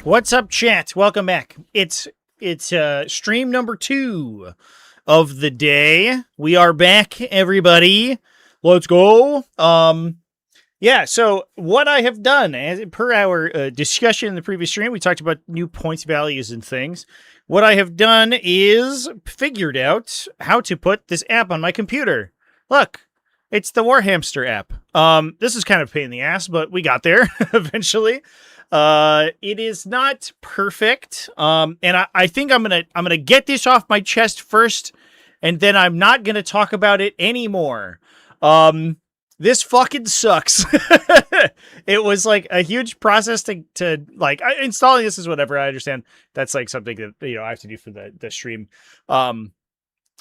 What's up, chat? Welcome back. It's stream number 2 of the day. We are back, everybody. Let's go. Yeah, so what I have done, as per our discussion in the previous stream, we talked about new points values and things. What I have done is figured out how to put this app on my computer. Look, it's the Warhamster app. This is kind of a pain in the ass, but we got there eventually. It is not perfect. And I think I'm gonna get this off my chest first, and then I'm not gonna talk about it anymore. This fucking sucks. It was like a huge process to like installing this is whatever. I understand that's like something that, you know, I have to do for the stream.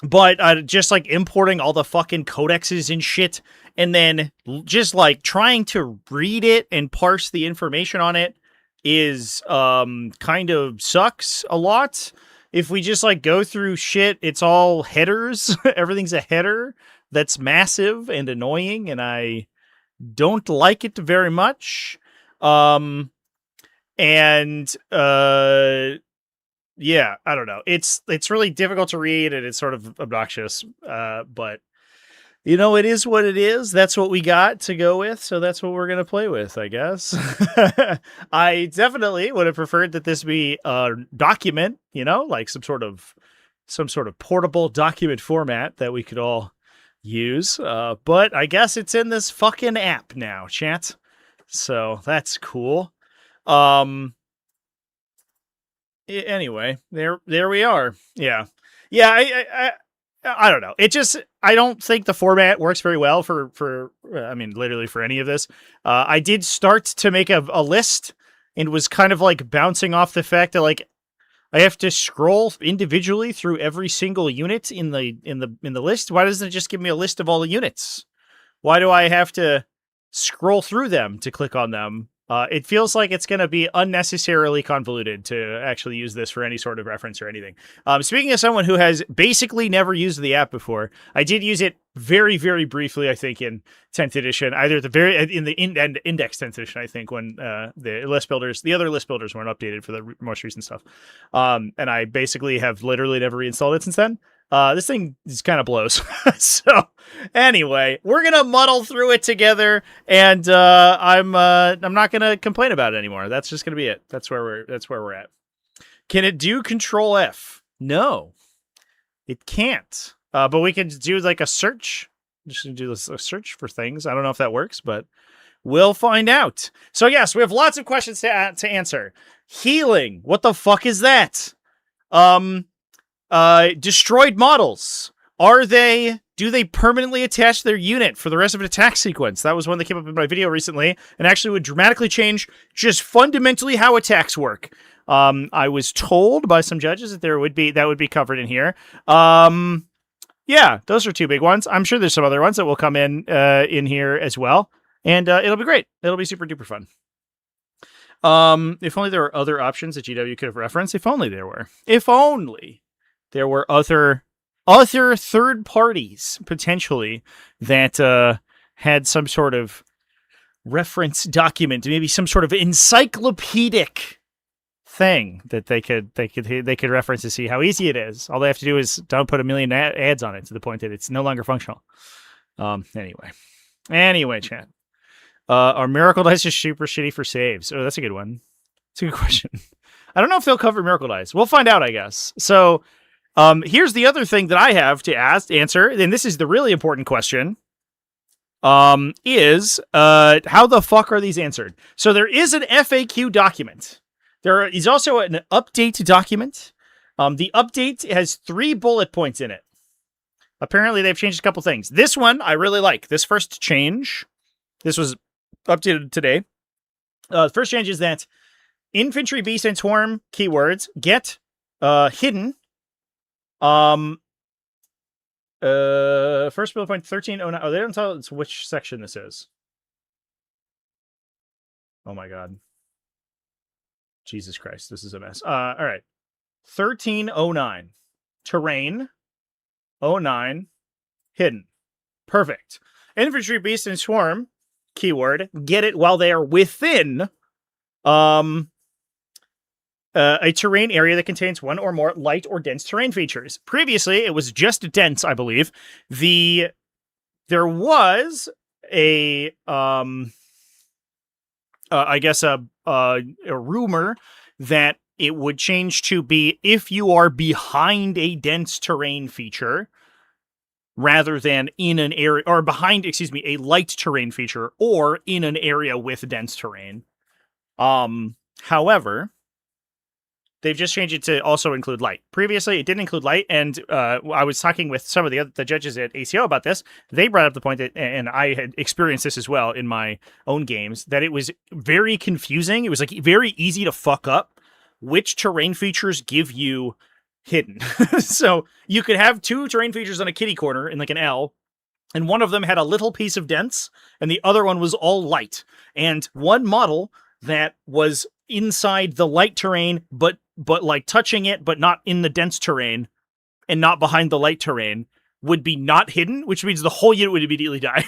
But just like importing all the fucking codexes and shit, and then just like trying to read it and parse the information on it is kind of sucks a lot. If we just like go through shit, it's all headers. Everything's a header that's massive and annoying, and I don't like it very much. Yeah, I don't know. It's really difficult to read, and it's sort of obnoxious. But you know, it is what it is. That's what we got to go with, so that's what we're gonna play with, I guess. I definitely would have preferred that this be a document, you know, like some sort of portable document format that we could all use. But I guess it's in this fucking app now, chat. So that's cool. Anyway, there we are. Yeah. I don't know. I don't think the format works very well for I mean, literally for any of this. I did start to make a list and was kind of like bouncing off the fact that like I have to scroll individually through every single unit in the list. Why doesn't it just give me a list of all the units? Why do I have to scroll through them to click on them? It feels like it's going to be unnecessarily convoluted to actually use this for any sort of reference or anything. Speaking of someone who has basically never used the app before, I did use it very, very briefly, I think, in 10th edition, either at in the index 10th edition, I think, when the other list builders weren't updated for the most recent stuff. And I basically have literally never reinstalled it since then. This thing just kind of blows. So anyway, we're gonna muddle through it together, and I'm not gonna complain about it anymore. That's just gonna be it. That's where we're at. Can it do Control F? No, it can't. But we can do like a search. Just do a search for things. I don't know if that works, but we'll find out. So yes, we have lots of questions to answer. Healing. What the fuck is that? Destroyed models. Do they permanently attach their unit for the rest of an attack sequence? That was one that came up in my video recently, and actually would dramatically change just fundamentally how attacks work. I was told by some judges that that would be covered in here. Yeah, those are two big ones. I'm sure there's some other ones that will come in here as well, and it'll be great. It'll be super duper fun. If only there were other options that GW could have referenced. If only there were. If only there were other third parties, potentially, that had some sort of reference document, maybe some sort of encyclopedic thing that they could reference to see how easy it is. All they have to do is don't put a million ads on it to the point that it's no longer functional. Anyway, chat. Are Miracle Dice just super shitty for saves? Oh, that's a good one. It's a good question. I don't know if they'll cover Miracle Dice. We'll find out, I guess. So, here's the other thing that I have to answer, and this is the really important question, is how the fuck are these answered? So there is an FAQ document. There is also an update document. The update has 3 bullet points in it. Apparently they've changed a couple things. This one I really like. This first change, this was updated today. The first change is that Infantry, Beast, and Swarm keywords get hidden. First bullet point 1309. Oh, they don't tell us which section this is. Oh my god. Jesus Christ, this is a mess. All right. 1309. Terrain. 09. Hidden. Perfect. Infantry, Beast, and Swarm keyword. Get it while they are within a terrain area that contains one or more light or dense terrain features. Previously, it was just dense, I believe. There was a I guess a rumor that it would change to be if you are behind a dense terrain feature rather than in an area, or behind, a light terrain feature or in an area with dense terrain. However, they've just changed it to also include light. Previously, it didn't include light, and I was talking with some of the judges at ACO about this. They brought up the point that, and I had experienced this as well in my own games, that it was very confusing. It was like very easy to fuck up which terrain features give you hidden. So you could have two terrain features on a kitty corner in like an L, and one of them had a little piece of dense, and the other one was all light. And one model that was inside the light terrain, but like touching it, but not in the dense terrain, and not behind the light terrain, would be not hidden, which means the whole unit would immediately die.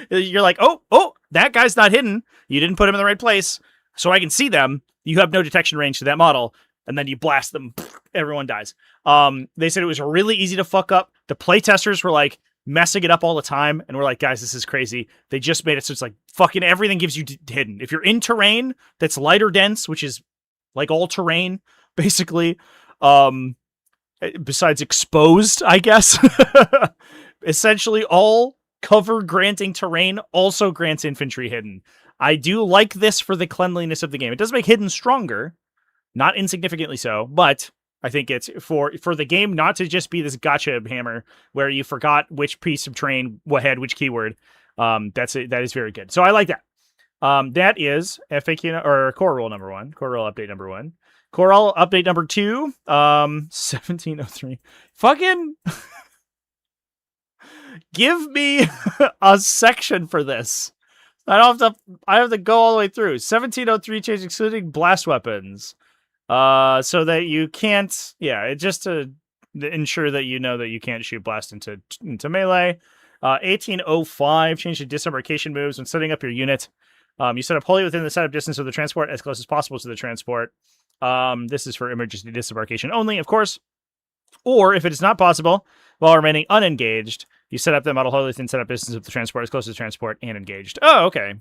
You're like, oh, that guy's not hidden. You didn't put him in the right place, so I can see them. You have no detection range to that model, and then you blast them. Everyone dies. They said it was really easy to fuck up. The playtesters were like messing it up all the time, and we're like, guys, this is crazy. They just made it so it's like fucking everything gives you hidden. If you're in terrain that's light or dense, which is like all terrain, basically, besides exposed, I guess, essentially all cover granting terrain also grants infantry hidden. I do like this for the cleanliness of the game. It does make hidden stronger, not insignificantly so, but I think it's for the game not to just be this gotcha hammer where you forgot which piece of terrain had which keyword. That is very good. So I like that. That is FAQ or core rule number 1, core rule update number 1. Core rule update number 2, 1703. Fucking give me a section for this. I have to go all the way through. 1703 change excluding blast weapons. So that you can't, just to ensure that you know that you can't shoot blast into melee. 1805 change the disembarkation moves when setting up your unit. You set up wholly within the setup distance of the transport as close as possible to the transport. This is for emergency disembarkation only, of course. Or if it is not possible, while remaining unengaged, you set up the model wholly within setup distance of the transport as close to the transport and engaged. Oh, okay.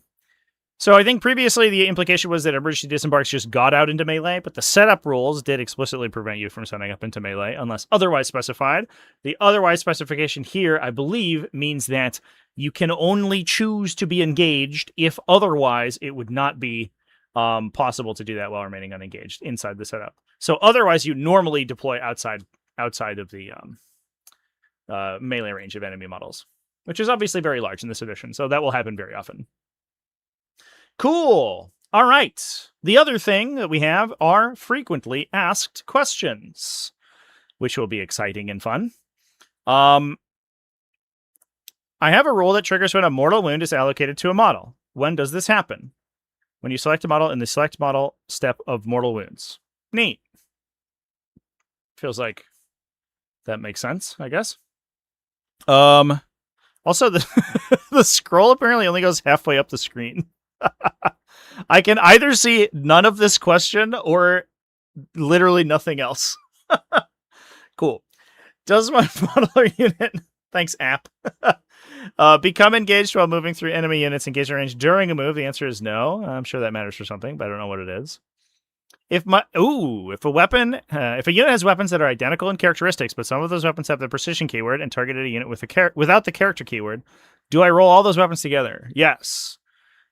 So I think previously the implication was that emergency disembarks just got out into melee, but the setup rules did explicitly prevent you from setting up into melee unless otherwise specified. The otherwise specification here, I believe, means that you can only choose to be engaged if otherwise it would not be possible to do that while remaining unengaged inside the setup. So otherwise you normally deploy outside of the melee range of enemy models, which is obviously very large in this edition, so that will happen very often. Cool. All right. The other thing that we have are frequently asked questions, which will be exciting and fun. I have a rule that triggers when a mortal wound is allocated to a model. When does this happen? When you select a model in the select model step of mortal wounds. Neat. Feels like that makes sense, I guess. Also, the scroll apparently only goes halfway up the screen. I can either see none of this question or literally nothing else. Cool. Does my model or unit, thanks app, become engaged while moving through enemy units engagement range during a move? The answer is no. I'm sure that matters for something, but I don't know what it is. If a unit has weapons that are identical in characteristics, but some of those weapons have the precision keyword and targeted a unit without the character keyword, do I roll all those weapons together? Yes.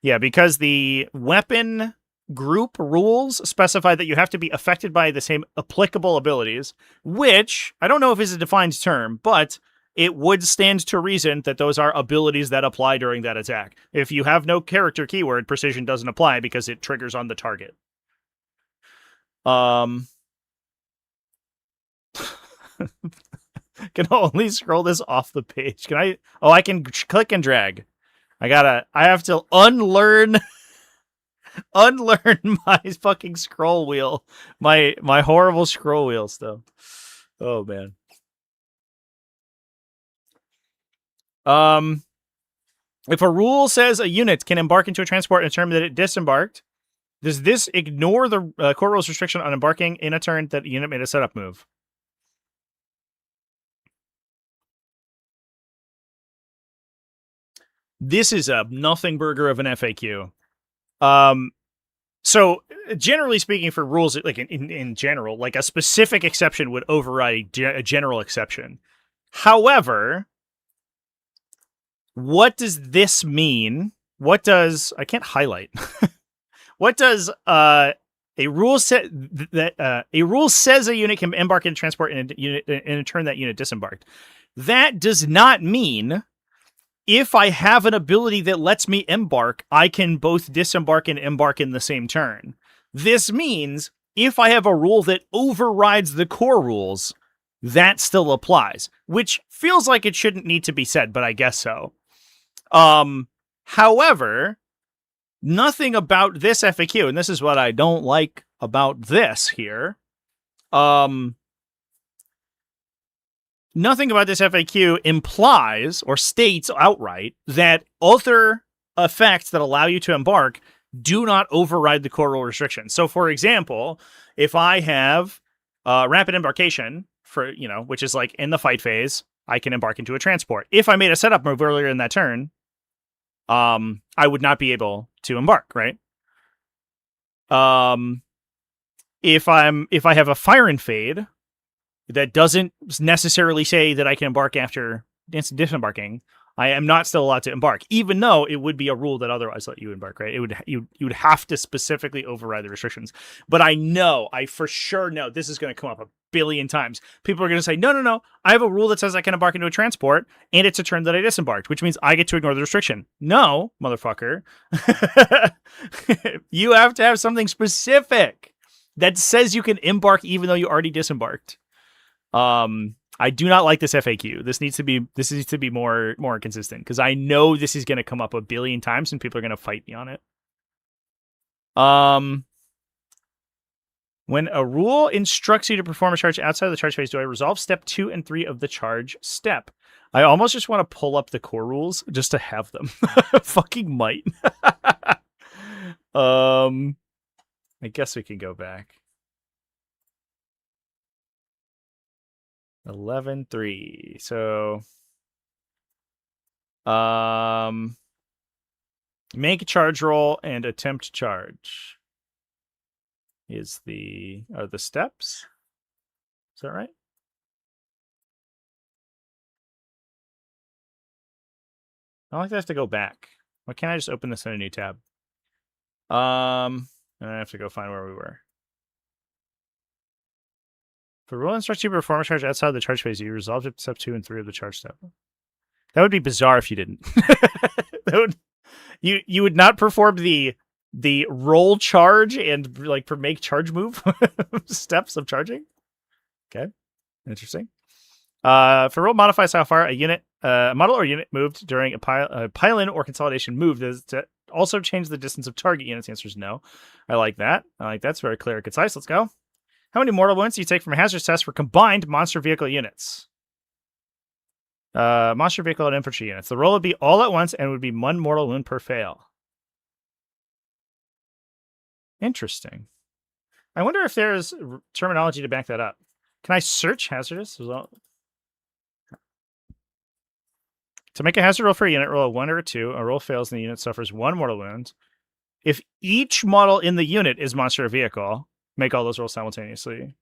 Yeah, because the weapon group rules specify that you have to be affected by the same applicable abilities, which I don't know if is a defined term, but it would stand to reason that those are abilities that apply during that attack. If you have no character keyword, precision doesn't apply because it triggers on the target. Can only scroll this off the page. Can I? Oh, I can click and drag. I have to unlearn my fucking scroll wheel. My horrible scroll wheel stuff. Oh man. If a rule says a unit can embark into a transport and determine that it disembarked, Does this ignore the core rules restriction on embarking in a turn that unit made a setup move? This is a nothing burger of an FAQ. So generally speaking, for rules, like in general, like a specific exception would override a general exception. However, what does this mean? What does I can't highlight? What does a rule set that a rule says a unit can embark and transport in a turn that unit disembarked? That does not mean if I have an ability that lets me embark, I can both disembark and embark in the same turn. This means if I have a rule that overrides the core rules, that still applies, which feels like it shouldn't need to be said, but I guess so. However, nothing about this FAQ, and this is what I don't like about this here, nothing about this FAQ implies or states outright that other effects that allow you to embark do not override the core rule restriction. So, for example, if I have rapid embarkation for, which is like in the fight phase, I can embark into a transport. If I made a setup move earlier in that turn, I would not be able to embark, right? If I have a fire and fade, that doesn't necessarily say that I can embark after disembarking, I am not still allowed to embark, even though it would be a rule that otherwise let you embark, right? You would have to specifically override the restrictions. But I for sure know this is going to come up a billion times. People are going to say, no, I have a rule that says I can embark into a transport, and it's a turn that I disembarked, which means I get to ignore the restriction. No, motherfucker. You have to have something specific that says you can embark even though you already disembarked. I do not like this FAQ. This needs to be more consistent, because I know this is going to come up a billion times and people are going to fight me on it. When a rule instructs you to perform a charge outside of the charge phase, do I resolve step 2 and 3 of the charge step? I almost just want to pull up the core rules just to have them. Fucking might. I guess we can go back. 11.3. So, make a charge roll and attempt charge are the steps. Is that right? I don't like to have to go back. Why can't I just open this in a new tab? And I have to go find where we were. If a rule instructs you to perform a charge outside the charge phase, you resolve step 2 and 3 of the charge step. That would be bizarre if you didn't. You would not perform the roll charge and like make charge move steps of charging. Okay, interesting. If a rule modifies how far a unit, a model or unit moved during a pile-in or consolidation move, does it also change the distance of target units? The answer is no. I like that. It's very clear and concise. Let's go. How many mortal wounds do you take from a hazardous test for combined monster vehicle units? Monster vehicle and infantry units. The roll would be all at once and would be 1 mortal wound per fail. Interesting. I wonder if there's terminology to back that up. Can I search hazardous as well? To make a hazard roll for a unit, roll a 1 or a 2. A roll fails and the unit suffers 1 mortal wound. If each model in the unit is monster or vehicle, make all those rolls simultaneously.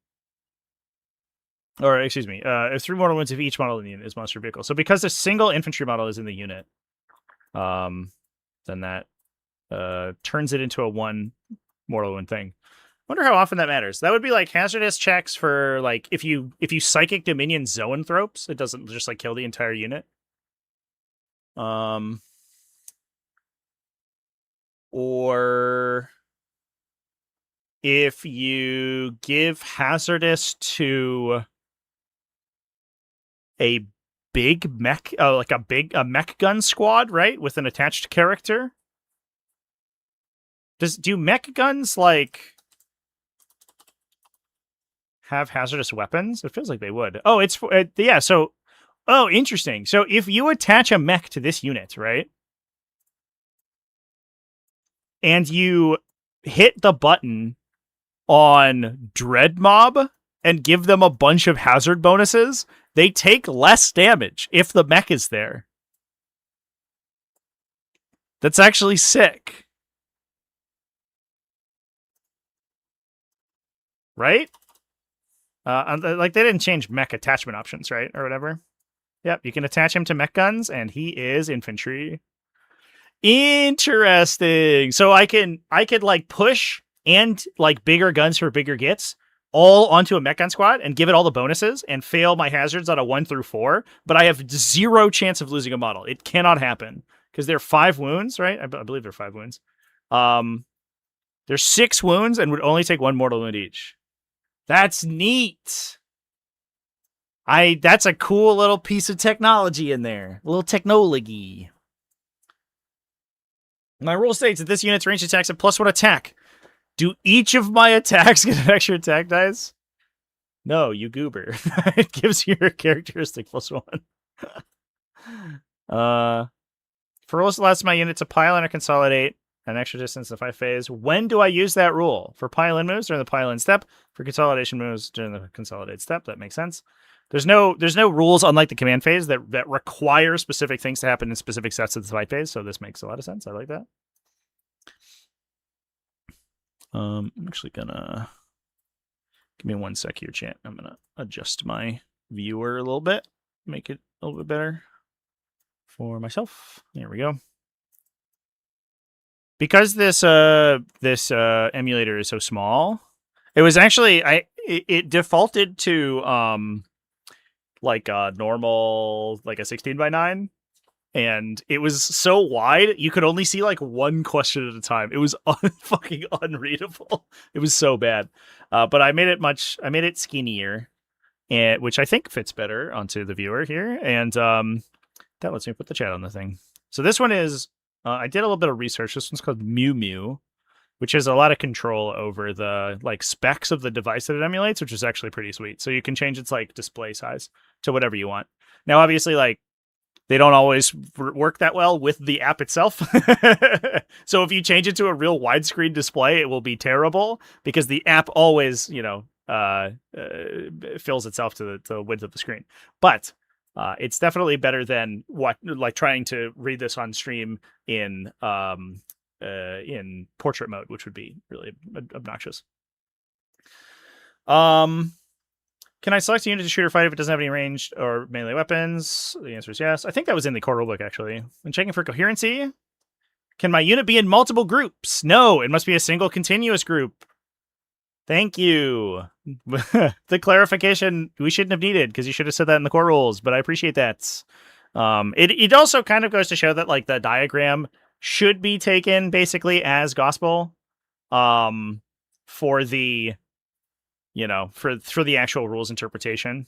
Or, excuse me, if 3 mortal wounds if each model in the unit is monster vehicle. So because a single infantry model is in the unit, then that turns it into a 1 mortal wound thing. Wonder how often that matters. That would be like hazardous checks for like if you psychic dominion zoanthropes, it doesn't just like kill the entire unit. Or if you give hazardous to a big mech, like a mech gun squad, right, with an attached character. Do mech guns like have hazardous weapons? It feels like they would. Oh, it's yeah. So, interesting. So if you attach a mech to this unit, right, and you hit the button on Dread Mob and give them a bunch of hazard bonuses, they take less damage if the mech is there. That's actually sick. Right? Like, they didn't change mech attachment options, right? Or whatever. Yep, you can attach him to mech guns, and he is infantry. Interesting. So I could like push and like bigger guns for bigger gets all onto a mech gun squad and give it all the bonuses and fail my hazards on a 1 through 4, but I have 0 chance of losing a model. It cannot happen because they're 5 wounds, right? I believe they're 5 wounds. There's 6 wounds and would only take 1 mortal wound each. That's neat. That's a cool little piece of technology in there. A little technology. My rule states that this unit's ranged attacks have +1 attack. Do each of my attacks get an extra attack dice? No, you goober. It gives you your characteristic +1. For rules that allows my unit to pile in or consolidate an extra distance in the 5 phase. When do I use that rule? For pile-in moves during the pile-in step. For consolidation moves during the consolidate step. That makes sense. There's no rules, unlike the command phase, that require specific things to happen in specific sets of the fight phase. So this makes a lot of sense. I like that. I'm actually gonna give me 1 sec here, chat. I'm gonna adjust my viewer a little bit, make it a little bit better for myself. There we go. Because this emulator is so small, it was actually it defaulted to like a normal, like a 16:9, and it was so wide you could only see like 1 question at a time. It was fucking unreadable. It was so bad. But I made it skinnier, and which I think fits better onto the viewer here, and that lets me put the chat on the thing. So this one is I did a little bit of research. This one's called Mew Mew, which has a lot of control over the like specs of the device that it emulates, which is actually pretty sweet. So you can change its like display size to whatever you want. Now, obviously, like they don't always work that well with the app itself. So if you change it to a real widescreen display, it will be terrible because the app always, fills itself to the width of the screen. But it's definitely better than trying to read this on stream in portrait mode, which would be really obnoxious. Can I select a unit to shoot or fight if it doesn't have any ranged or melee weapons? The answer is yes. I think that was in the core rulebook, actually. I'm checking for coherency. Can my unit be in multiple groups? No, it must be a single continuous group. Thank you. The clarification we shouldn't have needed, because you should have said that in the core rules, but I appreciate that. It also kind of goes to show that like the diagram should be taken basically as gospel for the for the actual rules interpretation.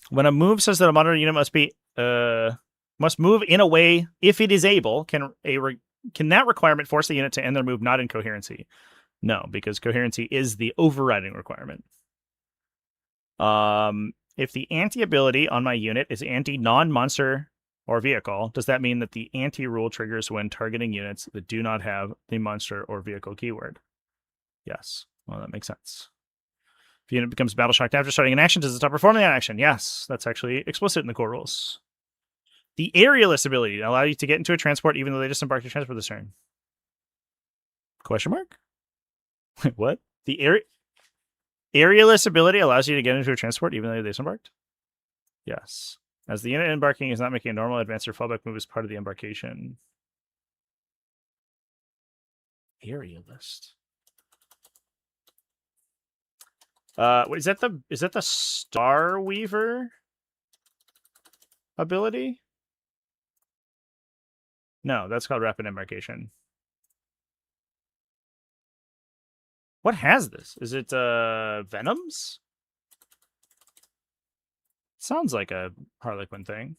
When a move says that a modern unit must move in a way if it is able, can that requirement force the unit to end their move not in coherency? No, because coherency is the overriding requirement. If the anti-ability on my unit is anti-non-monster or vehicle, does that mean that the anti-rule triggers when targeting units that do not have the monster or vehicle keyword? Yes. Well, that makes sense. If the unit becomes battle shocked after starting an action, does it stop performing that action? Yes. That's actually explicit in the core rules. The aerialist ability allow you to get into a transport even though they disembarked your transport this turn. Question mark? Wait, what? The aerialist ability allows you to get into a transport even though they disembarked? Yes. As the unit embarking is not making a normal advance or fallback move as part of the embarkation. Aerialist. Is that the Star Weaver ability? No, that's called Rapid Embarkation. What has this? Is it Venoms? Sounds like a Harlequin thing.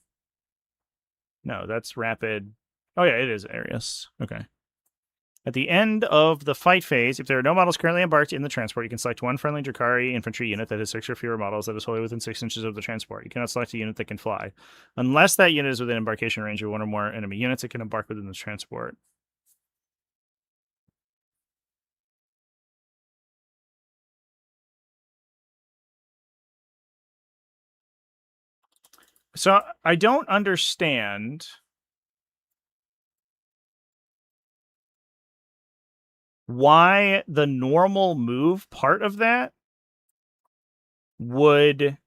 No, that's Rapid. Oh yeah, it is Arius. Okay. At the end of the fight phase, if there are no models currently embarked in the transport, you can select one friendly Drakari infantry unit that has 6 or fewer models that is wholly within 6 inches of the transport. You cannot select a unit that can fly. Unless that unit is within embarkation range of one or more enemy units, it can embark within the transport. So I don't understand why the normal move part of that would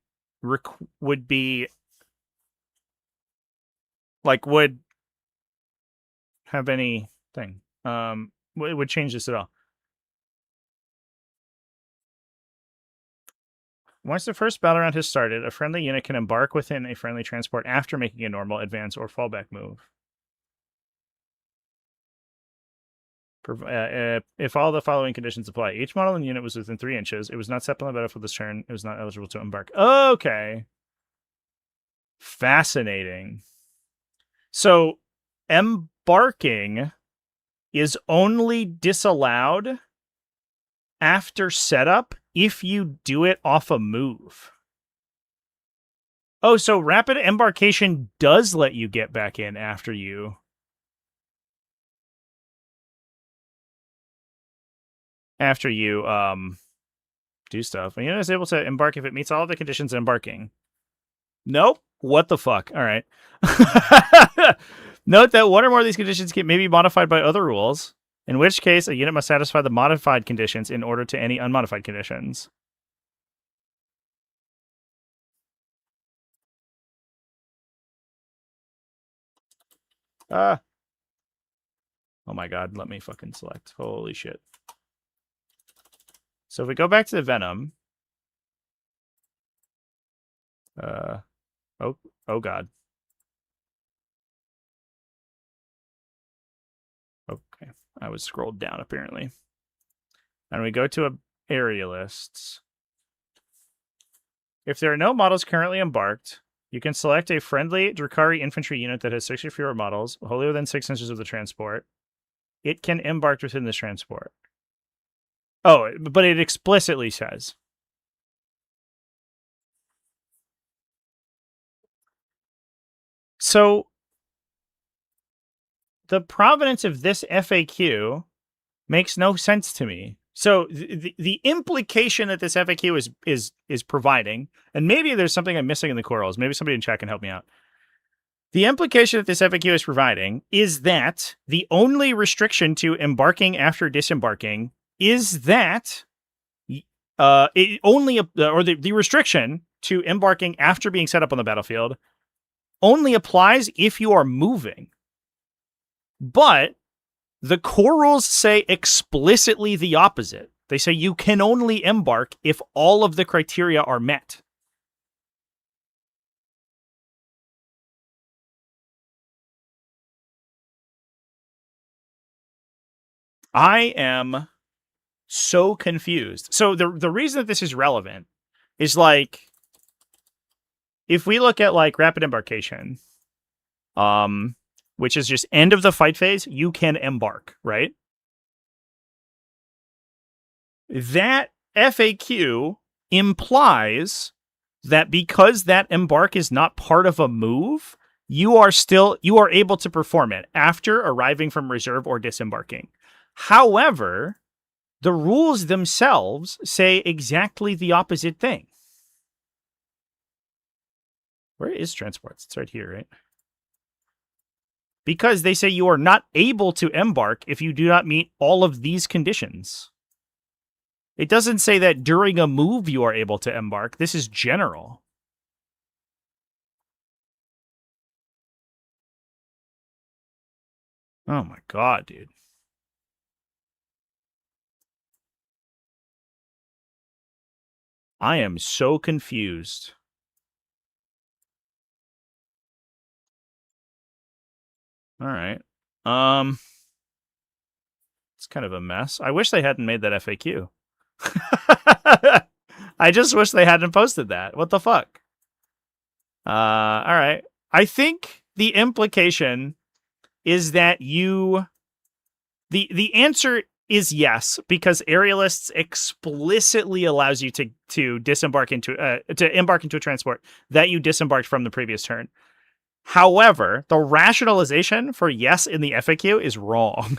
be like would have anything would change this at all. Once the first battle round has started, a friendly unit can embark within a friendly transport after making a normal, advance, or fallback move. If all the following conditions apply, each model in the unit was within 3 inches, it was not set on the battlefield this turn, it was not eligible to embark. Okay. Fascinating. So, embarking is only disallowed after setup if you do it off a move. Oh, so rapid embarkation does let you get back in after you. After you do stuff. A unit is able to embark if it meets all of the conditions of embarking. Nope. What the fuck? All right. Note that one or more of these conditions may be modified by other rules, in which case a unit must satisfy the modified conditions in order to any unmodified conditions. Oh my god, let me fucking select. Holy shit. So if we go back to the Venom. Oh god. Okay. I was scrolled down apparently. And we go to area lists. If there are no models currently embarked, you can select a friendly Drakari infantry unit that has 6 or fewer models, wholly within 6 inches of the transport. It can embark within this transport. Oh, but it explicitly says. So, the provenance of this FAQ makes no sense to me. So the implication that this FAQ is providing, and maybe there's something I'm missing in the corals. Maybe somebody in chat can help me out. The implication that this FAQ is providing is that the only restriction to embarking after disembarking is that the restriction to embarking after being set up on the battlefield only applies if you are moving. But the core rules say explicitly the opposite. They say you can only embark if all of the criteria are met. I am so confused. So the reason that this is relevant is like, if we look at like rapid embarkation, which is just end of the fight phase, you can embark, right? That FAQ implies that because that embark is not part of a move, you are able to perform it after arriving from reserve or disembarking. However, the rules themselves say exactly the opposite thing. Where is transports? It's right here, right? Because they say you are not able to embark if you do not meet all of these conditions. It doesn't say that during a move you are able to embark. This is general. Oh my god, dude. I am so confused. All right. It's kind of a mess. I wish they hadn't made that FAQ. I just wish they hadn't posted that. What the fuck? All right. I think the implication is that the answer is yes, because Aerialists explicitly allows you to embark into a transport that you disembarked from the previous turn. However, the rationalization for yes in the FAQ is wrong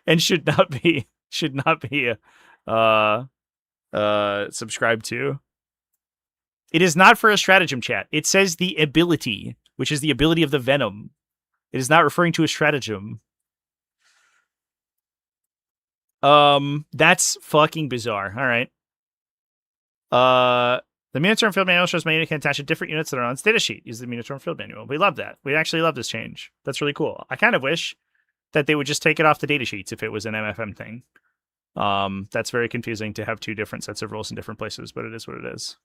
and should not be subscribed to. It is not for a stratagem, chat. It says the ability, which is the ability of the venom. It is not referring to a stratagem. That's fucking bizarre. All right. The Minotaur Field Manual shows many can attach to different units that are on its data sheet. Use the Minotaur Field Manual. We love that. We actually love this change. That's really cool. I kind of wish that they would just take it off the data sheets if it was an MFM thing. That's very confusing to have two different sets of rules in different places, but it is what it is.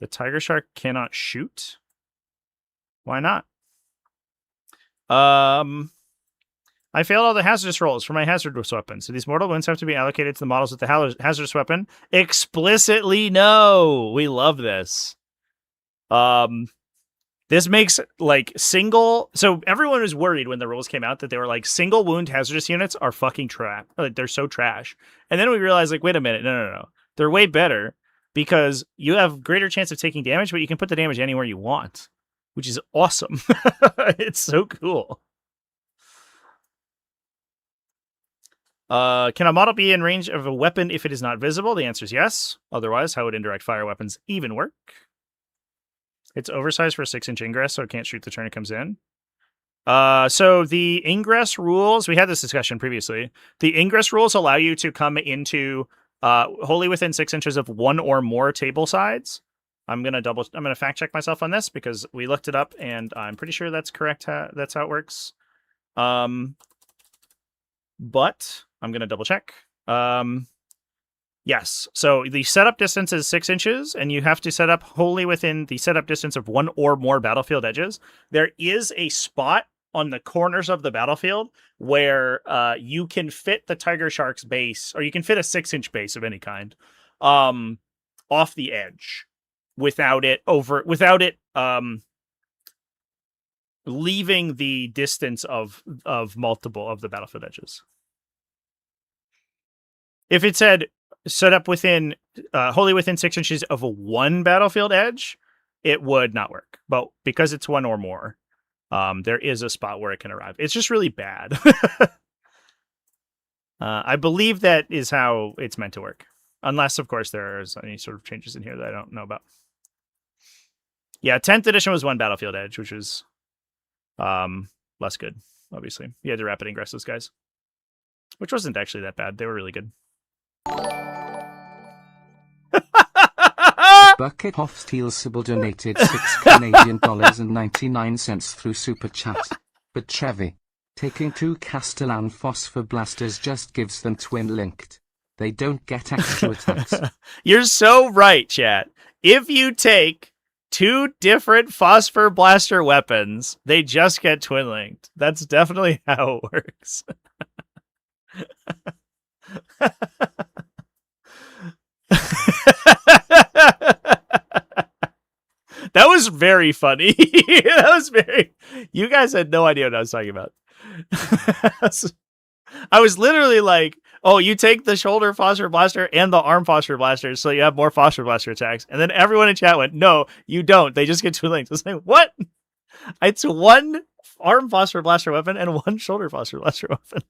The Tiger Shark cannot shoot? Why not? I failed all the hazardous rolls for my hazardous weapon, so these mortal wounds have to be allocated to the models with the hazardous weapon. Explicitly no! We love this. This makes, like, single... So everyone was worried when the rules came out that they were like, single wound hazardous units are fucking trash. Like, they're so trash. And then we realized, like, wait a minute, no. They're way better because you have greater chance of taking damage, but you can put the damage anywhere you want, which is awesome. It's so cool. Can a model be in range of a weapon if it is not visible? The answer is yes. Otherwise, how would indirect fire weapons even work? It's oversized for a 6-inch ingress, so it can't shoot the turn it comes in. So the ingress rules, we had this discussion previously. The ingress rules allow you to come into wholly within 6 inches of one or more table sides. I'm gonna fact check myself on this because we looked it up and I'm pretty sure that's correct. That's how it works. But I'm going to double check. Yes. So the setup distance is 6 inches, and you have to set up wholly within the setup distance of one or more battlefield edges. There is a spot on the corners of the battlefield where you can fit the Tiger Shark's base, or you can fit a 6-inch base of any kind, off the edge without it leaving the distance of multiple of the battlefield edges. If it said set up within wholly within 6 inches of a one battlefield edge, it would not work. But because it's one or more, there is a spot where it can arrive. It's just really bad. I believe that is how it's meant to work. Unless, of course, there's any sort of changes in here that I don't know about. Yeah, 10th edition was one battlefield edge, which is less good, obviously. You had to rapid ingress those guys, which wasn't actually that bad. They were really good. Bucket of Steel Sybil donated $6.99 through Super Chat. But Trevi, taking 2 Castellan Phosphor Blasters just gives them twin-linked. They don't get extra attacks. You're so right, chat. If you take 2 different Phosphor Blaster weapons, they just get twin-linked. That's definitely how it works. That was very funny. That was very... You guys had no idea what I was talking about. I was literally like, oh, you take the shoulder Phosphor Blaster and the arm Phosphor Blaster, so you have more Phosphor Blaster attacks. And then everyone in chat went, no, you don't. They just get twin linked. I was like, what? It's one arm Phosphor Blaster weapon and one shoulder Phosphor Blaster weapon.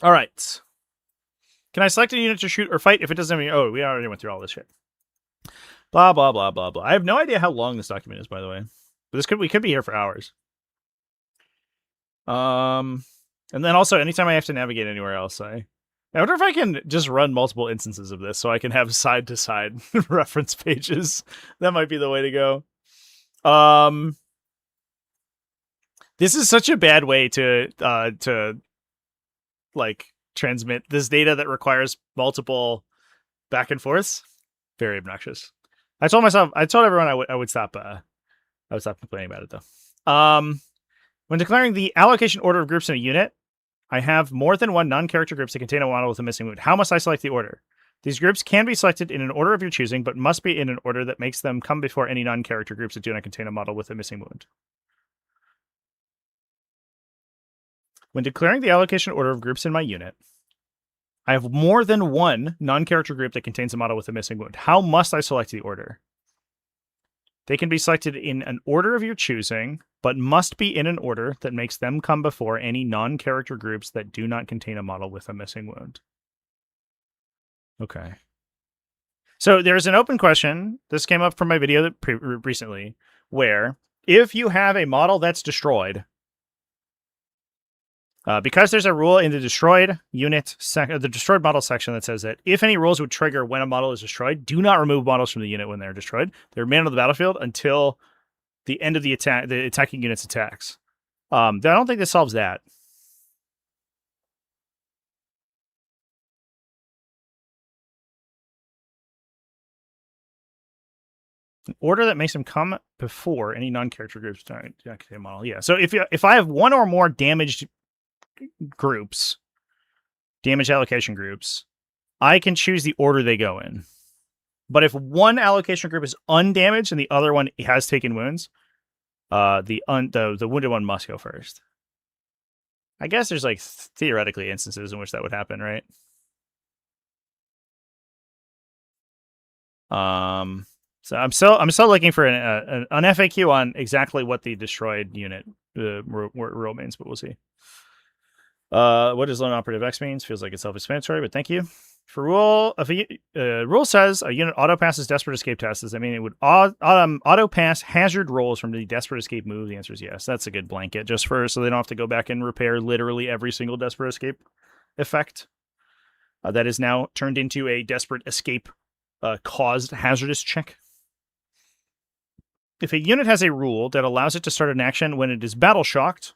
All right. Can I select a unit to shoot or fight if it doesn't have any... Oh, we already went through all this shit. Blah, blah, blah, blah, blah. I have no idea how long this document is, by the way. But we could be here for hours. And then also, anytime I have to navigate anywhere else, I wonder if I can just run multiple instances of this so I can have side-to-side reference pages. That might be the way to go. This is such a bad way to like transmit this data that requires multiple back and forths. Very obnoxious. I told everyone I would stop complaining about it though. When declaring the allocation order of groups in a unit, I have more than one non-character groups that contain a model with a missing wound. How must I select the order? These groups can be selected in an order of your choosing, but must be in an order that makes them come before any non-character groups that do not contain a model with a missing wound. When declaring the allocation order of groups in my unit, I have more than one non-character group that contains a model with a missing wound. How must I select the order? They can be selected in an order of your choosing, but must be in an order that makes them come before any non-character groups that do not contain a model with a missing wound. Okay. So there's an open question. This came up from my video recently, where if you have a model that's destroyed, because there's a rule in the destroyed unit the destroyed model section that says that if any rules would trigger when a model is destroyed, do not remove models from the unit when they're destroyed. They remain on the battlefield until the end of the attacking unit's attacks. I don't think this solves that. An order that makes them come before any non-character groups do not contain a model. Yeah. So if I have one or more damaged groups, damage allocation groups, I can choose the order they go in. But if one allocation group is undamaged and the other one has taken wounds, the wounded one must go first. I guess there's like theoretically instances in which that would happen, right? So I'm still looking for an FAQ on exactly what the destroyed unit rule means, but we'll see. What does lone operative X means? Feels like it's self-explanatory, but thank you. For rule, if a rule says a unit auto passes desperate escape tests, does that mean it would auto pass hazard rolls from the desperate escape move? The answer is yes. That's a good blanket, just for so they don't have to go back and repair literally every single desperate escape effect that is now turned into a desperate escape caused hazardous check. If a unit has a rule that allows it to start an action when it is battle shocked,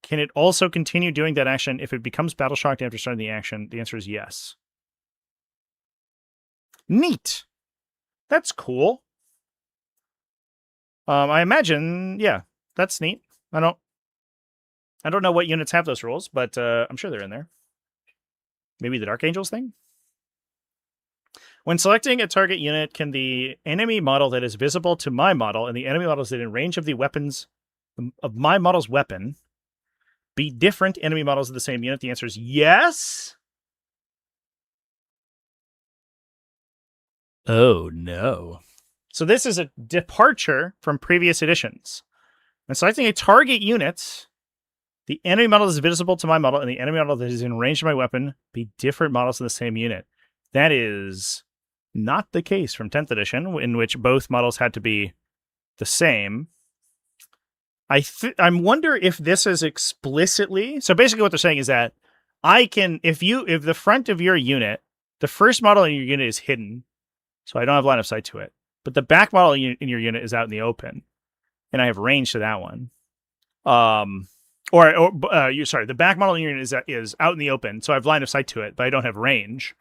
can it also continue doing that action if it becomes battle shocked after starting the action? The answer is yes. Neat. That's cool. I imagine, yeah, that's neat. I don't know what units have those rules, but I'm sure they're in there. Maybe the Dark Angels thing? When selecting a target unit, can the enemy model that is visible to my model and the enemy models that are in range of the weapons of my model's weapon be different enemy models of the same unit? The answer is yes. Oh, no. So this is a departure from previous editions. When selecting a target unit, the enemy model is visible to my model and the enemy model that is in range of my weapon be different models of the same unit. That is not the case from 10th edition, in which both models had to be the same. I wonder if this is explicitly... So basically what they're saying is that I can... If the front of your unit, the first model in your unit is hidden, so I don't have line of sight to it, but the back model in your unit is out in the open, and I have range to that one. The back model in your unit is out in the open, so I have line of sight to it, but I don't have range.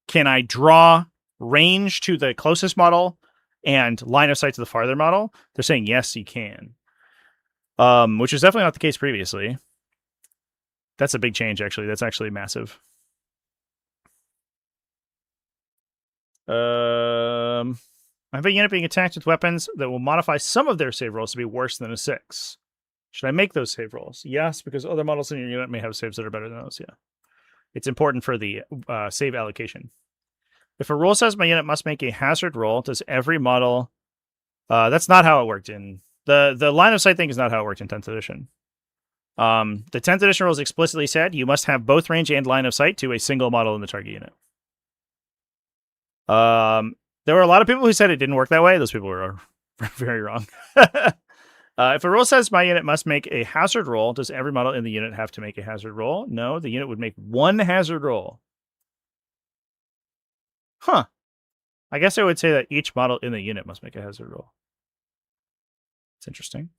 Can I draw range to the closest model and line of sight to the farther model? They're saying yes, you can. Which is definitely not the case previously. That's a big change, actually. That's actually massive. I have a unit being attacked with weapons that will modify some of their save rolls to be worse than a 6. Should I make those save rolls? Yes, because other models in your unit may have saves that are better than those, yeah. It's important for the save allocation. If a rule says my unit must make a hazard roll, does every model... that's not how it worked in... The line of sight thing is not how it worked in 10th edition. The 10th edition rules explicitly said you must have both range and line of sight to a single model in the target unit. There were a lot of people who said it didn't work that way. Those people were very wrong. If a rule says my unit must make a hazard roll, does every model in the unit have to make a hazard roll? No, the unit would make one hazard roll. Huh. I guess I would say that each model in the unit must make a hazard roll. It's interesting.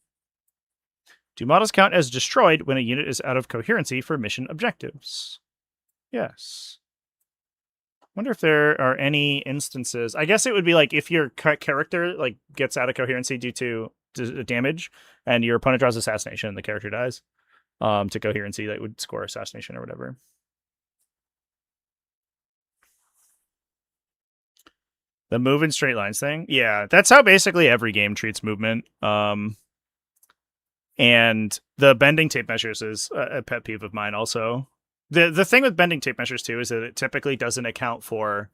Do models count as destroyed when a unit is out of coherency for mission objectives? Yes. Wonder if there are any instances. I guess it would be like if your character like gets out of coherency due to damage and your opponent draws assassination and the character dies. To coherency, that would score assassination or whatever. The move in straight lines thing. Yeah, that's how basically every game treats movement. And the bending tape measures is a pet peeve of mine also. The thing with bending tape measures too is that it typically doesn't account for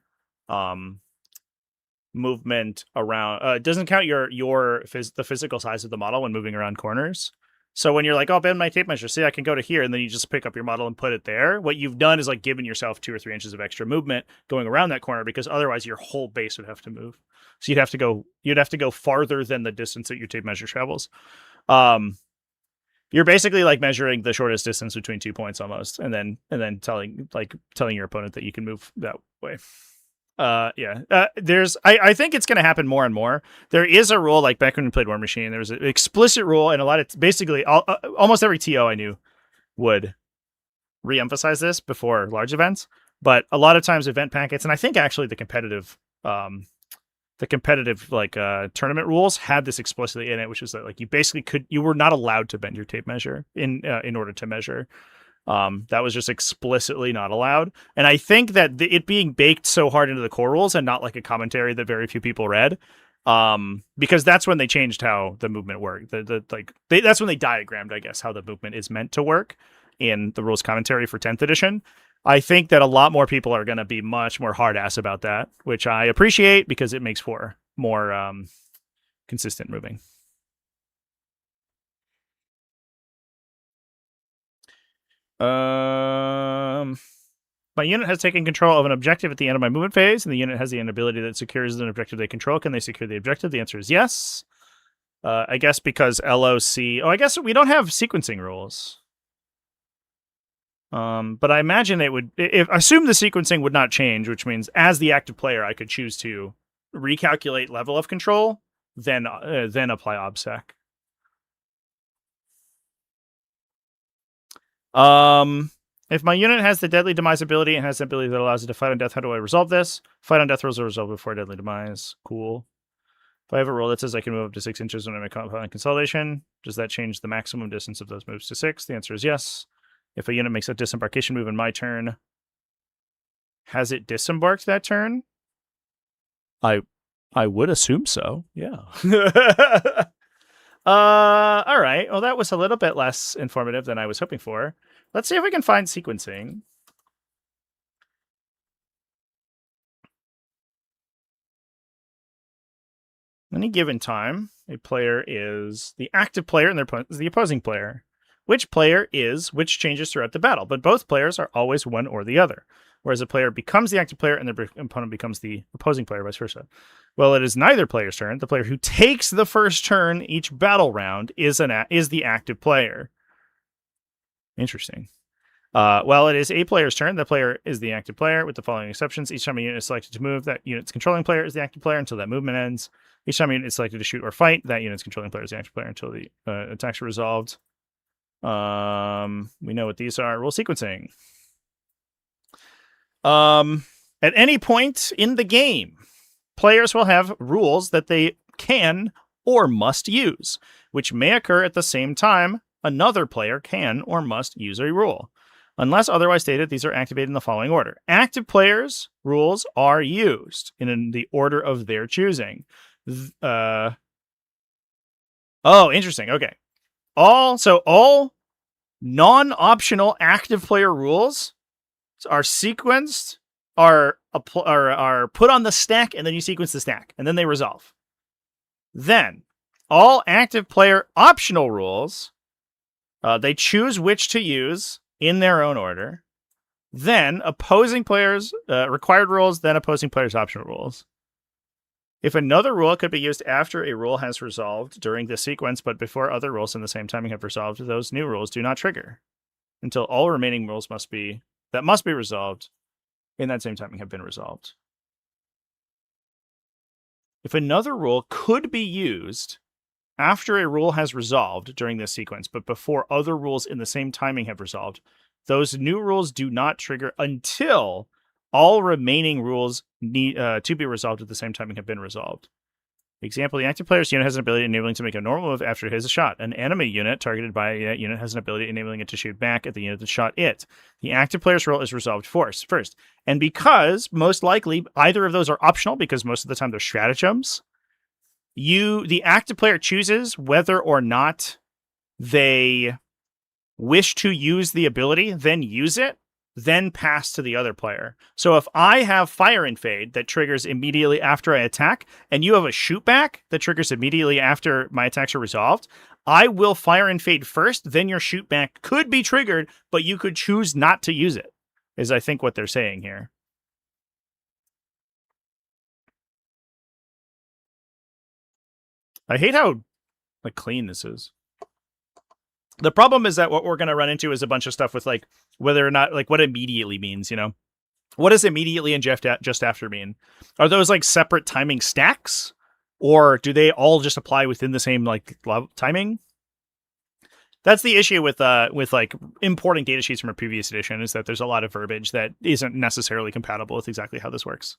movement around. It doesn't count the physical size of the model when moving around corners. So when you're like, oh, bend my tape measure, see, I can go to here, and then you just pick up your model and put it there. What you've done is like given yourself 2 or 3 inches of extra movement going around that corner, because otherwise your whole base would have to move. So you'd have to go farther than the distance that your tape measure travels. You're basically like measuring the shortest distance between 2 points almost, and then telling your opponent that you can move that way. I think it's going to happen more and more. There is a rule, like back when we played War Machine, there was an explicit rule, and a lot of basically almost every TO I knew would re-emphasize this before large events. But a lot of times event packets, and I think actually the competitive tournament rules had this explicitly in it, which is that like you were not allowed to bend your tape measure in order to measure. That was just explicitly not allowed. And I think that it being baked so hard into the core rules and not like a commentary that very few people read, because that's when they changed how the movement worked. That's when they diagrammed, I guess, how the movement is meant to work in the rules commentary for 10th edition. I think that a lot more people are going to be much more hard ass about that, which I appreciate because it makes for more consistent moving. My unit has taken control of an objective at the end of my movement phase, and the unit has the ability that secures an objective they control. Can they secure the objective? The answer is yes. I guess because LOC... Oh, I guess we don't have sequencing rules. But I imagine it would... assume the sequencing would not change, which means as the active player, I could choose to recalculate level of control, then apply OBSEC. If my unit has the Deadly Demise ability and has an ability that allows it to fight on death, how do I resolve this? Fight on death rolls are resolved before Deadly Demise. Cool. If I have a roll that says I can move up to 6 inches when I make consolidation, does that change the maximum distance of those moves to 6? The answer is yes. If a unit makes a disembarkation move in my turn, has it disembarked that turn? I would assume so. Yeah. All right. Well, that was a little bit less informative than I was hoping for. Let's see if we can find sequencing. Any given time, a player is the active player and their opponent is the opposing player. Which player is which changes throughout the battle, but both players are always one or the other. Whereas a player becomes the active player and their opponent becomes the opposing player, vice versa. Well, it is neither player's turn. The player who takes the first turn each battle round is the active player. Interesting. Well, it is a player's turn. The player is the active player with the following exceptions. Each time a unit is selected to move, that unit's controlling player is the active player until that movement ends. Each time a unit is selected to shoot or fight, that unit's controlling player is the active player until the attacks are resolved. We know what these are. Rule sequencing. At any point in the game, players will have rules that they can or must use, which may occur at the same time another player can or must use a rule. Unless otherwise stated, these are activated in the following order. Active players' rules are used in the order of their choosing. Oh, interesting. Okay. All non-optional active player rules are sequenced, are put on the stack, and then you sequence the stack, and then they resolve. Then, all active player optional rules, they choose which to use in their own order. Then, opposing players' required rules, then opposing players' optional rules. If another rule could be used after a rule has resolved during this sequence, but before other rules in the same timing have resolved, those new rules do not trigger until all remaining rules must be resolved in that same timing have been resolved. If another rule could be used after a rule has resolved during this sequence, but before other rules in the same timing have resolved, those new rules do not trigger until all remaining rules need to be resolved at the same timing have been resolved. Example, the active player's unit has an ability enabling to make a normal move after it hits a shot. An enemy unit targeted by a unit has an ability enabling it to shoot back at the unit that shot it. The active player's role is resolved first. And because, most likely, either of those are optional, because most of the time they're stratagems, the active player chooses whether or not they wish to use the ability, then use it. then pass to the other player. So if I have Fire and Fade that triggers immediately after I attack, and you have a Shoot Back that triggers immediately after my attacks are resolved, I will Fire and Fade first, then your Shoot Back could be triggered, but you could choose not to use it, is I think what they're saying here. I hate how like clean this is. The problem is that what we're going to run into is a bunch of stuff with like whether or not like what immediately means, you know? What does immediately and just after mean? Are those like separate timing stacks, or do they all just apply within the same like timing? That's the issue with like importing datasheets from a previous edition, is that there's a lot of verbiage that isn't necessarily compatible with exactly how this works.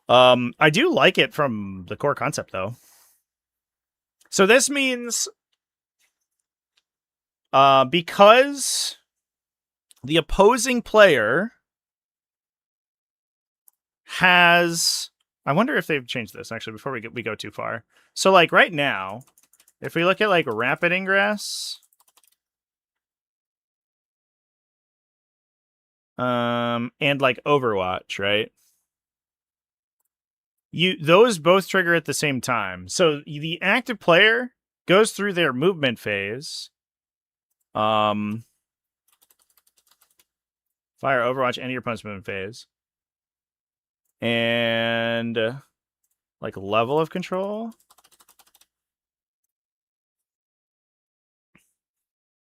I do like it from the core concept though. So this means because the opposing player has, I wonder if they've changed this actually before we go too far. So like right now, if we look at like Rapid Ingress, and like Overwatch, right? Those both trigger at the same time. So the active player goes through their movement phase. Fire Overwatch and your opponent's movement phase. And like level of control.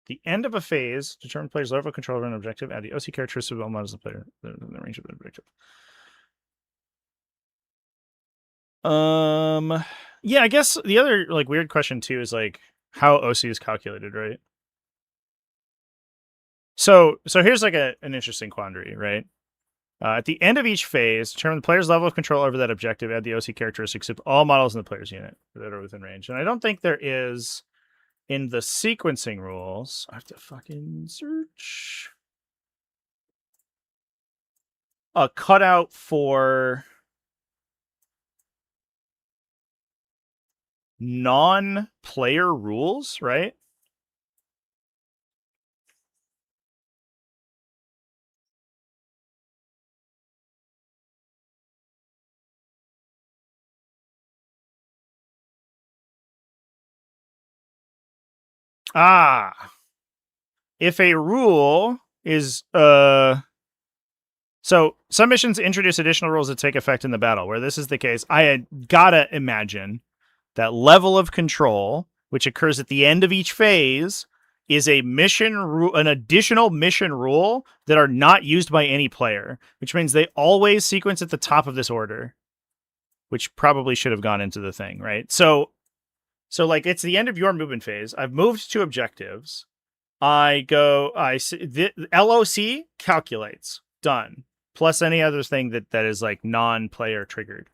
The end of a phase determine player's level of control over an objective. Add the OC characteristics of all models of the player in the range of the objective. Yeah, I guess the other like weird question too is like how OC is calculated, right? So here's like an interesting quandary, right? At the end of each phase, determine the player's level of control over that objective. Add the OC characteristics of all models in the player's unit that are within range. And I don't think there is in the sequencing rules. I have to fucking search a cutout for non-player rules, right? If a rule is so some missions introduce additional rules that take effect in the battle. Where this is the case, I had gotta imagine that level of control, which occurs at the end of each phase, is a mission an additional mission rule that are not used by any player, which means they always sequence at the top of this order, which probably should have gone into the thing, right? So like it's the end of your movement phase. I've moved to objectives. The LOC calculates, done, plus any other thing that is like non-player triggered.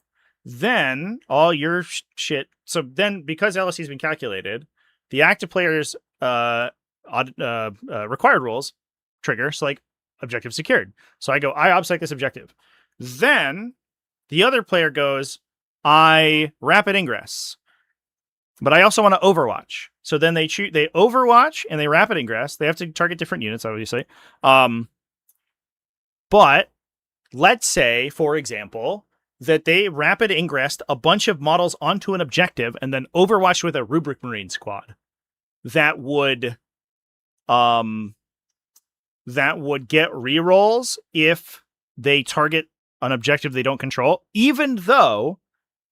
Then all your shit. So then, because LOC has been calculated, the active player's required rules trigger. So like objective secured. So I go, I obstacle this objective. Then the other player goes, I rapid ingress. But I also want to Overwatch. So then they Overwatch and they rapid ingress. They have to target different units, obviously. But let's say, for example, that they rapid ingressed a bunch of models onto an objective and then Overwatch with a Rubric Marine squad. That would get rerolls if they target an objective they don't control, even though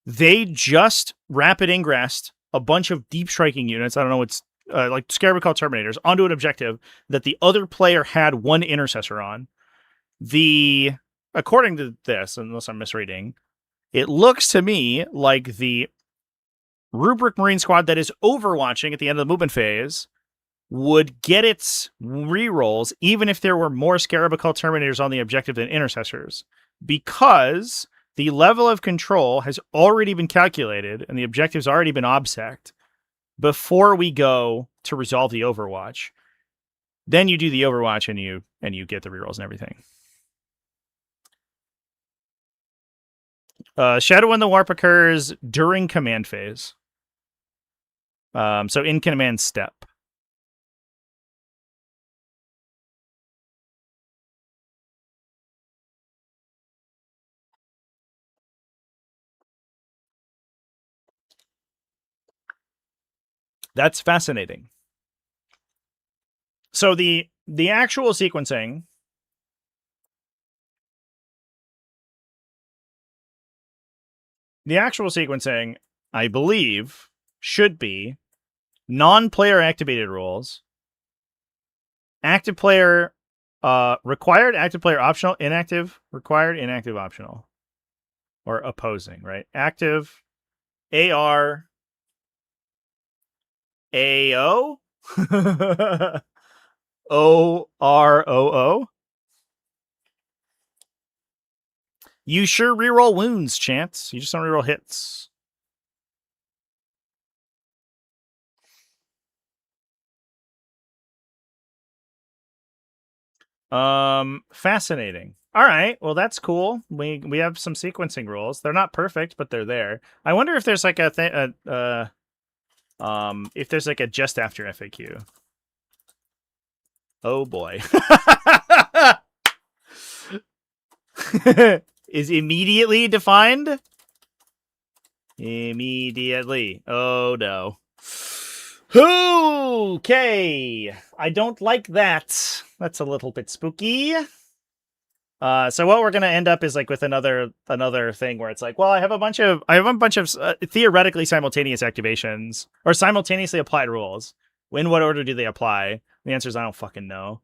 they just rapid ingressed a bunch of deep striking units. I don't know what's like Scarab called Terminators onto an objective that the other player had one intercessor on. According to this, unless I'm misreading, it looks to me like the Rubric Marine squad that is overwatching at the end of the movement phase would get its rerolls even if there were more Scarab called Terminators on the objective than intercessors, because the level of control has already been calculated and the objective's already been obsect before we go to resolve the Overwatch. Then you do the Overwatch and you get the rerolls and everything. Shadow in the Warp occurs during command phase. So in command step. That's fascinating. So the actual sequencing, I believe, should be non-player activated rules, active player required, active player optional, inactive required, inactive optional, or opposing, right? Active, AR, AO, OROO. You sure reroll wounds, Chance. You just don't reroll hits. Fascinating. All right, well that's cool. We have some sequencing rules. They're not perfect, but they're there. I wonder if there's like a thing, if there's like a just after FAQ. Oh boy. Is immediately defined? Immediately. Oh no. Okay. I don't like that. That's a little bit spooky. So what we're gonna end up is like with another thing where it's like, well, I have a bunch of theoretically simultaneous activations or simultaneously applied rules. In what order do they apply? The answer is I don't fucking know.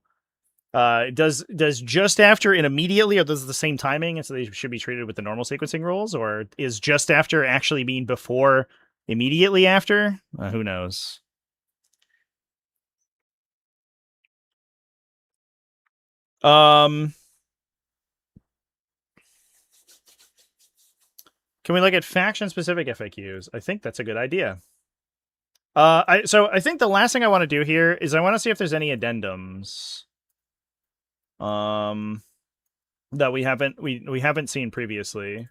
Does just after and immediately, or does the same timing, and so they should be treated with the normal sequencing rules, or is just after actually mean before immediately after? Who knows? Can we look at faction specific FAQs? I think that's a good idea. So I think the last thing I want to do here is I want to see if there's any addendums. That we haven't seen previously.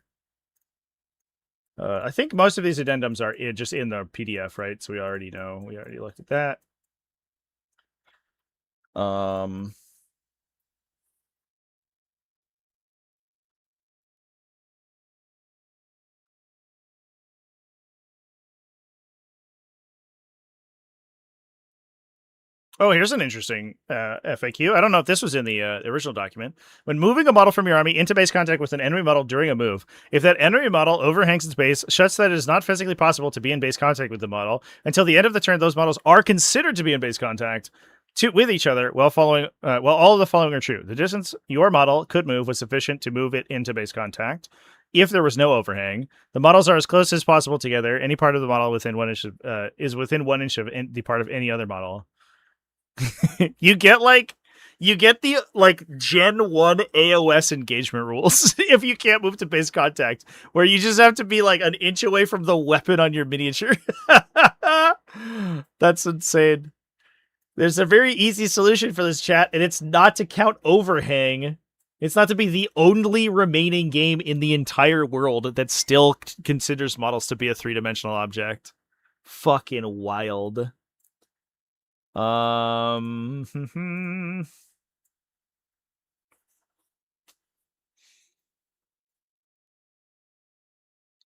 I think most of these addendums are just in the PDF, right? So we already know. We already looked at that. Oh, here's an interesting FAQ. I don't know if this was in the original document. When moving a model from your army into base contact with an enemy model during a move, if that enemy model overhangs its base such that it is not physically possible to be in base contact with the model, until the end of the turn, those models are considered to be in base contact with each other while all of the following are true. The distance your model could move was sufficient to move it into base contact. If there was no overhang, the models are as close as possible together. Any part of the model within 1 inch is within 1 inch of the part of any other model. you get the like Gen 1 AOS engagement rules if you can't move to base contact, where you just have to be like an inch away from the weapon on your miniature. That's insane. There's a very easy solution for this, chat, and it's not to count overhang. It's not to be the only remaining game in the entire world that still considers models to be a 3-dimensional object. Fucking wild.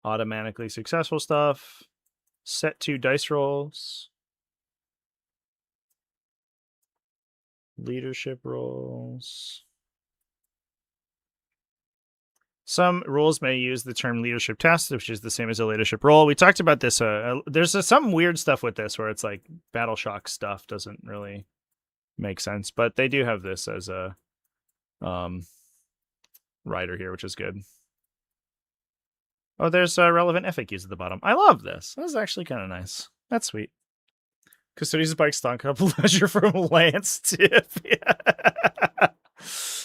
Automatically successful stuff. Set 2 dice rolls. Leadership rolls. Some rules may use the term leadership test, which is the same as a leadership roll. We talked about this. There's some weird stuff with this where it's like battle shock stuff doesn't really make sense, but they do have this as a rider here, which is good. Oh, there's relevant FAQs at the bottom. I love this. This is actually kind of nice. That's sweet. Custodian's bike stock up pleasure from Lance Tip.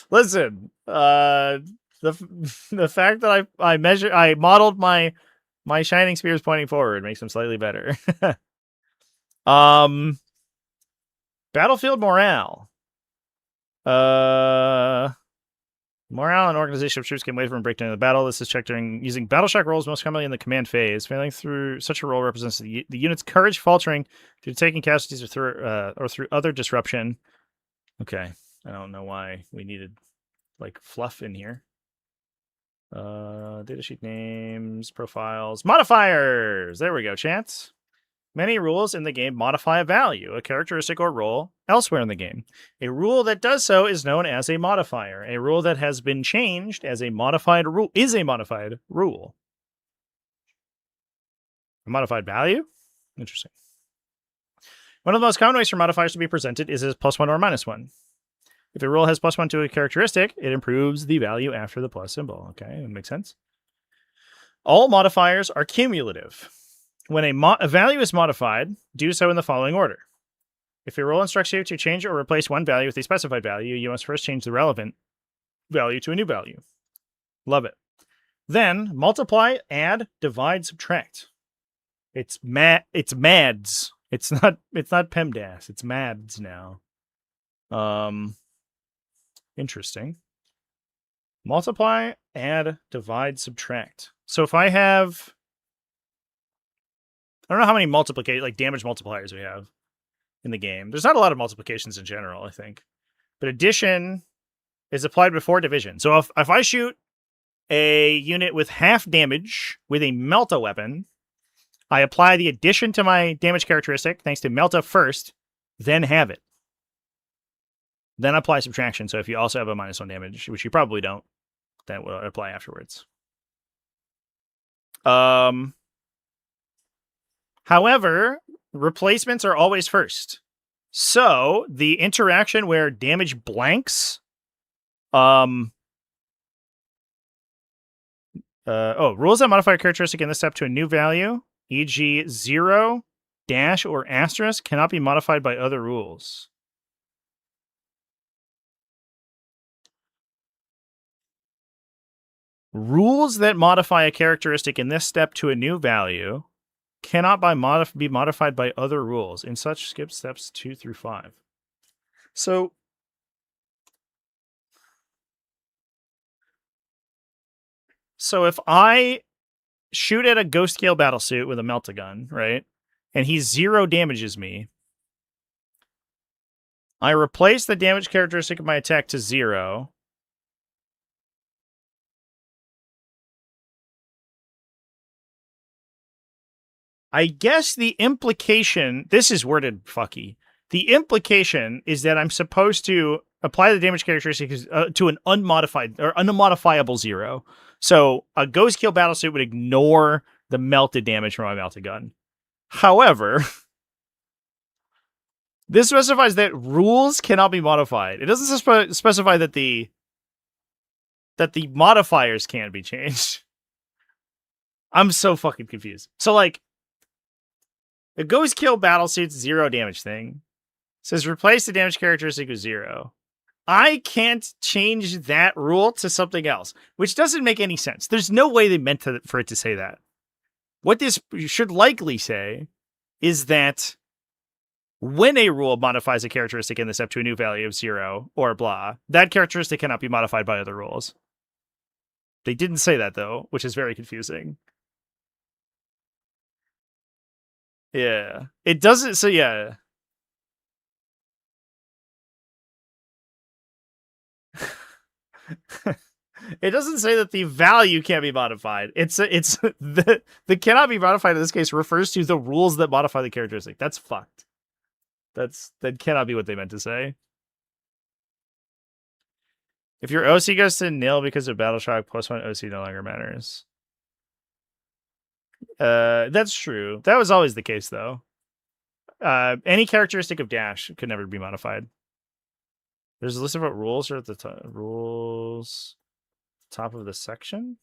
Listen, the fact that I modeled my shining spears pointing forward makes them slightly better. Battlefield morale. Morale and organization of troops can wait for a breakdown of the battle. This is checked during using battle shock rolls, most commonly in the command phase. Failing through such a roll represents the unit's courage faltering due to taking casualties or through other disruption. Okay, I don't know why we needed like fluff in here. Datasheet names, profiles, modifiers. There we go, Chance. Many rules in the game modify a value, a characteristic or role elsewhere in the game. A rule that does so is known as a modifier. A rule that has been changed as a modified rule is a modified rule. A modified value? Interesting. One of the most common ways for modifiers to be presented is as +1 or -1. If a rule has +1 to a characteristic, it improves the value after the plus symbol. Okay, that makes sense. All modifiers are cumulative. When a value is modified, do so in the following order. If a rule instructs you to change or replace one value with a specified value, you must first change the relevant value to a new value. Love it. Then multiply, add, divide, subtract. It's MADS. It's not PEMDAS. It's MADS now. Interesting. Multiply, add, divide, subtract. So if I have, I don't know how many damage multipliers we have in the game. There's not a lot of multiplications in general, I think. But addition is applied before division. So if I shoot a unit with half damage with a Melta weapon, I apply the addition to my damage characteristic thanks to Melta first, then have it. Then apply subtraction. So if you also have a -1 damage, which you probably don't, that will apply afterwards. However, replacements are always first. So the interaction where damage blanks, rules that modify a characteristic in this step to a new value, e.g. 0, dash, or asterisk, cannot be modified by other rules. Rules that modify a characteristic in this step to a new value cannot be modified by other rules. In such, skip steps 2 through 5. So if I shoot at a ghost scale battlesuit with a Meltagun, right, and he 0 damages me, I replace the damage characteristic of my attack to 0. I guess the implication, this is worded fucky. The implication is that I'm supposed to apply the damage characteristic to an unmodified or unmodifiable 0. So a ghost kill battlesuit would ignore the melted damage from my melted gun. However, this specifies that rules cannot be modified. It doesn't specify that the modifiers can't be changed. I'm so fucking confused. So like, the ghost kill battlesuit's 0 damage thing says replace the damage characteristic with 0. I can't change that rule to something else, which doesn't make any sense. There's no way they meant for it to say that. What this should likely say is that when a rule modifies a characteristic in the step to a new value of 0 or blah, that characteristic cannot be modified by other rules. They didn't say that though, which is very confusing. Yeah. It doesn't, so yeah. It doesn't say that the value can't be modified. It's the cannot be modified in this case refers to the rules that modify the characteristic. That's fucked. That cannot be what they meant to say. If your OC goes to nil because of battle shock, +1 OC no longer matters. That's true. That was always the case though. Any characteristic of dash could never be modified. There's a list of what rules are at the top. Rules, top of the section.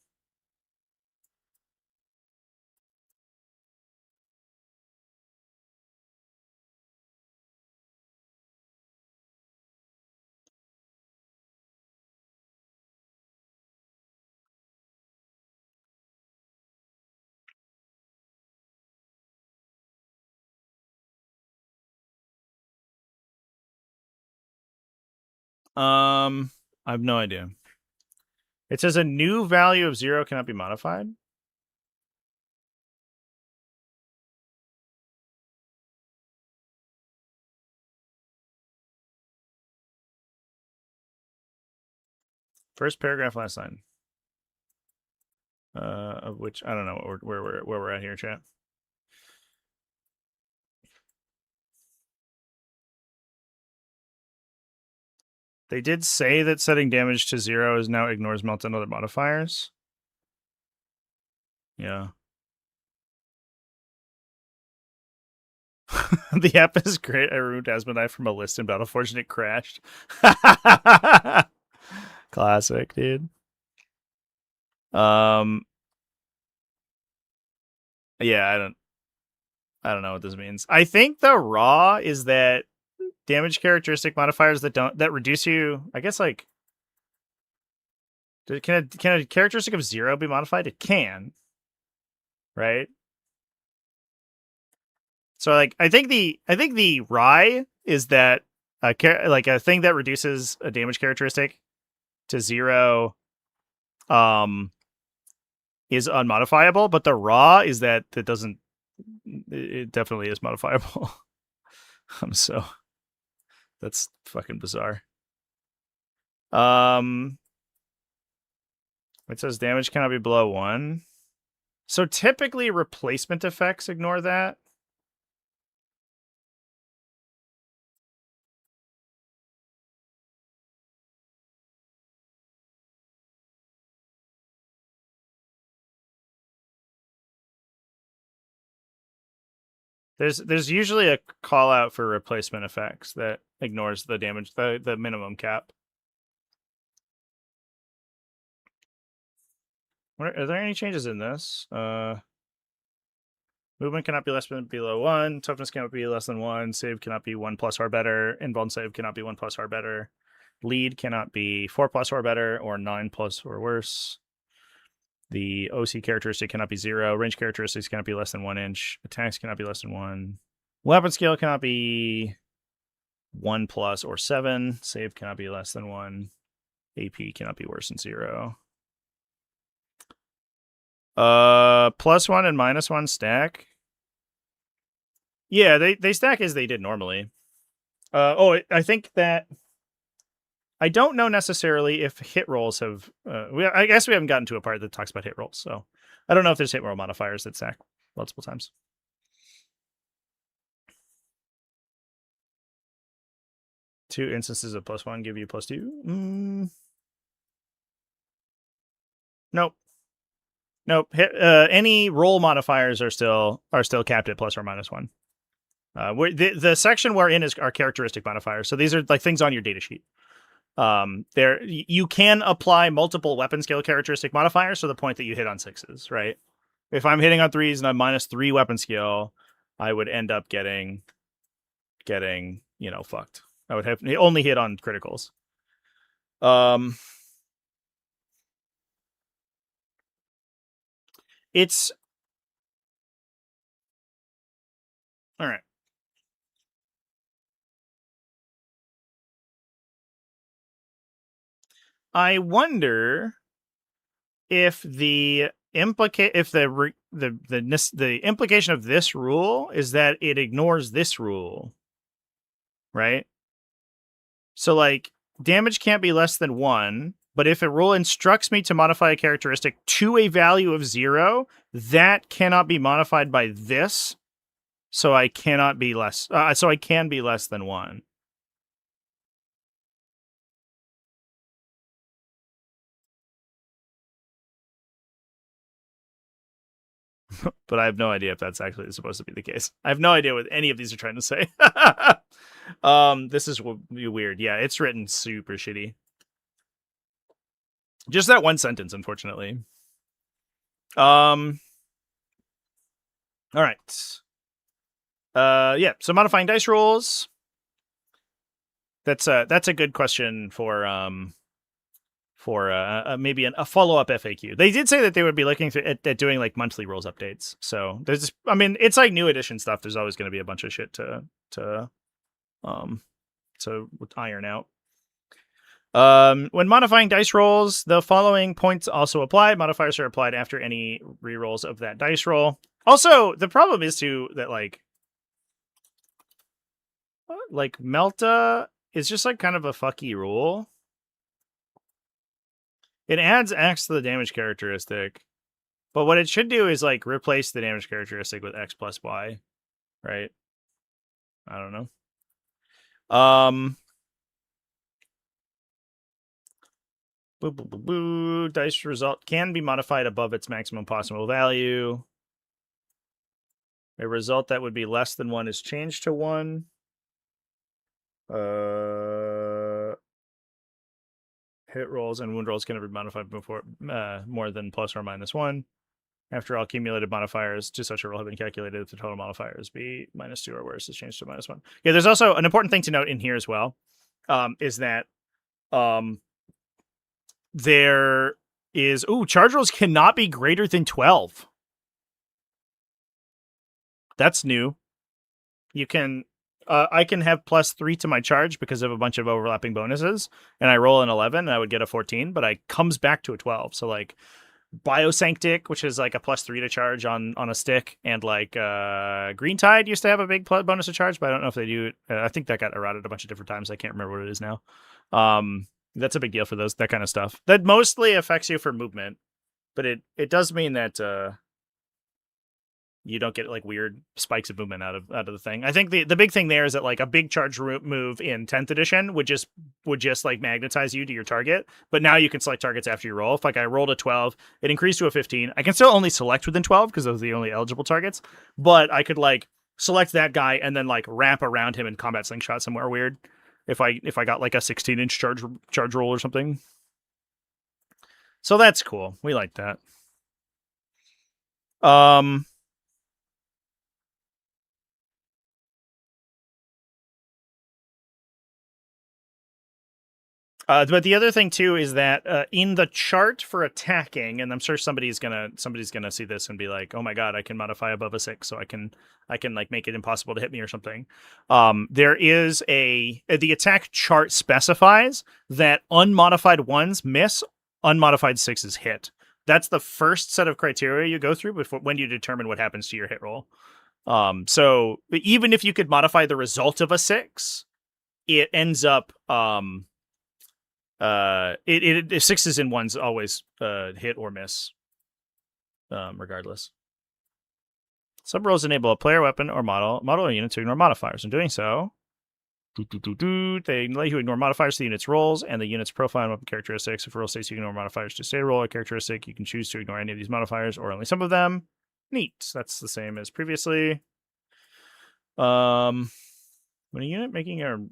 I have no idea. It says a new value of 0 cannot be modified. First paragraph, last line. Of which I don't know where we're at here, chat. They did say that setting damage to 0 is now ignores melt and other modifiers. Yeah. The app is great. I removed Asmodai from a list in Battleforge and it crashed. Classic, dude. Yeah, I don't know what this means. I think the raw is that damage characteristic modifiers that reduce you, I guess, like, can a characteristic of 0 be modified? It can, right? So like I think the rye is that like a thing that reduces a damage characteristic to 0 is unmodifiable, but the raw is that doesn't, it definitely is modifiable. So that's fucking bizarre. It says damage cannot be below 1. So typically replacement effects ignore that. There's usually a call out for replacement effects that ignores the damage, the minimum cap. Are there any changes in this? Movement cannot be less than below 1. Toughness cannot be less than 1. Save cannot be 1 plus or better. Invuln save cannot be 1 plus or better. Lead cannot be 4 plus or better or 9 plus or worse. The OC characteristic cannot be 0. Range characteristics cannot be less than 1 inch. Attacks cannot be less than 1. Weapon skill cannot be 1 plus or 7. Save cannot be less than 1. AP cannot be worse than 0. +1 and -1 stack. Yeah, they stack as they did normally. I think that I don't know necessarily if hit rolls have. I guess we haven't gotten to a part that talks about hit rolls, so I don't know if there's hit roll modifiers that stack multiple times. Two instances of +1 give you +2. Nope. Nope. Any roll modifiers are still capped at +or -1. The section we're in is our characteristic modifiers. So these are like things on your datasheet. There you can apply multiple weapon skill characteristic modifiers to the point that you hit on 6s, right? If I'm hitting on 3s and I'm -3 weapon skill, I would end up getting fucked. I would have only hit on criticals. It's all right. I wonder if the implication of this rule is that it ignores this rule, right? So like damage can't be less than 1, but if a rule instructs me to modify a characteristic to a value of 0, that cannot be modified by this. So I cannot be less. So I can be less than 1. But I have no idea if that's actually supposed to be the case. I have no idea what any of these are trying to say. This is weird. Yeah, it's written super shitty. Just that one sentence, unfortunately. All right. Yeah. So modifying dice rolls. That's a good question for maybe a follow-up FAQ. They did say that they would be looking at doing like monthly rules updates. So there's, I mean, it's like new edition stuff. There's always going to be a bunch of shit to iron out. When modifying dice rolls, the following points also apply. Modifiers are applied after any rerolls of that dice roll. Also, the problem is too that like Melta is just like kind of a fucky rule. It adds X to the damage characteristic, but what it should do is like replace the damage characteristic with X plus Y, right? I don't know. Boo, boo, boo, boo. Dice result can be modified above its maximum possible value. A result that would be less than 1 is changed to 1. Hit rolls and wound rolls can never be modified before more than plus or minus 1. After all cumulative modifiers to such a roll have been calculated, if the total modifiers be -2 or worse, is changed to -1. Yeah, there's also an important thing to note in here as well, is that there is charge rolls cannot be greater than 12. That's new. You can I can have +3 to my charge because of a bunch of overlapping bonuses, and I roll an 11 and I would get a 14, but I comes back to a 12. So like Biosanctic, which is like a +3 to charge on a stick, and like Green Tide used to have a big bonus to charge, but I don't know if they do. I think that got eroded a bunch of different times. I can't remember what it is now. That's a big deal for that kind of stuff. That mostly affects you for movement, but it does mean that you don't get like weird spikes of movement out of the thing. I think the big thing there is that like a big charge move in 10th edition would just like magnetize you to your target, but now you can select targets after you roll. If like I rolled a 12, it increased to a 15. I can still only select within 12 because those are the only eligible targets, but I could like select that guy and then like wrap around him and combat slingshot somewhere weird if I got like a 16-inch charge roll or something. So that's cool. We like that. But the other thing too is that in the chart for attacking, and I'm sure somebody's gonna see this and be like, "Oh my god, I can modify above a 6, so I can like make it impossible to hit me or something." There is the attack chart specifies that unmodified 1s miss, unmodified 6s hit. That's the first set of criteria you go through before when you determine what happens to your hit roll. So even if you could modify the result of a 6, it ends up it 6s and 1s always hit or miss, regardless. Sub rolls enable a player weapon or model or unit to ignore modifiers. In doing so, they let you ignore modifiers to the unit's rolls and the unit's profile and weapon characteristics. If a roll states you ignore modifiers to say roll or characteristic, you can choose to ignore any of these modifiers or only some of them. Neat. That's the same as previously. When a unit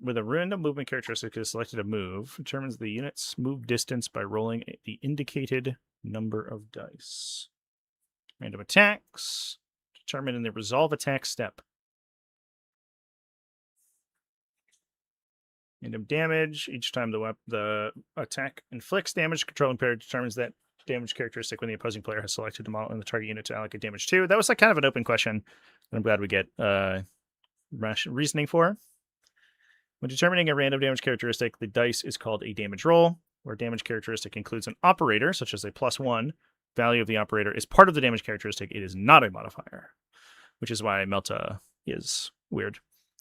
with a random movement characteristic is selected to move, determines the unit's move distance by rolling the indicated number of dice. Random attacks determined in the resolve attack step. Random damage. Each time the attack inflicts damage, controlling player determines that damage characteristic when the opposing player has selected the model in the target unit to allocate damage to. That was like kind of an open question. I'm glad we get reasoning for. When determining a random damage characteristic, the dice is called a damage roll, where damage characteristic includes an operator, such as a +1. Value of the operator is part of the damage characteristic. It is not a modifier, which is why Melta is weird.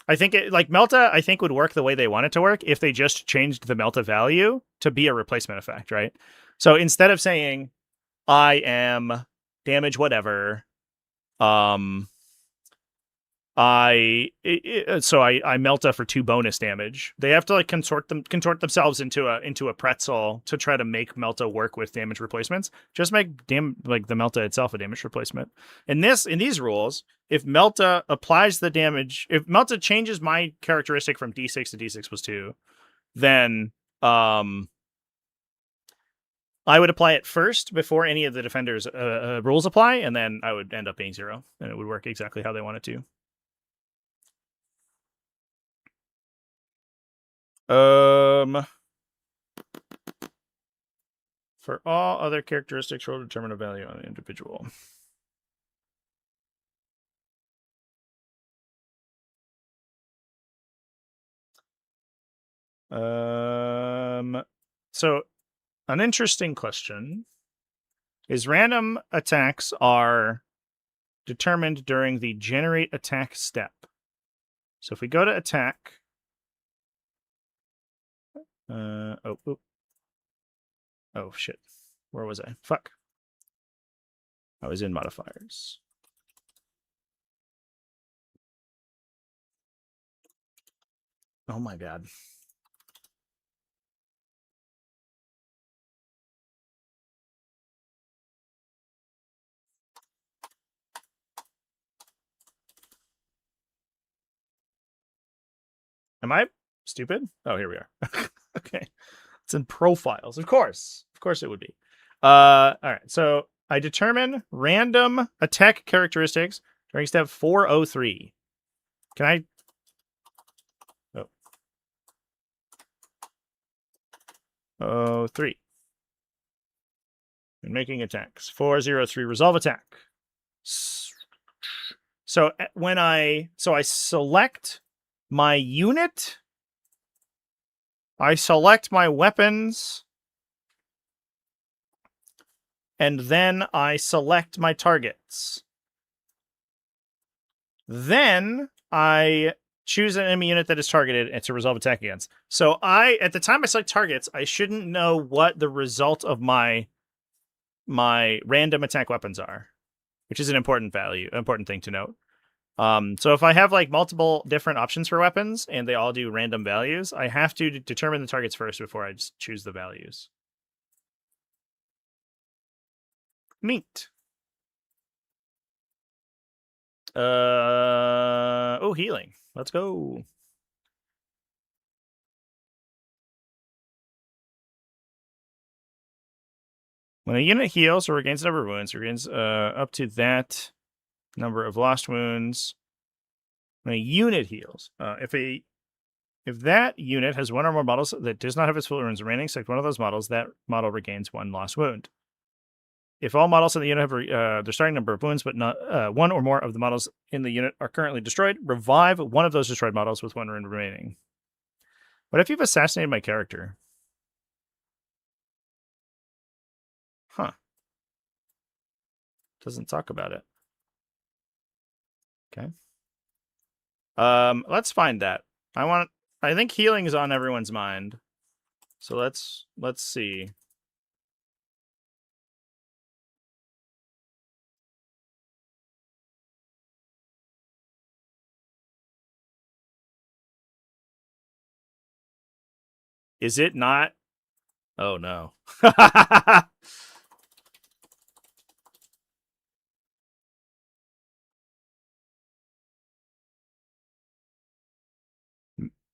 I think Melta, I think would work the way they want it to work if they just changed the Melta value to be a replacement effect, right? So instead of saying I am damage whatever, I Melta for 2 bonus damage. They have to like contort themselves into a pretzel to try to make Melta work with damage replacements. Just make the Melta itself a damage replacement. In these rules, if Melta applies the damage, if Melta changes my characteristic from D6 to D6 +2, then I would apply it first before any of the defenders' rules apply, and then I would end up being 0, and it would work exactly how they want it to. For all other characteristics, roll to determine a value on an individual. So an interesting question is random attacks are determined during the generate attack step. So if we go to attack, oh shit, where was I? Fuck, I was in modifiers. Oh my god. Am I stupid? Oh, here we are. Okay. It's in profiles. Of course. Of course it would be. All right. So I determine random attack characteristics during step 403. Can I? Oh. Oh, 3. And making attacks. 403. Resolve attack. So when I select my unit, I select my weapons, and then I select my targets. Then I choose an enemy unit that is targeted and to resolve attack against. So at the time I select targets, I shouldn't know what the result of my random attack weapons are, which is an important thing to note. So if I have like multiple different options for weapons and they all do random values, I have to determine the targets first before I just choose the values. Neat. Oh, healing. Let's go. When a unit heals or regains a number of wounds, regains up to that number of lost wounds. When a unit heals, if that unit has one or more models that does not have its full wounds remaining, select one of those models. That model regains one lost wound. If all models in the unit have their starting number of wounds, but not one or more of the models in the unit are currently destroyed, revive one of those destroyed models with one wound remaining. What if you've assassinated my character? Huh. Doesn't talk about it. Okay. Let's find that. I think healing is on everyone's mind. So let's see. Is it not? Oh no.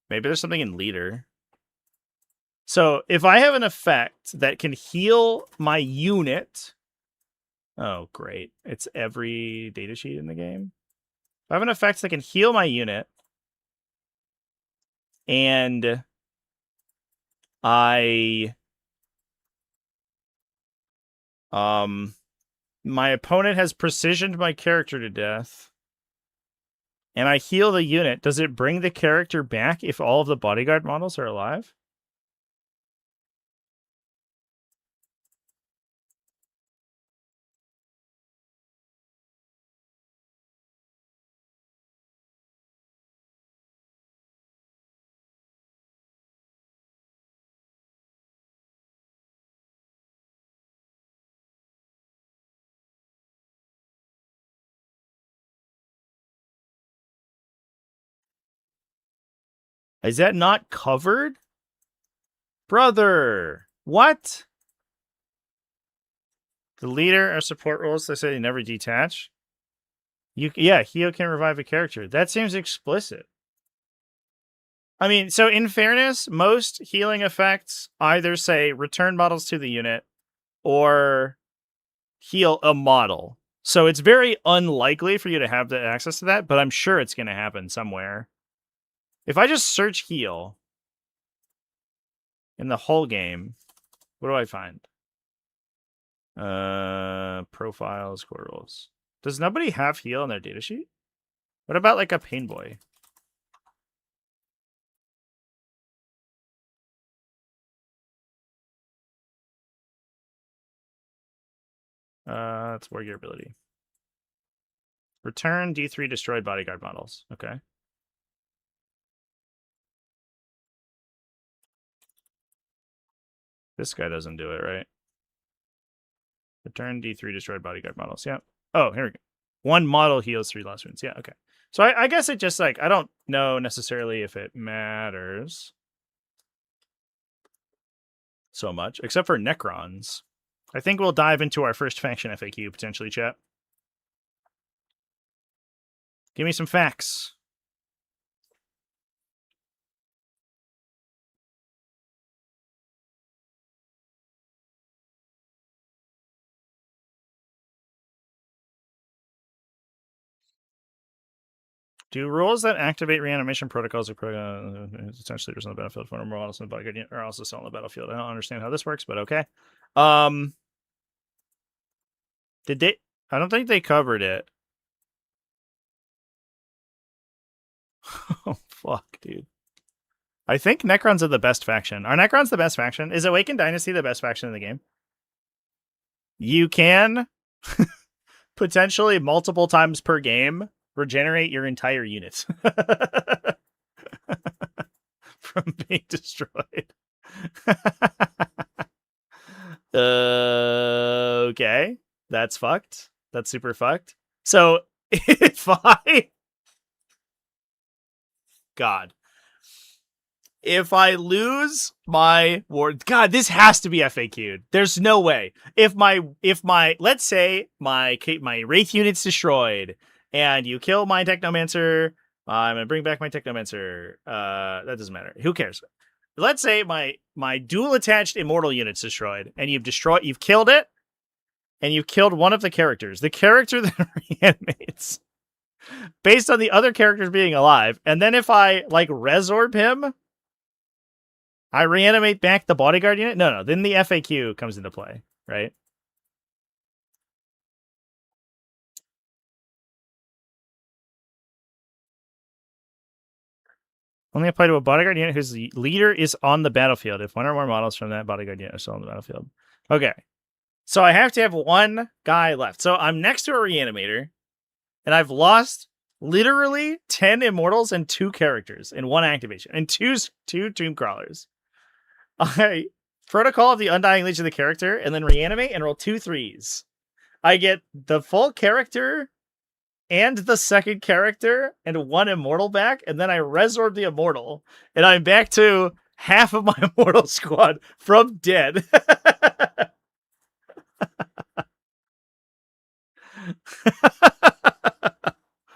Maybe there's something in leader. So if I have an effect that can heal my unit. Oh, great. It's every datasheet in the game. If I have an effect that can heal my unit, and my opponent has precisioned my character to death, and I heal the unit, does it bring the character back if all of the bodyguard models are alive? Is that not covered? Brother, what? The leader or support roles, they say they never detach. Yeah, heal can revive a character. That seems explicit. I mean, so in fairness, most healing effects either say return models to the unit or heal a model. So it's very unlikely for you to have the access to that, but I'm sure it's going to happen somewhere. If I just search heal in the whole game, what do I find? Profiles, core roles. Does nobody have heal in their datasheet? What about like a pain boy? That's war gear ability. Return D3 destroyed bodyguard models. Okay. This guy doesn't do it, right? Return D3 destroyed bodyguard models. Yeah. Oh, here we go. One model heals 3 lost wounds. Yeah, okay. So I guess it just like, I don't know necessarily if it matters so much, except for Necrons. I think we'll dive into our first faction FAQ potentially, chat. Give me some facts. Do rules that activate reanimation protocols essentially there's on the battlefield for more models in the bodyguard unit are also still on the battlefield? I don't understand how this works, but okay. Did they? I don't think they covered it. Oh fuck, dude. I think Necrons are the best faction. Are Necrons the best faction? Is Awakened Dynasty the best faction in the game? You can potentially multiple times per game regenerate your entire unit from being destroyed. Okay, that's fucked. That's super fucked. So if if I lose my ward, God, this has to be FAQ'd. There's no way. If my let's say my Wraith unit's destroyed and you kill my Technomancer, I'm gonna bring back my Technomancer. That doesn't matter. Who cares? Let's say my dual attached Immortal unit's destroyed and you've killed it, and you've killed one of the characters. The character that reanimates based on the other characters being alive, and then if I like resorb him, I reanimate back the bodyguard unit? No. Then the FAQ comes into play, right? Only apply to a bodyguard unit whose leader is on the battlefield if one or more models from that bodyguard unit are still on the battlefield. Okay. So I have to have one guy left. So I'm next to a reanimator, and I've lost literally 10 immortals and 2 characters in one activation, and two tomb crawlers. I protocol of the Undying Legion of the character, and then reanimate and roll 2 3s. I get the full character and the second character and 1 immortal back, and then I resorb the immortal, and I'm back to half of my immortal squad from dead.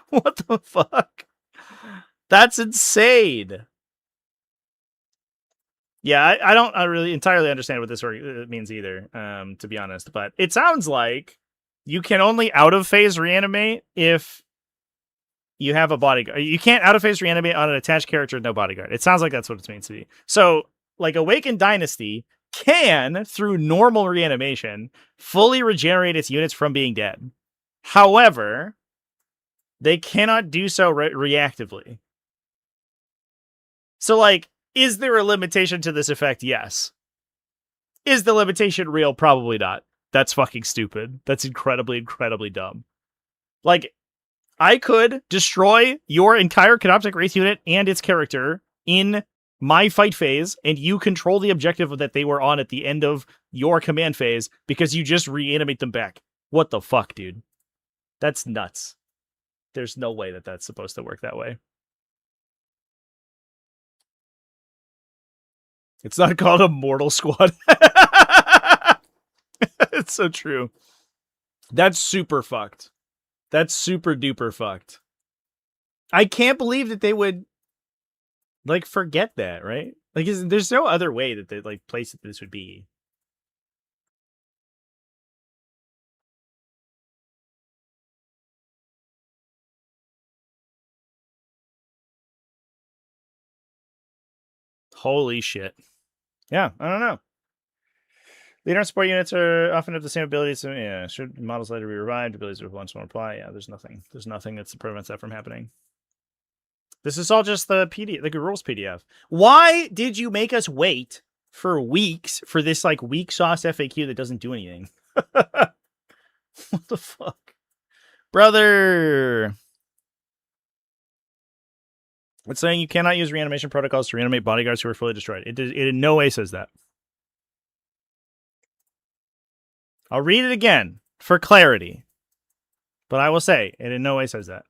What the fuck? That's insane. Yeah, I don't really entirely understand what this means either, to be honest. But it sounds like you can only out of phase reanimate if you have a bodyguard. You can't out of phase reanimate on an attached character with no bodyguard. It sounds like that's what it means to be. So, like Awakened Dynasty can, through normal reanimation, fully regenerate its units from being dead. However, they cannot do so reactively. So, like, is there a limitation to this effect? Yes. Is the limitation real? Probably not. That's fucking stupid. That's incredibly, incredibly dumb. Like, I could destroy your entire Canoptic Wraith unit and its character in my fight phase, and you control the objective that they were on at the end of your command phase because you just reanimate them back. What the fuck, dude? That's nuts. There's no way that that's supposed to work that way. It's not called a mortal squad. It's so true. That's super fucked. That's super duper fucked. I can't believe that they would like forget that, right? Like, there's no other way that they like place that this would be. Holy shit. Yeah, I don't know. Leader and support units are often have the same abilities. So yeah, should models later be revived? Abilities with once more apply. Yeah, there's nothing. There's nothing that prevents that from happening. This is all just the PDF, the rules PDF. Why did you make us wait for weeks for this like weak sauce FAQ that doesn't do anything? What the fuck, brother? It's saying you cannot use reanimation protocols to reanimate bodyguards who are fully destroyed. It in no way says that. I'll read it again for clarity, but I will say it in no way says that.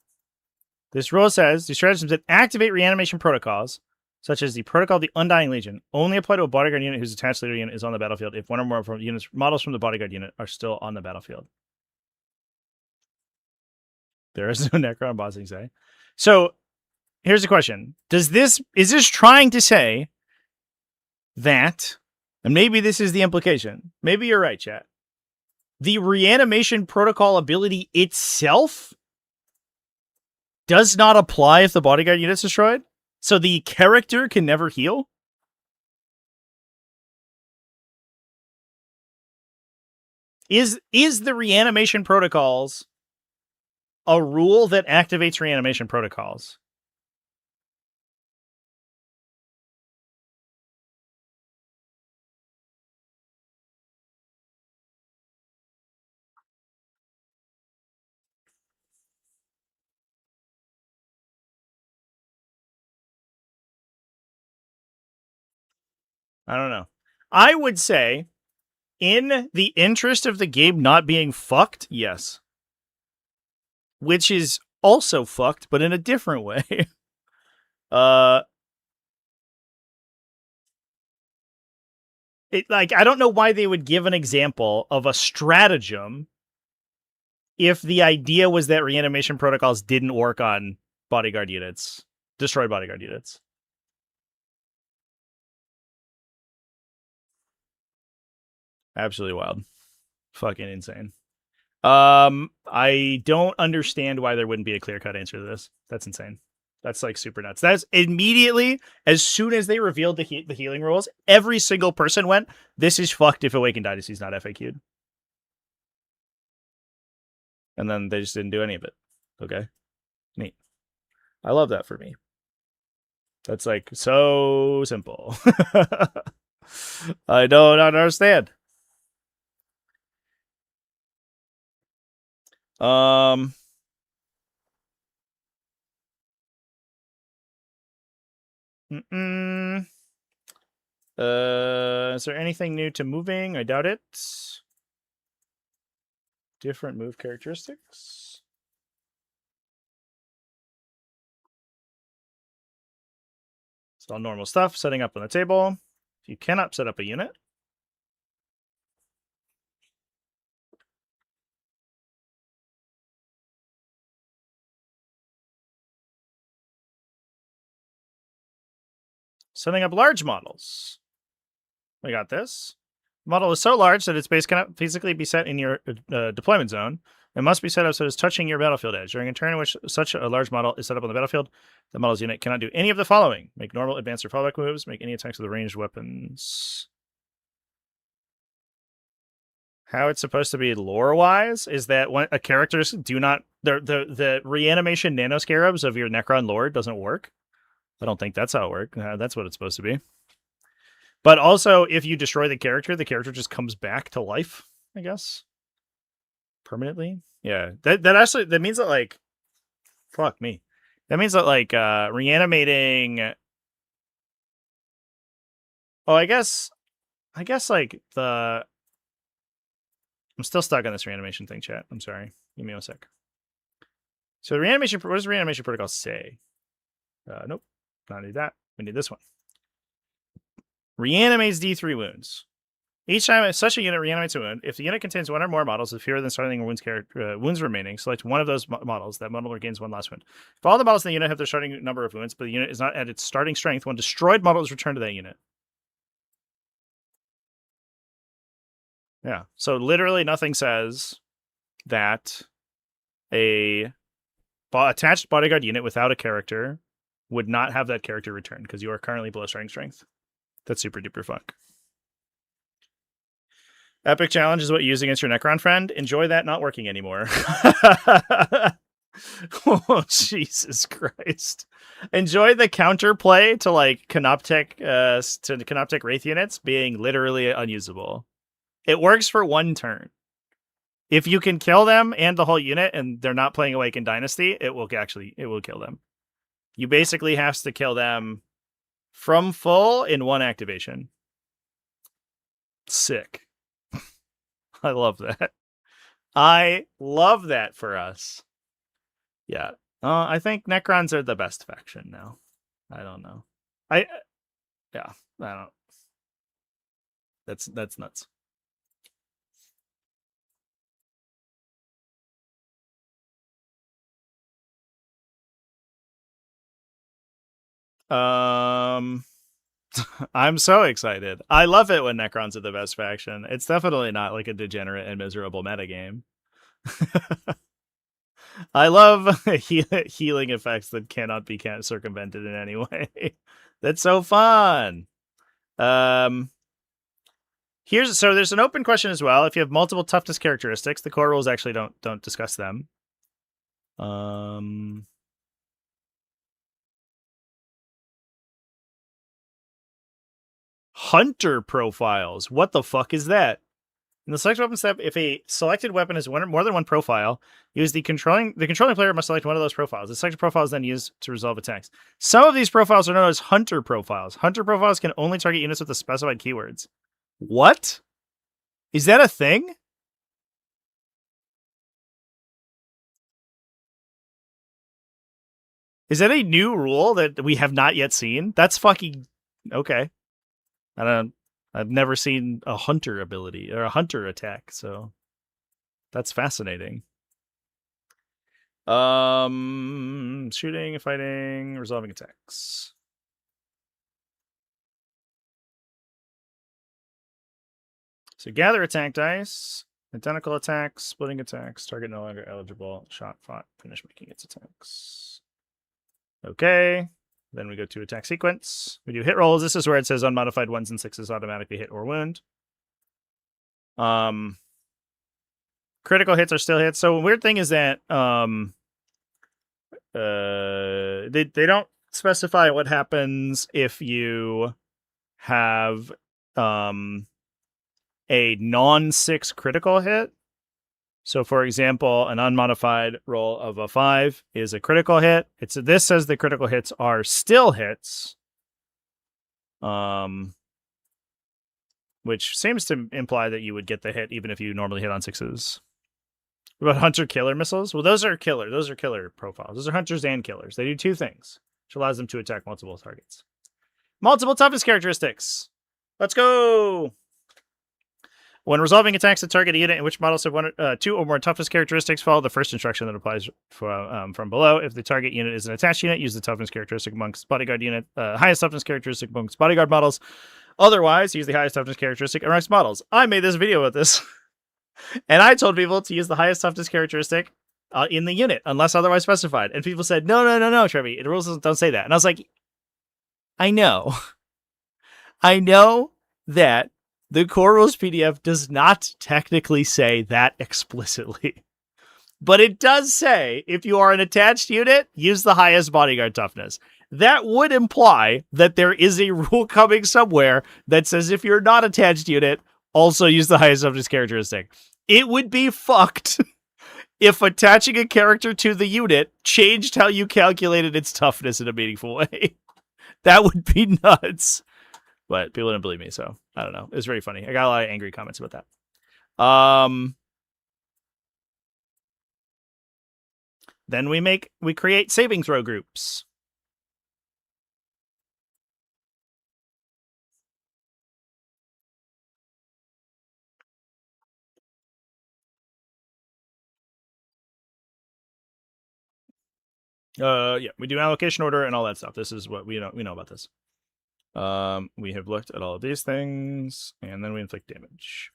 This rule says the stratagems that activate reanimation protocols, such as the protocol of the Undying Legion, only apply to a bodyguard unit whose attached leader unit is on the battlefield if one or more models from the bodyguard unit are still on the battlefield. There is no Necron bossing say. So here's the question. Is this trying to say that, and maybe this is the implication, maybe you're right, chat, the reanimation protocol ability itself does not apply if the bodyguard unit's destroyed. So the character can never heal. Is the reanimation protocols a rule that activates reanimation protocols? I don't know. I would say, in the interest of the game not being fucked, yes. Which is also fucked, but in a different way. I don't know why they would give an example of a stratagem if the idea was that reanimation protocols didn't work on bodyguard units, destroyed bodyguard units. Absolutely wild. Fucking insane. I don't understand why there wouldn't be a clear-cut answer to this. That's insane. That's like super nuts. That's immediately, as soon as they revealed the healing rules, every single person went, this is fucked if Awakened Dynasty's not FAQ'd. And then they just didn't do any of it. Okay. Neat. I love that for me. That's like so simple. I don't understand. Is there anything new to moving? I doubt it. Different move characteristics. It's all normal stuff. Setting up on the table. If you cannot set up a unit, setting up large models. We got this. The model is so large that its base cannot physically be set in your deployment zone. It must be set up so it's touching your battlefield edge. During a turn in which such a large model is set up on the battlefield, the model's unit cannot do any of the following: make normal, advanced, or fallback moves, make any attacks with ranged weapons. How it's supposed to be lore-wise is that when characters do not... The reanimation nanoscarabs of your Necron lore doesn't work. I don't think that's how it works. That's what it's supposed to be. But also, if you destroy the character just comes back to life, I guess. Permanently? Yeah. That means that, like... Fuck me. That means that, like, reanimating... Oh, I guess, like, the... I'm still stuck on this reanimation thing, chat. I'm sorry. Give me a sec. So reanimation... What does reanimation protocol say? Nope. Not need that. We need this one. Reanimates D3 wounds. Each time such a unit reanimates a wound, if the unit contains one or more models with fewer than starting wounds remaining, select one of those models. That model regains one last wound. If all the models in the unit have their starting number of wounds, but the unit is not at its starting strength, one destroyed model is returned to that unit. Yeah. So literally nothing says that a attached bodyguard unit without a character would not have that character returned because you are currently below starting strength. That's super duper fuck. Epic challenge is what you use against your Necron friend. Enjoy that not working anymore. Oh, Jesus Christ. Enjoy the counterplay to like Canoptek Wraith units being literally unusable. It works for one turn. If you can kill them and the whole unit and they're not playing Awakened Dynasty, it will kill them. You basically have to kill them from full in one activation. Sick. I love that. I love that for us. Yeah. I think Necrons are the best faction now. I don't know. I don't. That's nuts. I'm so excited. I love it when Necrons are the best faction. It's definitely not like a degenerate and miserable metagame. I love healing effects that cannot be circumvented in any way. That's so fun. There's an open question as well. If you have multiple toughness characteristics, the core rules actually don't discuss them. Hunter profiles. What the fuck is that? In the select weapon step, if a selected weapon has more than one profile, use the controlling player must select one of those profiles. The selected profile is then used to resolve attacks. Some of these profiles are known as hunter profiles. Hunter profiles can only target units with the specified keywords. What? Is that a thing? Is that a new rule that we have not yet seen? That's fucking okay. I've never seen a hunter ability or a hunter attack, so that's fascinating. Shooting, fighting, resolving attacks. So gather attack dice, identical attacks, splitting attacks, target no longer eligible, shot, fought, finish making its attacks. Okay. Then we go to attack sequence. We do hit rolls. This is where it says unmodified 1s and 6s automatically hit or wound. Critical hits are still hits. So weird thing is that they don't specify what happens if you have a non-6 critical hit. So, for example, an unmodified roll of a 5 is a critical hit. This says the critical hits are still hits, which seems to imply that you would get the hit even if you normally hit on 6s. What about hunter killer missiles? Well, those are killer. Those are killer profiles. Those are hunters and killers. They do two things, which allows them to attack multiple targets. Multiple toughness characteristics. Let's go. When resolving attacks to target a unit in which models have 2 or more toughness characteristics, follow the first instruction that applies from below. If the target unit is an attached unit, use the toughness characteristic amongst bodyguard unit, highest toughness characteristic amongst bodyguard models. Otherwise, use the highest toughness characteristic amongst models. I made this video with this, and I told people to use the highest toughness characteristic in the unit, unless otherwise specified. And people said, no, Trevi, the rules don't say that. And I was like, I know. I know that the core rules PDF does not technically say that explicitly. But it does say, if you are an attached unit, use the highest bodyguard toughness. That would imply that there is a rule coming somewhere that says if you're not attached unit, also use the highest toughness characteristic. It would be fucked if attaching a character to the unit changed how you calculated its toughness in a meaningful way. That would be nuts. But people didn't believe me, so I don't know. It was very funny. I got a lot of angry comments about that. Then we create saving throw groups. Yeah, we do allocation order and all that stuff. This is what we know about this. We have looked at all of these things, and then we inflict damage.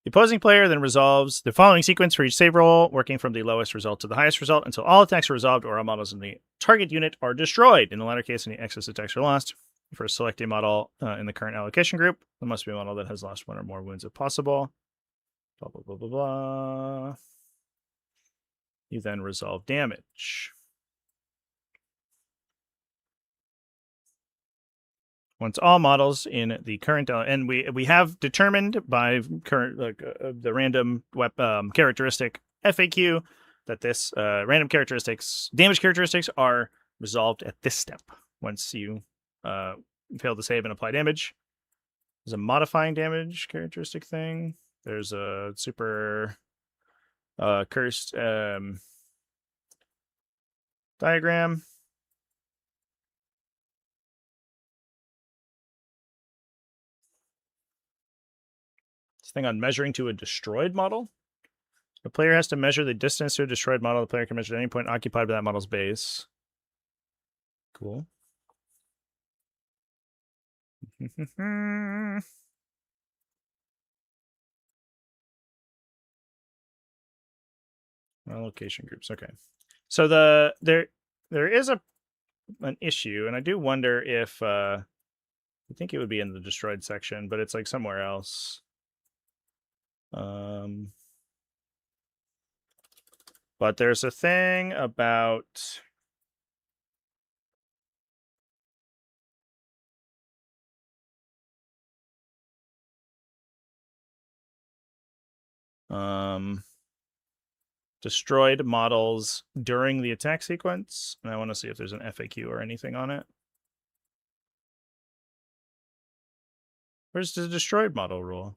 The opposing player then resolves the following sequence for each save roll, working from the lowest result to the highest result until all attacks are resolved or all models in the target unit are destroyed. In the latter case, any excess attacks are lost. For select a model in the current allocation group, there must be a model that has lost 1 or more wounds if possible. Blah, blah, blah, blah, blah. You then resolve damage. Once all models in the current and we have determined by current the random characteristic FAQ that this random characteristics damage characteristics are resolved at this step. Once you fail to save and apply damage, there's a modifying damage characteristic thing. There's a super cursed diagram. Thing on measuring to a destroyed model. The player has to measure the distance to a destroyed model. The player can measure at any point occupied by that model's base. Cool. Allocation groups. Okay. So there is an issue, and I do wonder if I think it would be in the destroyed section, but it's like somewhere else. But there's a thing about destroyed models during the attack sequence, and I want to see if there's an FAQ or anything on it. Where's the destroyed model rule?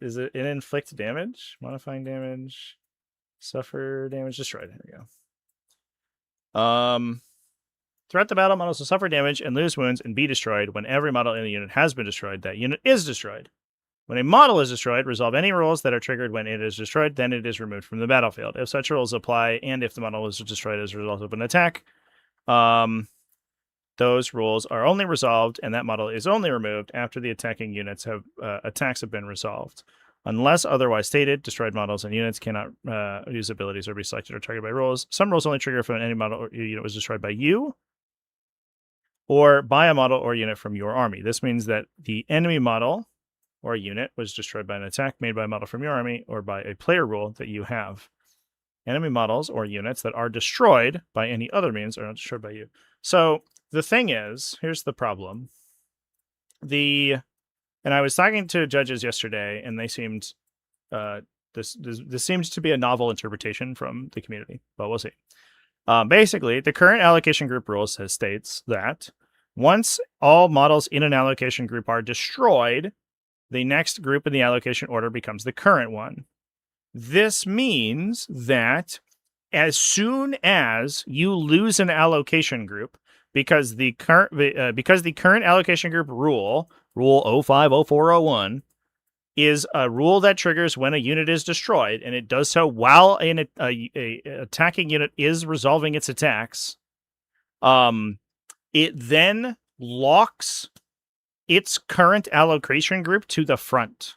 Is it in inflict damage? Modifying damage? Suffer damage? Destroyed. There we go. Throughout the battle, models will suffer damage and lose wounds and be destroyed. When every model in the unit has been destroyed, that unit is destroyed. When a model is destroyed, resolve any rules that are triggered when it is destroyed, then it is removed from the battlefield. If such rules apply, and if the model is destroyed as a result of an attack, those rules are only resolved, and that model is only removed after the attacking units attacks have been resolved. Unless otherwise stated, destroyed models and units cannot use abilities or be selected or targeted by rules. Some rules only trigger if any model or unit was destroyed by you, or by a model or unit from your army. This means that the enemy model or unit was destroyed by an attack made by a model from your army or by a player rule that you have. Enemy models or units that are destroyed by any other means are not destroyed by you. So the thing is, here's the problem. And I was talking to judges yesterday, and they seemed this seems to be a novel interpretation from the community, but we'll see. Basically, the current allocation group rule states that once all models in an allocation group are destroyed, the next group in the allocation order becomes the current one. This means that as soon as you lose an allocation group, because the current allocation group rule 050401 is a rule that triggers when a unit is destroyed, and it does so while an attacking unit is resolving its attacks. It then locks its current allocation group to the front,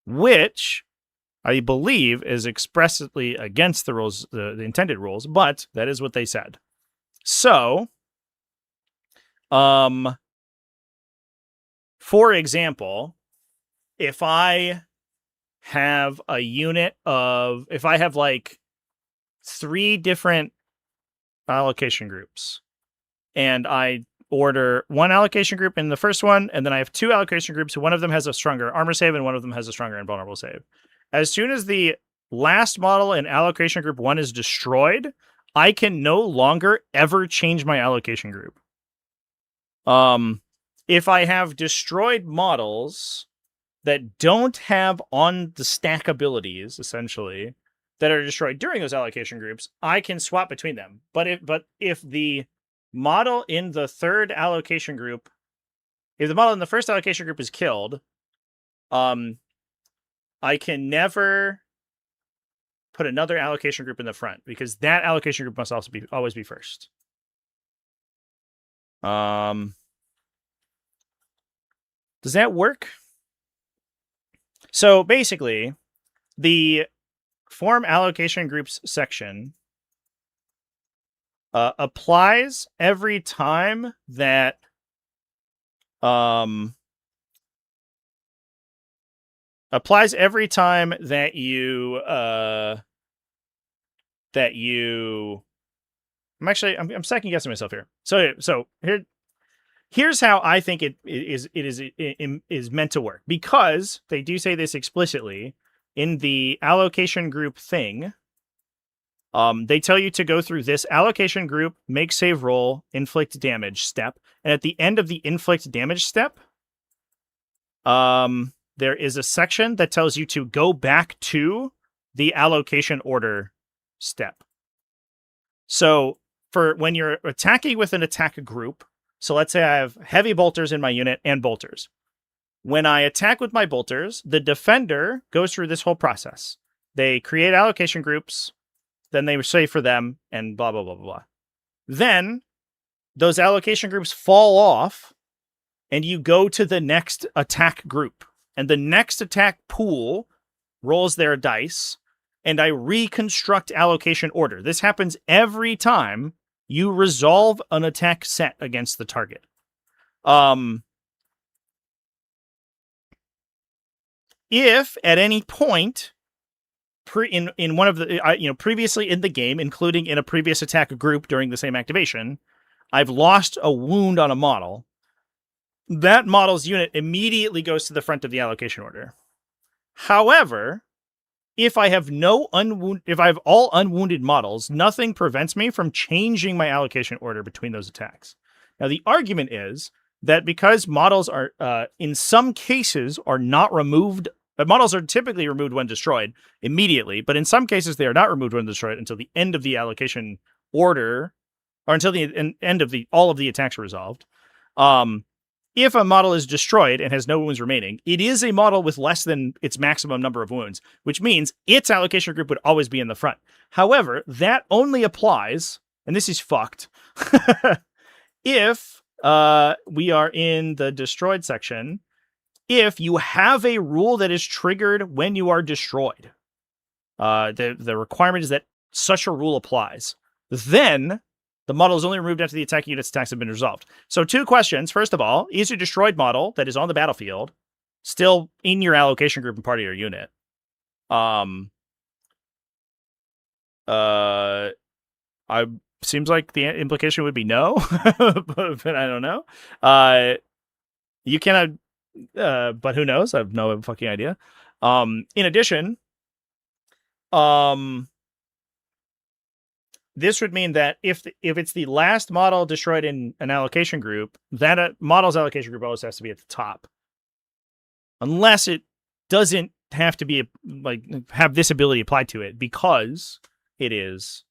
which I believe is expressly against the rules, the intended rules, but that is what they said. So, for example, if I have like 3 different allocation groups, and I order one allocation group in the first one, and then I have 2 allocation groups, one of them has a stronger armor save and one of them has a stronger invulnerable save. As soon as the last model in allocation group 1 is destroyed, I can no longer ever change my allocation group. If I have destroyed models that don't have on the stack abilities, essentially, that are destroyed during those allocation groups, I can swap between them. But if the model in the third allocation group, if the model in the first allocation group is killed, I can never put another allocation group in the front, because that allocation group must also always be first. Does that work? So basically, the form allocation groups section applies every time that I'm second guessing myself here. So here's how I think it is meant to work, because they do say this explicitly in the allocation group thing. They tell you to go through this allocation group, make save roll, inflict damage step, and at the end of the inflict damage step, there is a section that tells you to go back to the allocation order step. So for when you're attacking with an attack group, so let's say I have heavy bolters in my unit and bolters. When I attack with my bolters, the defender goes through this whole process. They create allocation groups, then they save for them, and blah, blah, blah, blah, blah. Then those allocation groups fall off, and you go to the next attack group. and the next attack pool rolls their dice, and I reconstruct allocation order. This happens every time you resolve an attack set against the target. If at any point in one of the previously in the game, including in a previous attack group during the same activation, I've lost a wound on a model, that model's unit immediately goes to the front of the allocation order. However, if I have all unwounded models, nothing prevents me from changing my allocation order between those attacks. Now, the argument is that because models are, in some cases, are not removed. Models are typically removed when destroyed immediately, but in some cases they are not removed when destroyed until the end of the allocation order, or until the end of all of the attacks are resolved. If a model is destroyed and has no wounds remaining, it is a model with less than its maximum number of wounds, which means its allocation group would always be in the front. However, that only applies, and this is fucked, if we are in the destroyed section, if you have a rule that is triggered when you are destroyed. The requirement is that such a rule applies. Then the model is only removed after the attacking unit's attacks have been resolved. So 2 questions. First of all, is your destroyed model that is on the battlefield still in your allocation group and part of your unit? Seems like the implication would be no, but I don't know. You cannot, but who knows? I have no fucking idea. In addition, this would mean that if it's the last model destroyed in an allocation group, that model's allocation group always has to be at the top, unless it doesn't have to be have this ability applied to it, because it is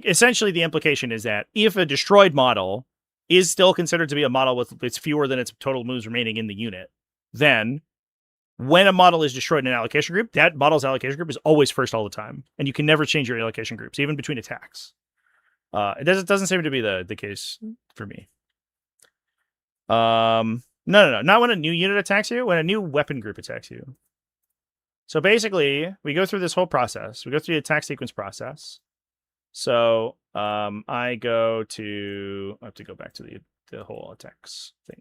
essentially the implication is that if a destroyed model is still considered to be a model with its fewer than its total moves remaining in the unit, then when a model is destroyed in an allocation group, that model's allocation group is always first all the time, and you can never change your allocation groups, even between attacks. It doesn't seem to be the case for me. No, not when a new unit attacks you. When a new weapon group attacks you. So basically, we go through this whole process. We go through the attack sequence process. So I have to go back to the whole attacks thing.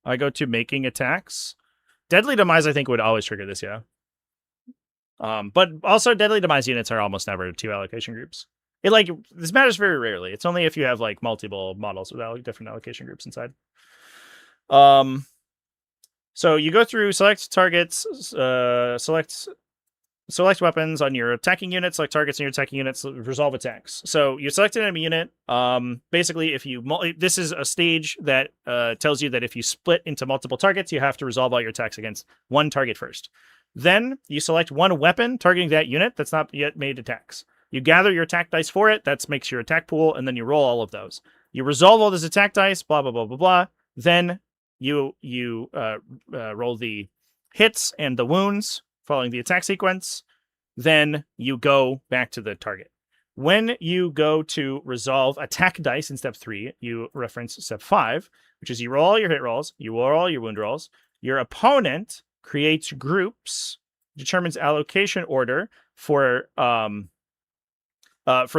I go to making attacks. Deadly Demise, I think, would always trigger this, yeah. But also, Deadly Demise units are almost never 2 allocation groups. This matters very rarely. It's only if you have multiple models with different allocation groups inside. So you go through, select targets, select weapons on your attacking unit, select targets on your attacking units, resolve attacks. So you select an enemy unit. Basically, this is a stage that tells you that if you split into multiple targets, you have to resolve all your attacks against one target first. Then you select one weapon targeting that unit that's not yet made attacks. You gather your attack dice for it. That makes your attack pool, and then you roll all of those. You resolve all those attack dice, blah, blah, blah, blah, blah. Then you roll the hits and the wounds following the attack sequence. Then you go back to the target. When you go to resolve attack dice in step 3, you reference step 5, which is you roll all your hit rolls, you roll all your wound rolls. Your opponent creates groups, determines allocation order for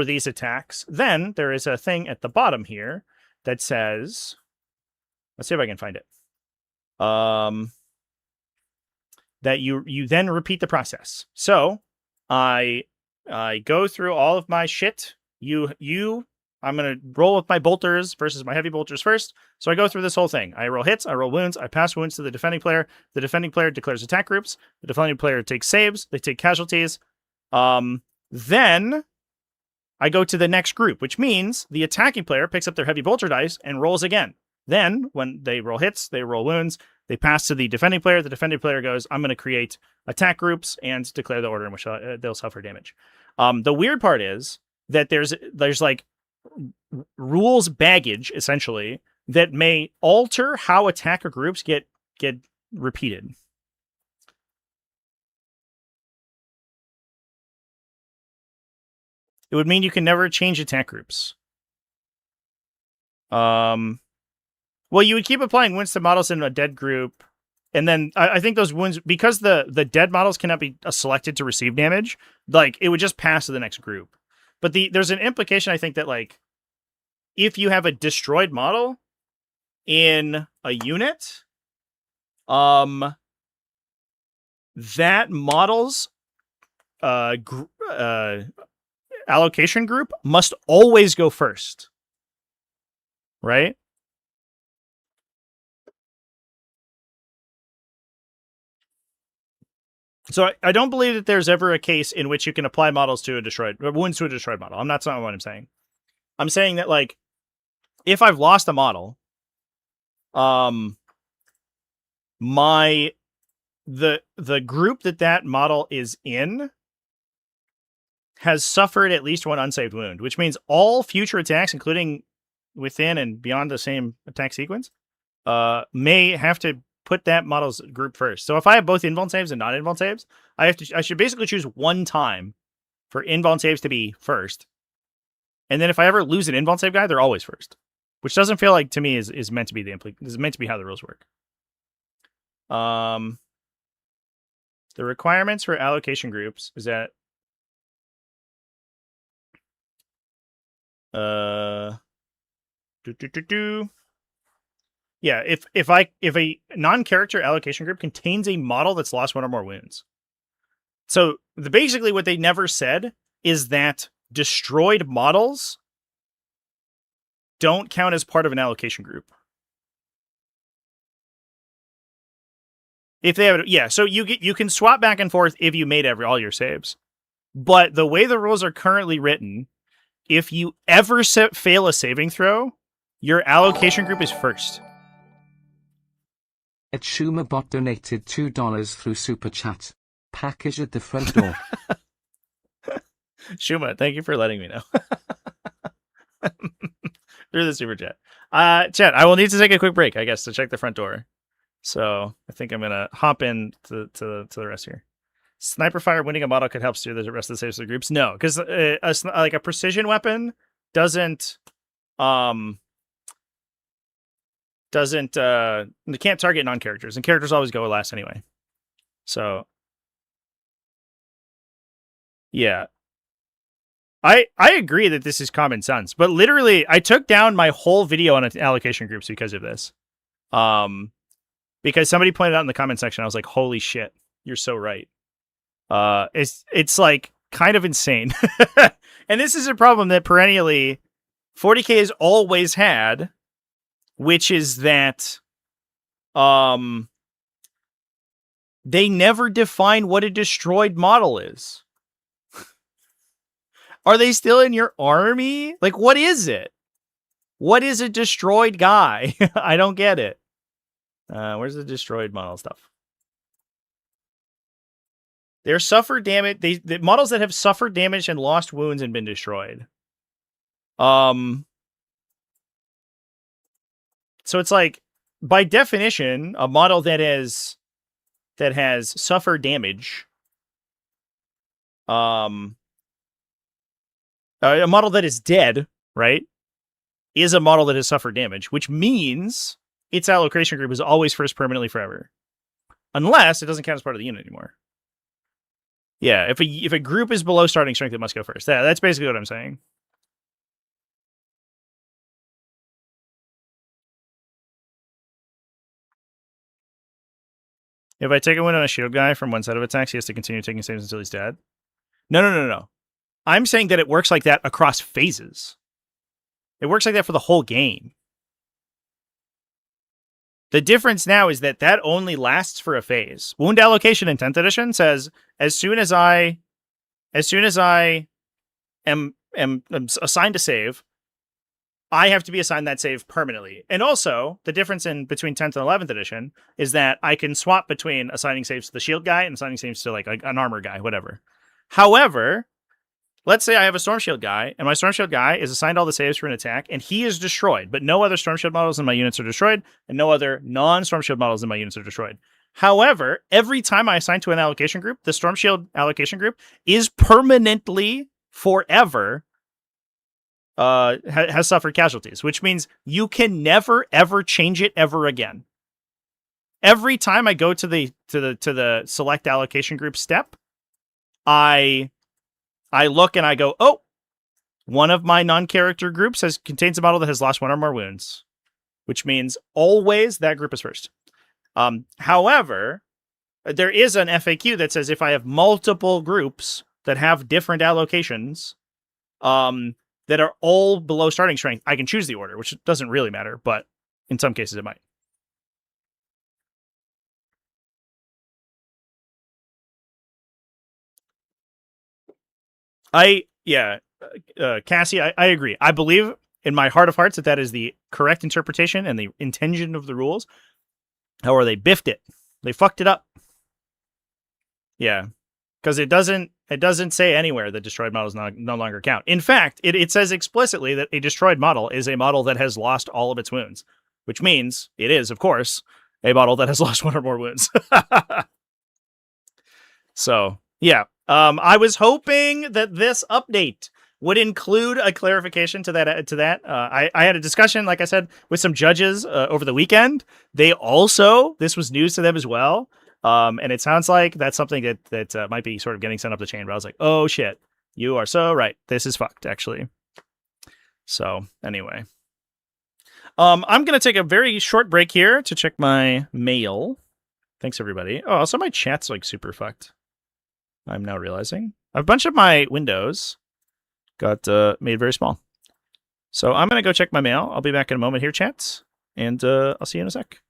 these attacks. Then there is a thing at the bottom here that says, let's see if I can find it. That you then repeat the process. So I go through all of my shit. I'm going to roll with my bolters versus my heavy bolters first. So I go through this whole thing. I roll hits, I roll wounds, I pass wounds to the defending player. The defending player declares attack groups. The defending player takes saves. They take casualties. Then I go to the next group, which means the attacking player picks up their heavy bolter dice and rolls again. Then when they roll hits, they roll wounds, they pass to the defending player. The defending player goes, I'm going to create attack groups and declare the order in which they'll suffer damage. The weird part is that there's rules baggage, essentially, that may alter how attacker groups get repeated. It would mean you can never change attack groups. Well, you would keep applying wounds to models in a dead group, and then I think those wounds, because the dead models cannot be selected to receive damage, like it would just pass to the next group. But there's an implication, I think, that like if you have a destroyed model in a unit, that model's allocation group must always go first, right? So I don't believe that there's ever a case in which you can apply models to a destroyed, wounds to a destroyed model. That's not what I'm saying. I'm saying that like if I've lost a model, the group that model is in has suffered at least one unsaved wound, which means all future attacks, including within and beyond the same attack sequence, may have to put that model's group first. So if I have both invuln saves and non-invuln saves, I should basically choose one time for invuln saves to be first. And then if I ever lose an invuln save guy, they're always first. Which doesn't feel like to me is meant to be is meant to be how the rules work. The requirements for allocation groups is that yeah, if a non-character allocation group contains a model that's lost one or more wounds. So basically what they never said is that destroyed models don't count as part of an allocation group. If they have, yeah, so you can swap back and forth if you made all your saves. But the way the rules are currently written, if you ever fail a saving throw, your allocation group is first. Ed Schumerbot donated $2 through Super Chat. Package at the front door. Shuma, thank you for letting me know. Through the Super Chat. Chat, I will need to take a quick break, I guess, to check the front door. So I think I'm going to hop in to the rest here. Sniper fire winning a model could help steer the rest of the saves of the groups. No, because like a precision weapon doesn't it can't target non-characters, and characters always go last anyway. So yeah, I agree that this is common sense, but literally I took down my whole video on allocation groups because of this. Because somebody pointed out in the comment section, I was like, holy shit, you're so right. It's like kind of insane. And this is a problem that perennially 40k has always had, which is that they never define what a destroyed model is. Are they still in your army? Like, what is it? What is a destroyed guy? I don't get it. Where's the destroyed model stuff? They're suffered damage. The models that have suffered damage and lost wounds and been destroyed. So it's like, by definition, a model that has suffered damage, a model that is dead, right, is a model that has suffered damage, which means its allocation group is always first permanently forever, unless it doesn't count as part of the unit anymore. Yeah, if a group is below starting strength, it must go first. Yeah, that's basically what I'm saying. If I take a win on a shield guy from one set of attacks, he has to continue taking saves until he's dead. No. I'm saying that it works like that across phases. It works like that for the whole game. The difference now is that only lasts for a phase. Wound allocation in 10th edition says as soon as I am assigned a save, I have to be assigned that save permanently. And also, the difference between 10th and 11th edition is that I can swap between assigning saves to the shield guy and assigning saves to like an armor guy, whatever. However, let's say I have a Storm Shield guy, and my Storm Shield guy is assigned all the saves for an attack, and he is destroyed, but no other Storm Shield models in my units are destroyed, and no other non-Storm Shield models in my units are destroyed. However, every time I assign to an allocation group, the Storm Shield allocation group is permanently, forever, has suffered casualties, which means you can never ever change it ever again. Every time I go to the select allocation group step, I look and I go, oh, one of my non-character groups contains a model that has lost 1 or more wounds, which means always that group is first. However, there is an FAQ that says if I have multiple groups that have different allocations, that are all below starting strength, I can choose the order, which doesn't really matter, but in some cases it might. Cassie, I agree. I believe in my heart of hearts that is the correct interpretation and the intention of the rules. However, they biffed it. They fucked it up. Yeah, because it doesn't say anywhere that destroyed models no longer count. In fact, it says explicitly that a destroyed model is a model that has lost all of its wounds, which means it is, of course, a model that has lost 1 or more wounds. So, yeah. I was hoping that this update would include a clarification to that. I had a discussion, like I said, with some judges over the weekend. They also, this was news to them as well. And it sounds like that's something that might be sort of getting sent up the chain. But I was like, oh shit, you are so right. This is fucked, actually. So anyway, I'm going to take a very short break here to check my mail. Thanks, everybody. Oh, also my chat's like super fucked. I'm now realizing a bunch of my windows got made very small. So I'm going to go check my mail. I'll be back in a moment here, chats, and I'll see you in a sec.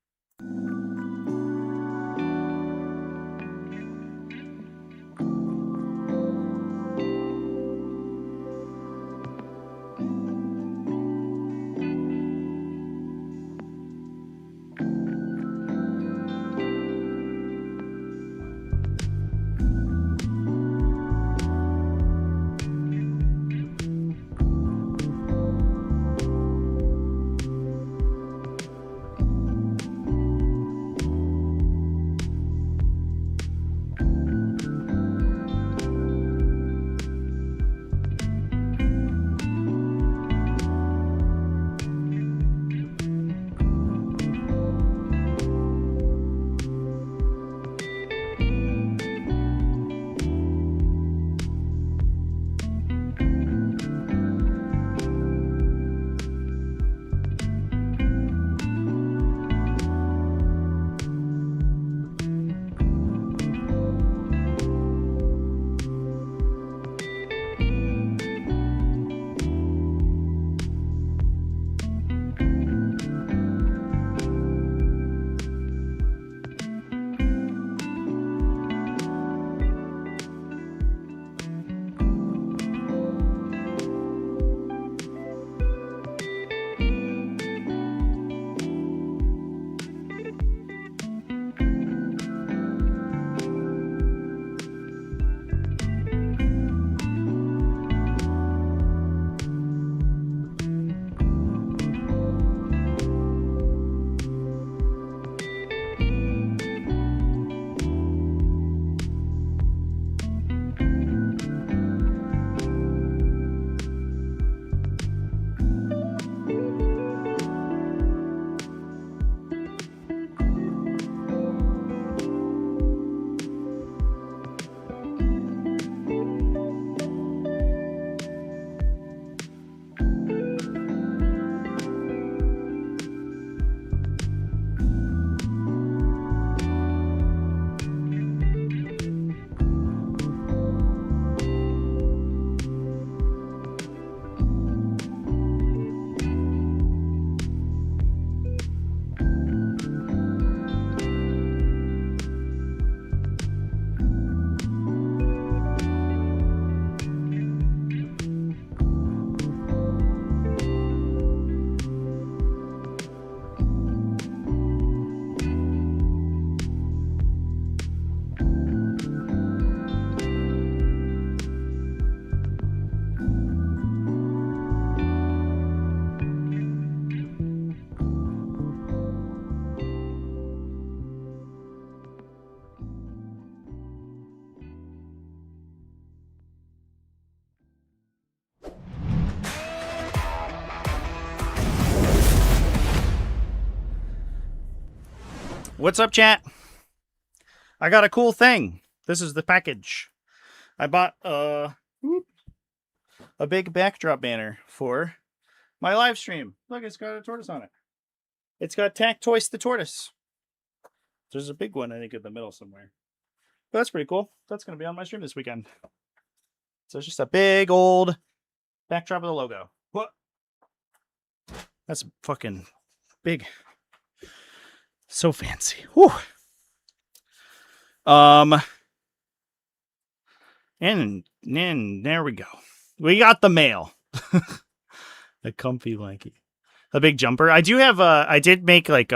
What's up, chat? I got a cool thing. This is the package. I bought a big backdrop banner for my live stream. Look, it's got a tortoise on it. It's got TacticalTortoise the tortoise. There's a big one, I think, in the middle somewhere. But that's pretty cool. That's going to be on my stream this weekend. So it's just a big old backdrop of the logo. What? That's fucking big. So fancy. Whew. And there we go. We got the mail. A comfy blankie. A big jumper. I do have I did make like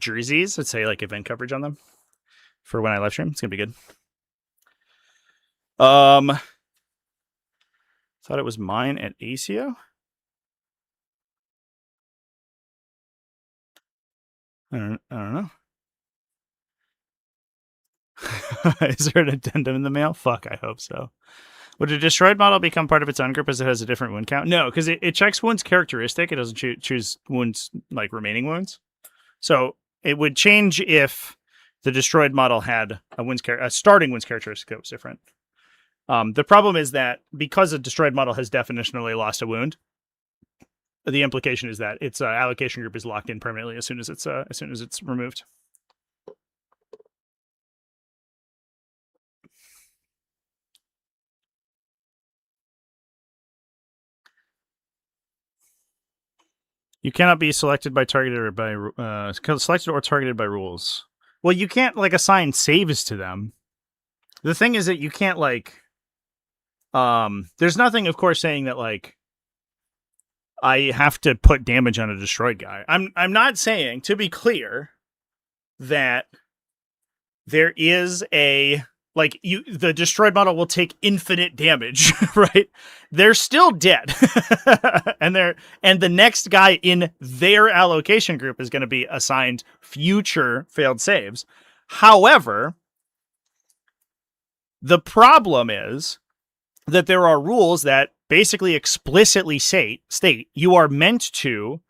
jerseys that say like event coverage on them for when I live stream. It's gonna be good. Thought it was mine at ACO. I don't know. Is there an addendum in the mail? Fuck, I hope so. Would a destroyed model become part of its own group as it has a different wound count? No, because it checks wounds characteristic. It doesn't choose wounds like remaining wounds. So it would change if the destroyed model had a starting wounds characteristic that was different. The problem is that because a destroyed model has definitionally lost a wound, the implication is that its allocation group is locked in permanently as soon as it's removed. You cannot be selected by targeted or by selected or targeted by rules. Well, you can't like assign saves to them. The thing is that you can't like. There's nothing, of course, saying that like I have to put damage on a destroyed guy. I'm not saying, to be clear, that there is a like the destroyed model will take infinite damage, right? They're still dead. and the next guy in their allocation group is going to be assigned future failed saves. However, the problem is that there are rules that basically explicitly state you are meant to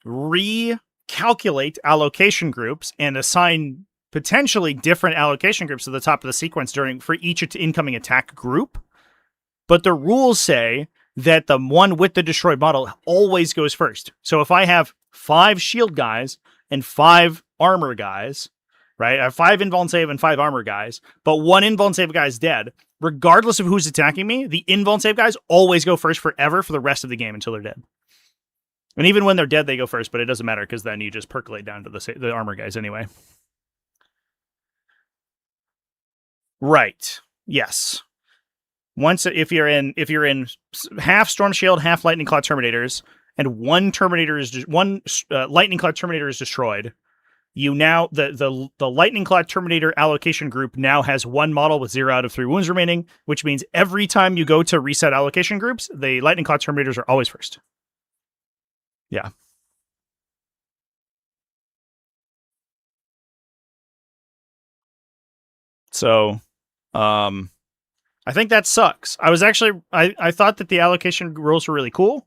recalculate allocation groups and assign potentially different allocation groups to the top of the sequence for each incoming attack group. But the rules say that the one with the destroyed model always goes first. So if I have 5 shield guys and 5 armor guys, right? I have 5 invuln save and 5 armor guys, but 1 invuln save guy is dead. Regardless of who's attacking me, the invuln save guys always go first forever for the rest of the game until they're dead. And even when they're dead, they go first, but it doesn't matter because then you just percolate down to the armor guys anyway. Right. Yes. Once if you're in half Storm Shield, half Lightning Claw Terminators, and one Lightning Claw Terminator is destroyed, you now the Lightning Claw Terminator allocation group now has 1 model with 0 out of 3 wounds remaining, which means every time you go to reset allocation groups, the Lightning Claw Terminators are always first. Yeah. So, I think that sucks. I thought that the allocation rules were really cool.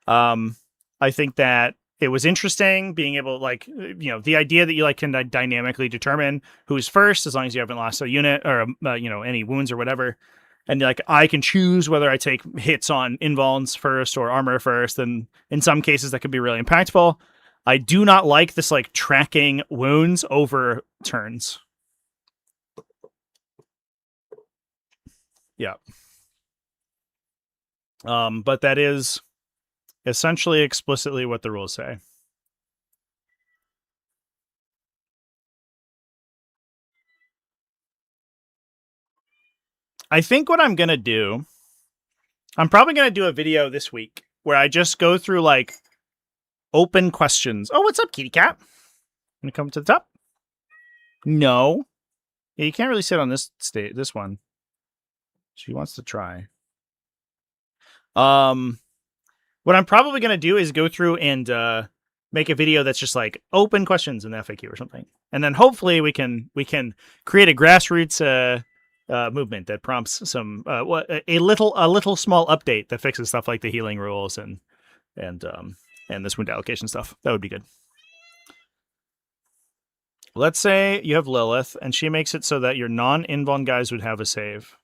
I think that it was interesting being able, like, the idea that you like can dynamically determine who's first as long as you haven't lost a unit or any wounds or whatever, and like I can choose whether I take hits on invulns first or armor first, and in some cases that could be really impactful. I do not like this like tracking wounds over turns. Yeah. But that is essentially explicitly what the rules say. I think what I'm going to do, I'm probably going to do a video this week where I just go through like open questions. Oh, what's up, kitty cat? Gonna come to the top? No. Yeah, you can't really sit on this one. She wants to try. What I'm probably going to do is go through and make a video that's just like open questions in the FAQ or something. And then hopefully we can create a grassroots movement that prompts some a little small update that fixes stuff like the healing rules and this wound allocation stuff. That would be good. Let's say you have Lilith, and she makes it so that your non-invuln guys would have a save.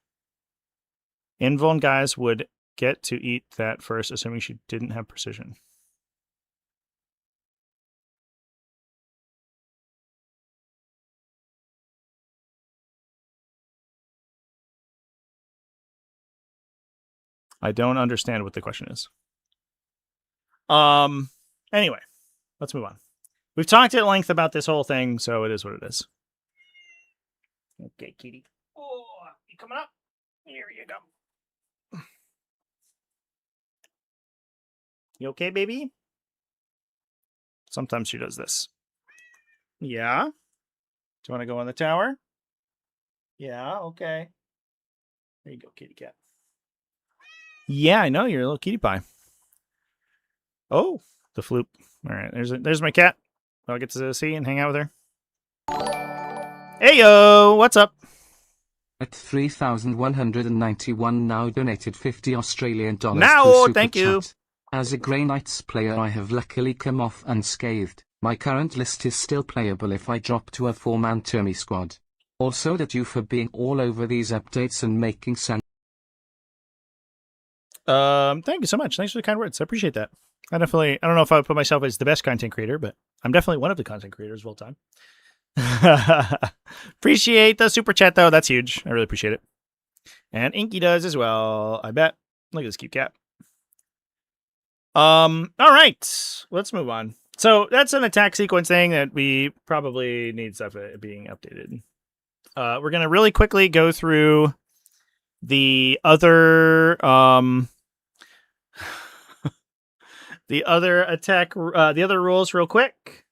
Invuln guys would get to eat that first, assuming she didn't have precision. I don't understand what the question is. Anyway, let's move on. We've talked at length about this whole thing, so it is what it is. Okay, kitty. Oh, you coming up? Here you go. You okay, baby? Sometimes she does this. Yeah? Do you want to go on the tower? Yeah, okay. There you go, kitty cat. Yeah, I know, you're a little kitty pie. Oh, the floop. All right, there's my cat. I'll get to see and hang out with her. Heyo, what's up? At 3,191 now donated 50 Australian dollars. Now, thank you. Chat. As a Grey Knights player, I have luckily come off unscathed. My current list is still playable if I drop to a 4-man Tommy squad. Also, that you for being all over these updates and making sense. Thank you so much. Thanks for the kind words. I appreciate that. I don't know if I would put myself as the best content creator, but I'm definitely one of the content creators of all time. Appreciate the super chat though. That's huge. I really appreciate it. And Inky does as well, I bet. Look at this cute cat. All right, let's move on. So that's an attack sequence thing that we probably need stuff being updated. We're going to really quickly go through the other the other rules real quick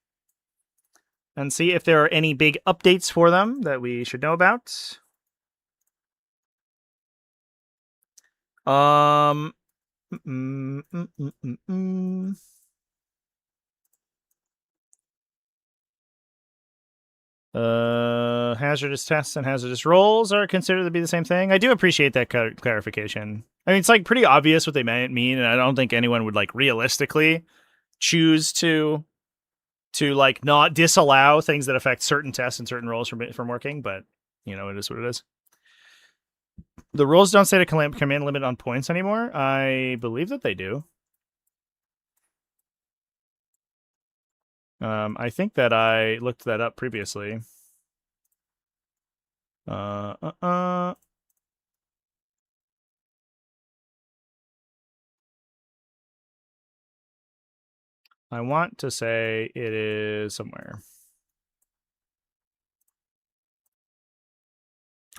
and see if there are any big updates for them that we should know about. Hazardous tests and hazardous rolls are considered to be the same thing. I do appreciate that clarification. I mean, it's like pretty obvious what they mean, and I don't think anyone would like realistically choose to like not disallow things that affect certain tests and certain rolls from working. But you know, it is what it is. The rules don't say to command limit on points anymore. I believe that they do. I think that I looked that up previously. I want to say it is somewhere.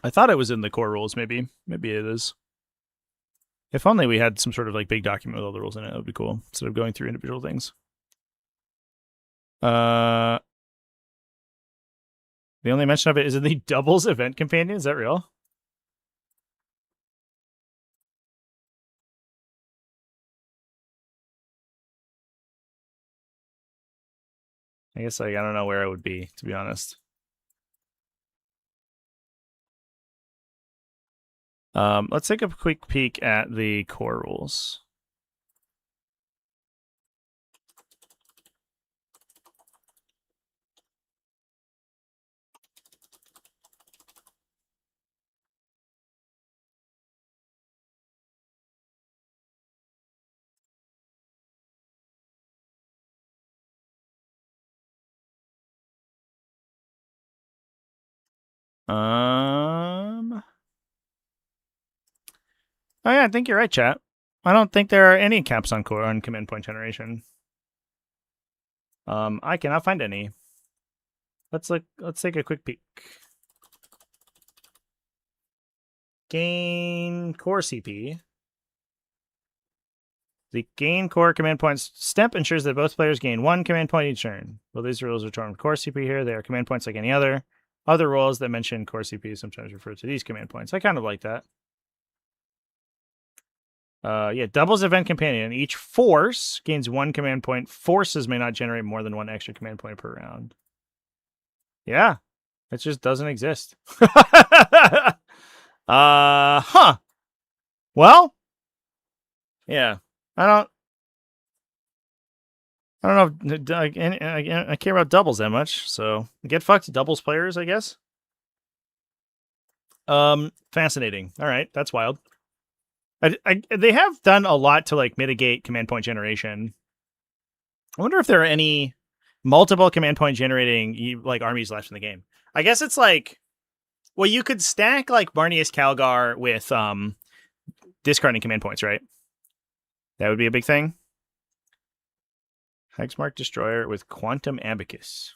I thought it was in the core rules, maybe. Maybe it is. If only we had some sort of like big document with all the rules in it, that would be cool, instead of going through individual things. The only mention of it is in the doubles event companion. Is that real? I guess I don't know where it would be, to be honest. Let's take a quick peek at the core rules. Oh yeah, I think you're right, chat. I don't think there are any caps on command point generation. I cannot find any. Let's take a quick peek. Gain core CP. The gain core command points step ensures that both players gain 1 command point each turn. Well, these rules are termed core CP here. They are command points like any other. Other rules that mention core CP sometimes refer to these command points. I kind of like that. Yeah, doubles event companion. Each force gains 1 command point. Forces may not generate more than 1 extra command point per round. Yeah, it just doesn't exist. Huh. Well, yeah, I don't. I don't know. I care about doubles that much, so get fucked, doubles players, I guess. Fascinating. All right, that's wild. They have done a lot to like mitigate command point generation. I wonder if there are any multiple command point generating like armies left in the game. I guess it's like, well, you could stack like Marnius Calgar with discarding command points, right? That would be a big thing. Hexmark Destroyer with Quantum Abacus.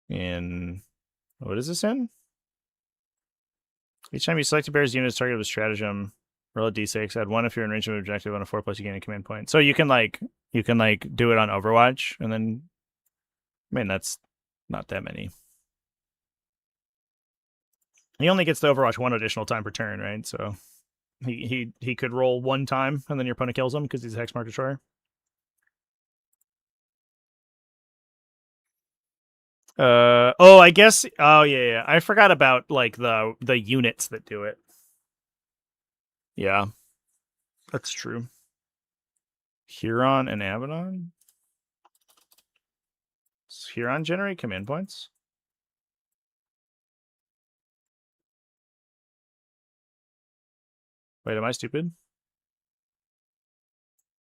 In what is this in? Each time you select a bear's unit, target with stratagem, roll a d6, add 1 if you're in range of an objective. On a 4+, you gain a command point. So you can like do it on Overwatch, and then I mean that's not that many. He only gets to Overwatch 1 additional time per turn, right? So he could roll 1 time and then your opponent kills him because he's a Hexmark Destroyer. I guess yeah. I forgot about like the units that do it. Yeah. That's true. Huron and Abaddon? Does Huron generate command points? Wait, am I stupid?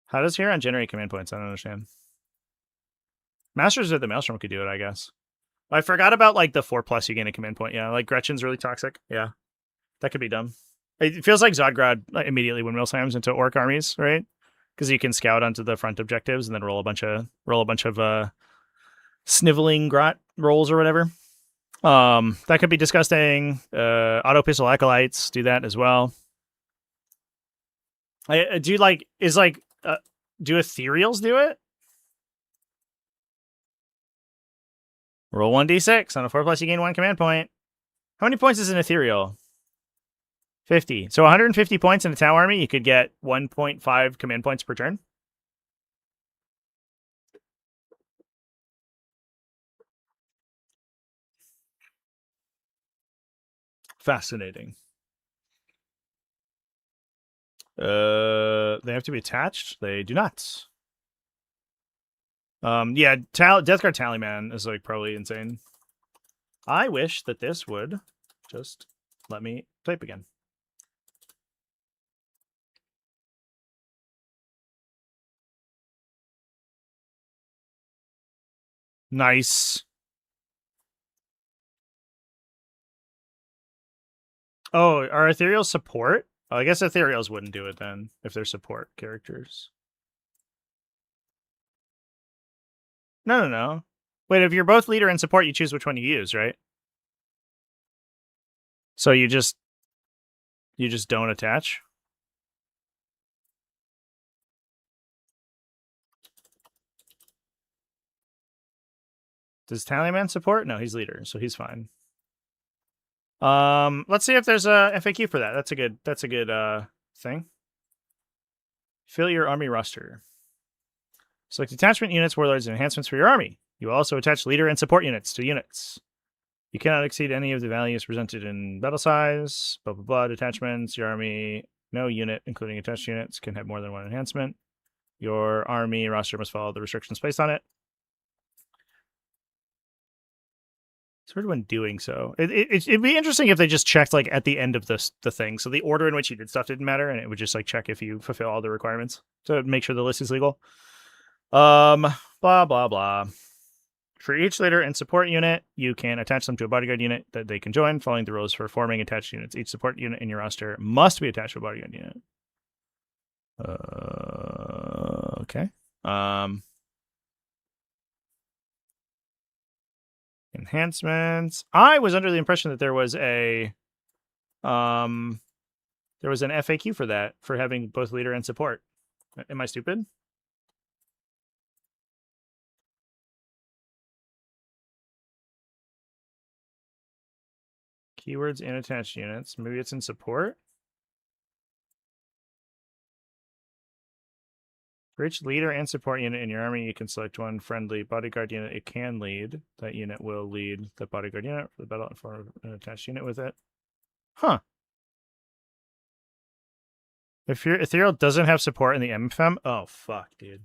How does Huron generate command points? I don't understand. Masters of the Maelstrom could do it, I guess. I forgot about like the 4+ you gain a command point. Yeah, like Gretchen's really toxic. Yeah. That could be dumb. It feels like Zodgrad immediately windmill slams into orc armies, right? Because you can scout onto the front objectives and then roll a bunch of sniveling grot rolls or whatever. That could be disgusting. Auto pistol acolytes do that as well. Do ethereals do it? Roll 1d6 on a 4+, you gain 1 command point. How many points is an ethereal? 50. So 150 points in a Tau army, you could get 1.5 command points per turn. Fascinating. They have to be attached. They do not. Yeah, Deathguard Tallyman is like probably insane. I wish that this would just let me type again. Nice. Oh, are ethereals support? Oh, I guess ethereals wouldn't do it then if they're support characters. No. Wait, if you're both leader and support, you choose which one you use, right? So you just don't attach? Does Tallyman support? No, he's leader, so he's fine. Let's see if there's a FAQ for that. That's a good thing. Fill your army roster. Select attachment units, warlords, and enhancements for your army. You will also attach leader and support units to units. You cannot exceed any of the values presented in battle size. Blah blah blah. Detachments. Your army, no unit, including attached units, can have more than 1 enhancement. Your army roster must follow the restrictions placed on it. It's weird when doing so. It'd be interesting if they just checked like at the end of the thing. So the order in which you did stuff didn't matter, and it would just like check if you fulfill all the requirements to make sure the list is legal. Blah blah blah. For each leader and support unit, you can attach them to a bodyguard unit that they can join, following the rules for forming attached units. Each support unit in your roster must be attached to a bodyguard unit. Okay. Enhancements. I was under the impression that there was an FAQ for that, for having both leader and support. Am I stupid? Keywords in attached units. Maybe it's in support. For each leader and support unit in your army, you can select one friendly bodyguard unit it can lead. That unit will lead the bodyguard unit for the battle and form an attached unit with it. Huh. If your ethereal doesn't have support in the MFM, oh fuck, dude.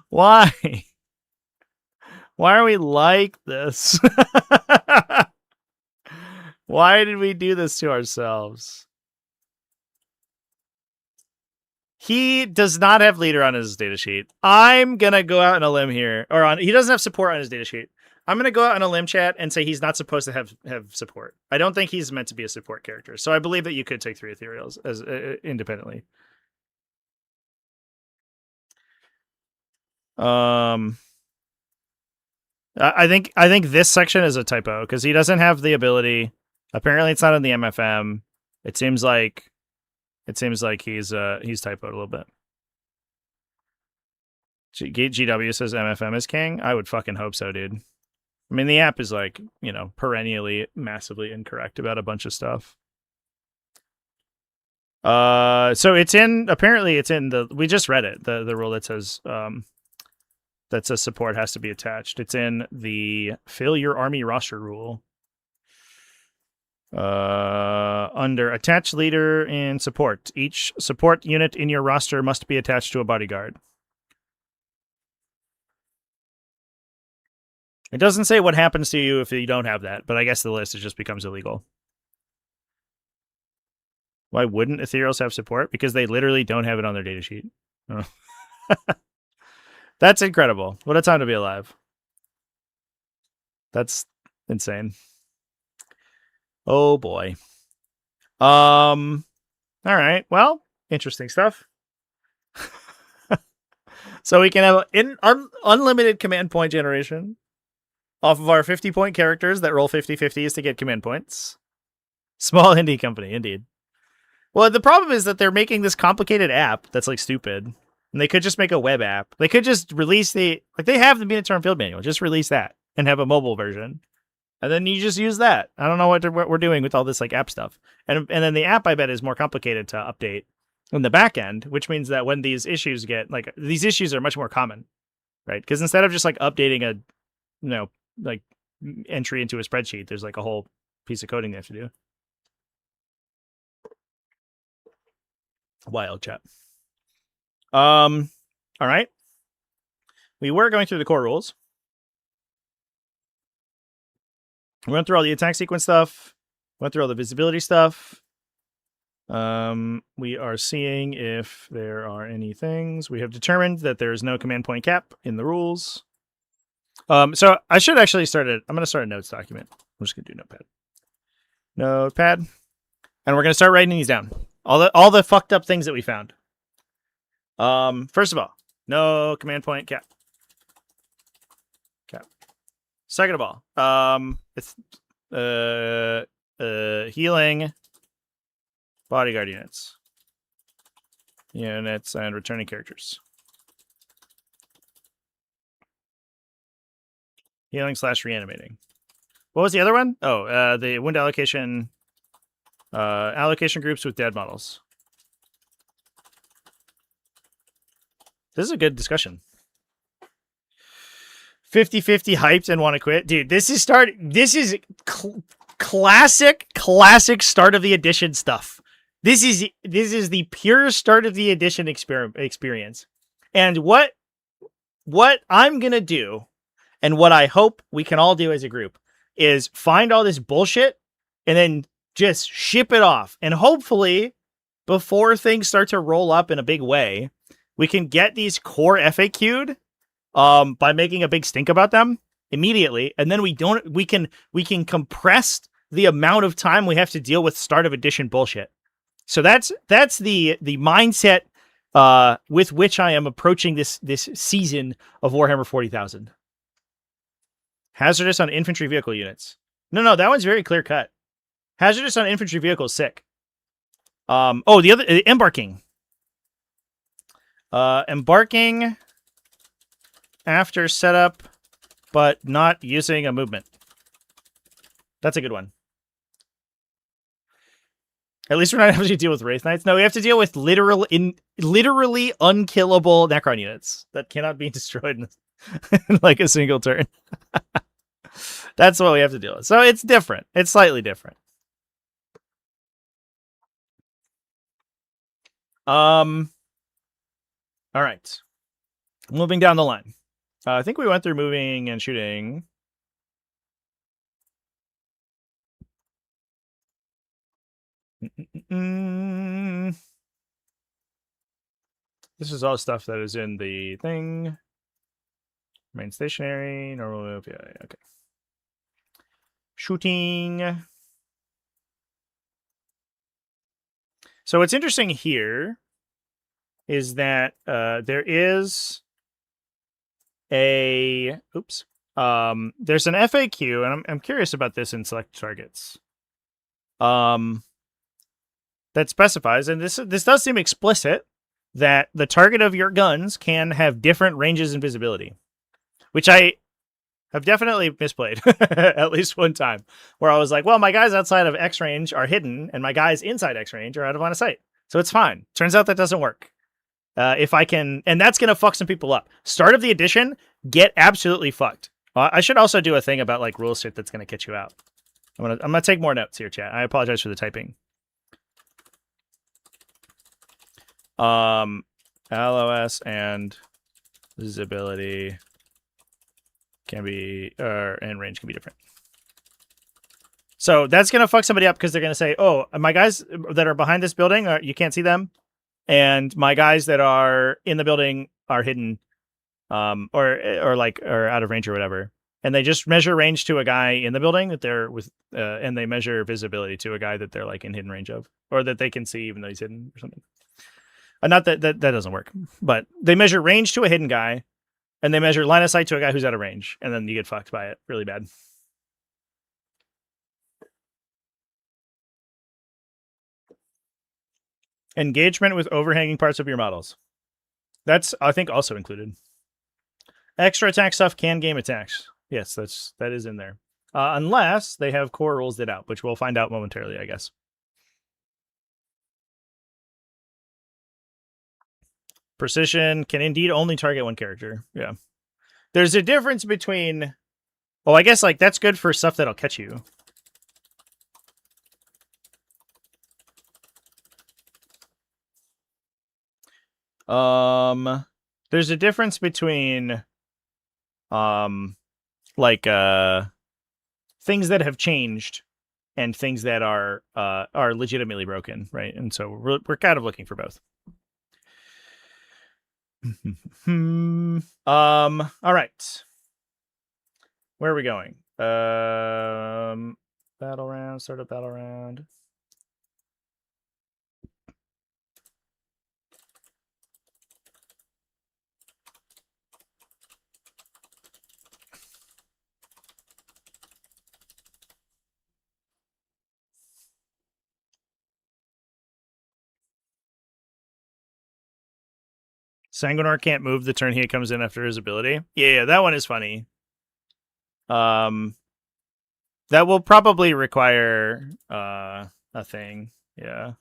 Why? Why are we like this? Why did we do this to ourselves? He does not have leader on his datasheet. I'm gonna go out on a limb here, he doesn't have support on his datasheet. I'm gonna go out on a limb, chat, and say he's not supposed to have support. I don't think he's meant to be a support character. So I believe that you could take 3 ethereals as independently. I think this section is a typo because he doesn't have the ability. Apparently, it's not in the MFM. It seems like he's typoed a little bit. GW says MFM is king. I would fucking hope so, dude. I mean, the app is like, perennially massively incorrect about a bunch of stuff. So apparently it's in we just read it, the rule that says support has to be attached. It's in the fill your army roster rule. Under attach leader and support. Each support unit in your roster must be attached to a bodyguard. It doesn't say what happens to you if you don't have that, but I guess the list just becomes illegal. Why wouldn't ethereals have support? Because they literally don't have it on their datasheet. Oh. That's incredible. What a time to be alive. That's insane. Oh boy. All right. Well, interesting stuff. So we can have unlimited command point generation off of our 50-point characters that roll 50/50s to get command points. Small indie company, indeed. Well, the problem is that they're making this complicated app that's like stupid. And they could just make a web app. They could just release they have the Minotaur field manual. Just release that and have a mobile version. And then you just use that. I don't know what we're doing with all this like app stuff. And then the app, I bet, is more complicated to update in the back end, which means that when these issues these issues are much more common, right? Because instead of just like updating a entry into a spreadsheet, there's like a whole piece of coding they have to do. Wild chat. All right. We were going through the core rules. We went through all the attack sequence stuff. Went through all the visibility stuff. We are seeing if there are any things. We have determined that there is no command point cap in the rules. So I should actually I'm going to start a notes document. I'm just going to do Notepad. And we're going to start writing these down. All the fucked up things that we found. First of all, no command point cap. Second of all, it's healing bodyguard units and returning characters. Healing / reanimating. What was the other one? Oh, the wound allocation groups with dead models. This is a good discussion. 50/50 hyped and want to quit. Dude, this is classic start of the edition stuff. This is the pure start of the edition experience. And what I'm going to do, and what I hope we can all do as a group, is find all this bullshit and then just ship it off. And hopefully, before things start to roll up in a big way, we can get these core FAQ'd by making a big stink about them immediately, and then we can compress the amount of time we have to deal with start of edition bullshit. So that's the mindset with which I am approaching this season of Warhammer 40,000. Hazardous on infantry vehicle units. No, that one's very clear cut. Hazardous on infantry vehicles, sick. The other embarking. Embarking after setup, but not using a movement. That's a good one. At least we're not having to deal with Wraith Knights. No, we have to deal with literally unkillable Necron units that cannot be destroyed in like a single turn. That's what we have to deal with. So it's different. It's slightly different. All right. Moving down the line. I think we went through moving and shooting. This is all stuff that is in the thing. Remain stationary, normal move. Yeah, okay. Shooting. So what's interesting here is that there is a there's an FAQ, and I'm curious about this in select targets. That specifies, and this does seem explicit, that the target of your guns can have different ranges and visibility, which I have definitely misplayed at least one time, where I was like, well, my guys outside of X range are hidden, and my guys inside X range are out of line of sight. So it's fine. Turns out that doesn't work. If I can, and that's going to fuck some people up. Start of the edition, get absolutely fucked. I should also do a thing about like rule shit that's going to catch you out. I'm gonna take more notes here, chat. I apologize for the typing. LOS and visibility can be, and range can be different. So that's gonna fuck somebody up because they're gonna say, "Oh, my guys that are behind this building, you can't see them, and my guys that are in the building are hidden, or out of range or whatever." And they just measure range to a guy in the building that they're with, and they measure visibility to a guy that they're like in hidden range of, or that they can see even though he's hidden or something. Not that doesn't work, but they measure range to a hidden guy, and they measure line of sight to a guy who's out of range, and then you get fucked by it really bad. Engagement with overhanging parts of your models. That's, I think, also included. Extra attack stuff can game attacks. Yes, that is in there. Unless they have core rules it out, which we'll find out momentarily, I guess. Precision can indeed only target one character. Yeah. There's a difference between... Well, I guess like that's good for stuff that'll catch you. There's a difference between things that have changed and things that are legitimately broken, right? And so we're kind of looking for both. All right. Where are we going? Battle round, start a battle round. Sanguinor can't move the turn he comes in after his ability. Yeah, that one is funny. That will probably require a thing. Yeah.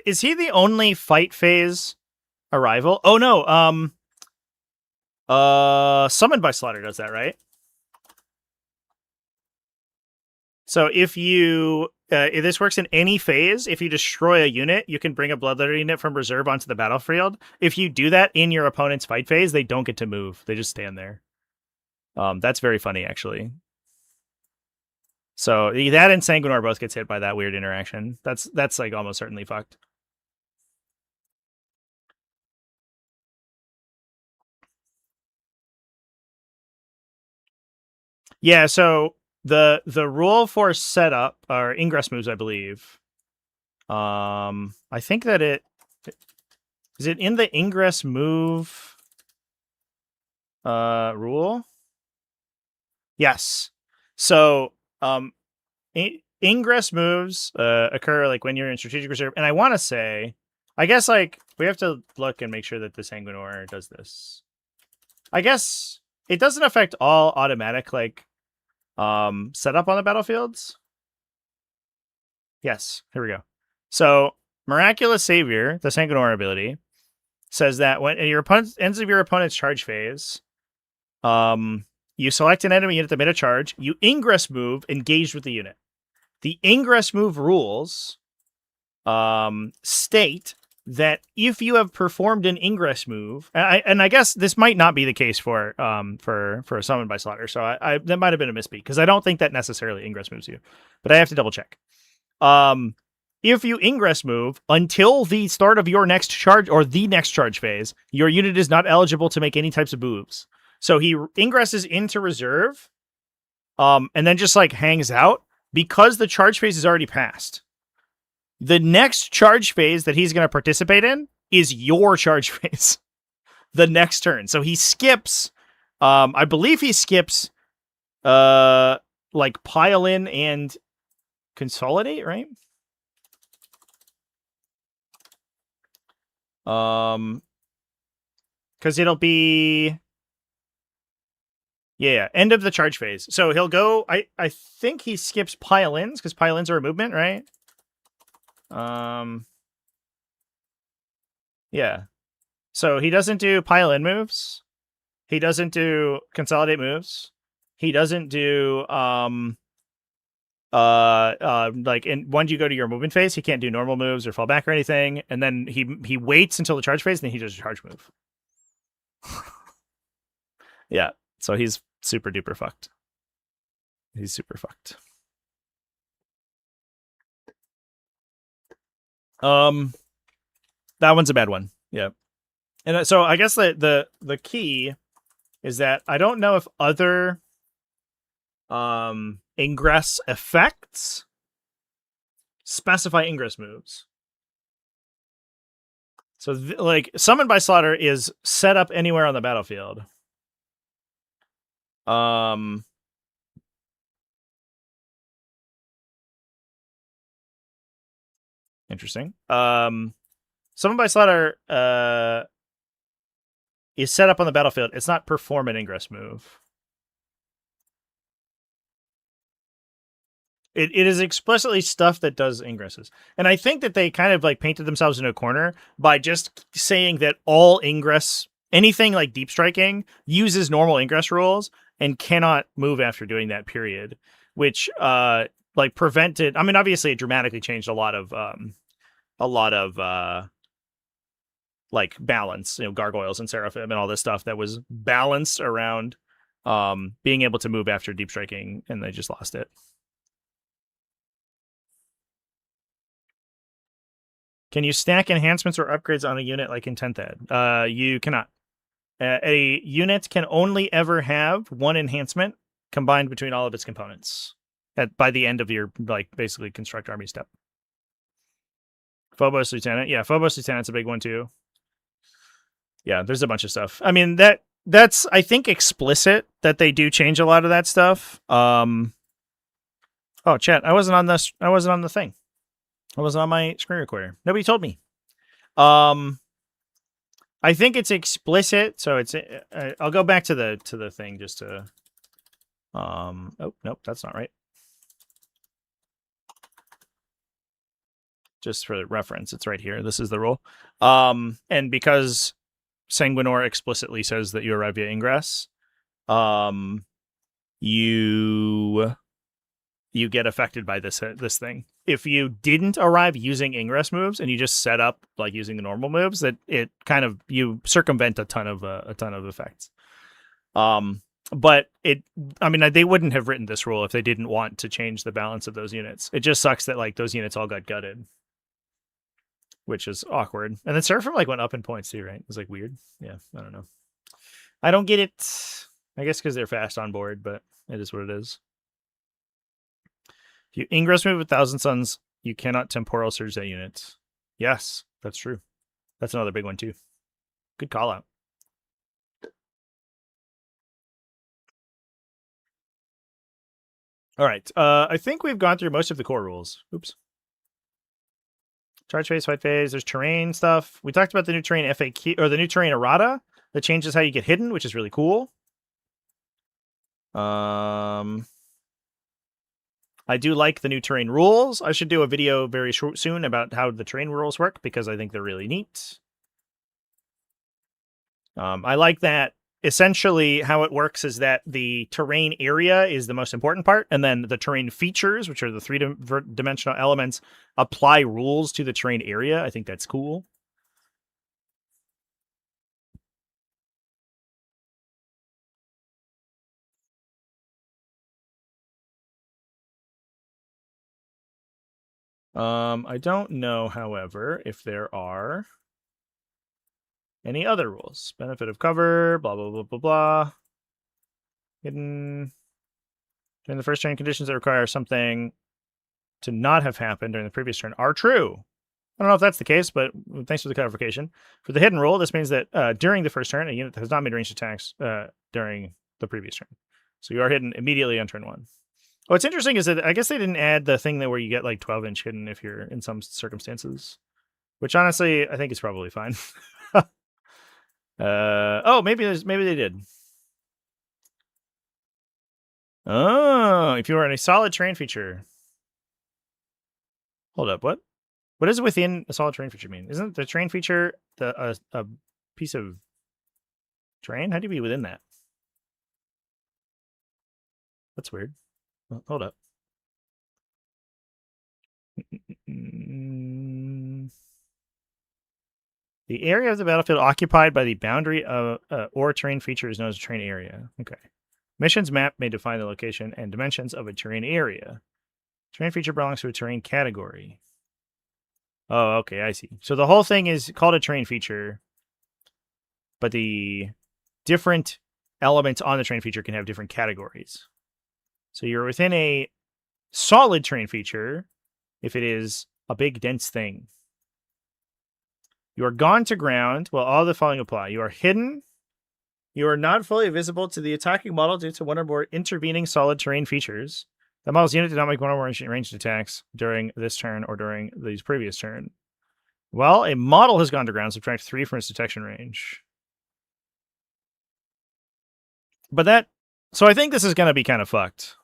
Is he the only fight phase arrival? Oh no. Summoned by Slaughter does that, right? So if you if this works in any phase, if you destroy a unit, you can bring a Bloodletter unit from reserve onto the battlefield. If you do that in your opponent's fight phase, they don't get to move. They just stand there. That's very funny, actually. So that and Sanguinor both gets hit by that weird interaction. That's like almost certainly fucked. Yeah, so the rule for setup are ingress moves, I believe. I think that is it in the ingress move rule? Yes. So ingress moves occur like when you're in strategic reserve, and I want to say, I guess like we have to look and make sure that the Sanguinor does this. I guess it doesn't affect all automatic like setup on the battlefields. Yes, here we go. So, Miraculous Savior, the Sanguinor ability, says that when your opponent ends of your opponent's charge phase, you select an enemy unit that made a charge, you ingress move engaged with the unit. The ingress move rules state that if you have performed an ingress move, and I guess this might not be the case for a summon by slaughter, so I that might have been a misspeak because I don't think that necessarily ingress moves you, but I have to double check. If you ingress move until the start of your next charge or the next charge phase, your unit is not eligible to make any types of moves. So he ingresses into reserve, and then just like hangs out because the charge phase is already passed. The next charge phase that he's going to participate in is your charge phase the next turn. So he skips, I believe he skips, like pile in and consolidate, right? Because it'll be, yeah, end of the charge phase. So he'll go, I think he skips pile-ins because pile-ins are a movement, right? Yeah. So he doesn't do pile-in moves. He doesn't do consolidate moves. He doesn't do like once you go to your movement phase, he can't do normal moves or fall back or anything. And then he waits until the charge phase, and then he does a charge move. Yeah. So he's super duper fucked. He's super fucked. That one's a bad one. Yeah. And so I guess the key is that I don't know if other ingress effects specify ingress moves. So like Summon by Slaughter is set up anywhere on the battlefield. Interesting. Summon by Slaughter is set up on the battlefield. It's not perform an ingress move. It is explicitly stuff that does ingresses. And I think that they kind of like painted themselves in a corner by just saying that all ingress, anything like deep striking, uses normal ingress rules and cannot move after doing that, period. Which like prevented, I mean, obviously it dramatically changed a lot of like balance, gargoyles and seraphim and all this stuff that was balanced around being able to move after deep striking, and they just lost it. Can you stack enhancements or upgrades on a unit like in 10th Ed? You cannot. A unit can only ever have one enhancement combined between all of its components by the end of your like basically construct army step. Phobos Lieutenant. Yeah, Phobos Lieutenant's a big one too. Yeah, there's a bunch of stuff. I mean, that's I think explicit that they do change a lot of that stuff. Oh, chat, I wasn't on this. I wasn't on the thing. I wasn't on my screen recorder. Nobody told me. I think it's explicit, so it's. I'll go back to the thing just to. Oh nope, that's not right. Just for reference, it's right here. This is the rule. And because Sanguinor explicitly says that you arrive via ingress, you get affected by this thing. If you didn't arrive using ingress moves and you just set up like using the normal moves, that it kind of you circumvent a ton of effects. But I mean, they wouldn't have written this rule if they didn't want to change the balance of those units. It just sucks that like those units all got gutted, which is awkward. And then Seraphim like went up in points too, right? It was like weird. Yeah, I don't know. I don't get it. I guess because they're fast on board, but it is what it is. If you ingress move with Thousand Suns, you cannot temporal surge that unit. Yes, that's true. That's another big one too. Good call out. All right. I think we've gone through most of the core rules. Oops. Charge phase, fight phase. There's terrain stuff. We talked about the new terrain FAQ or the new terrain errata that changes how you get hidden, which is really cool. I do like the new terrain rules. I should do a video very soon about how the terrain rules work because I think they're really neat. I like that. Essentially, how it works is that the terrain area is the most important part, and then the terrain features, which are the three-dimensional elements, apply rules to the terrain area. I think that's cool. I don't know, however, if there are any other rules. Benefit of cover, blah, blah, blah, blah, blah. Hidden. During the first turn, conditions that require something to not have happened during the previous turn are true. I don't know if that's the case, but thanks for the clarification. For the hidden rule, this means that during the first turn, a unit has not made ranged attacks during the previous turn. So you are hidden immediately on turn 1. What's interesting is that I guess they didn't add the thing that where you get like 12-inch hidden if you're in some circumstances, which honestly I think is probably fine. Oh, maybe they did. Oh, if you are in a solid terrain feature. Hold up, what? What does within a solid terrain feature mean? Isn't the terrain feature a piece of terrain? How do you be within that? That's weird. Well, hold up. The area of the battlefield occupied by the boundary of or terrain feature is known as a terrain area. Okay. Missions map may define the location and dimensions of a terrain area. Terrain feature belongs to a terrain category. Oh, okay, I see. So the whole thing is called a terrain feature, but the different elements on the terrain feature can have different categories. So you're within a solid terrain feature if it is a big, dense thing. You are gone to ground. Well, all the following apply. You are hidden. You are not fully visible to the attacking model due to one or more intervening solid terrain features. The model's unit did not make one or more ranged attacks during this turn or during the previous turn. Well, a model has gone to ground. Subtract 3 from its detection range. But that... So I think this is going to be kind of fucked.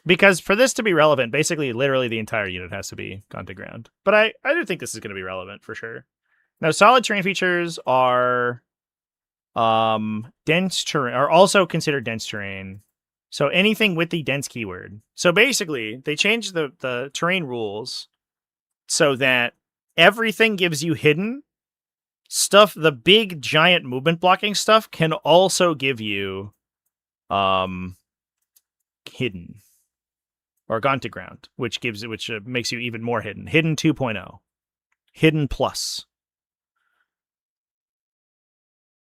Because for this to be relevant, basically, literally the entire unit has to be gone to ground. But I do think this is going to be relevant for sure. Now, solid terrain features are dense terrain, are also considered dense terrain. So anything with the dense keyword. So basically, they changed the terrain rules so that everything gives you hidden stuff. The big giant movement blocking stuff can also give you hidden or gone to ground, which makes you even more hidden. Hidden 2.0. Hidden plus.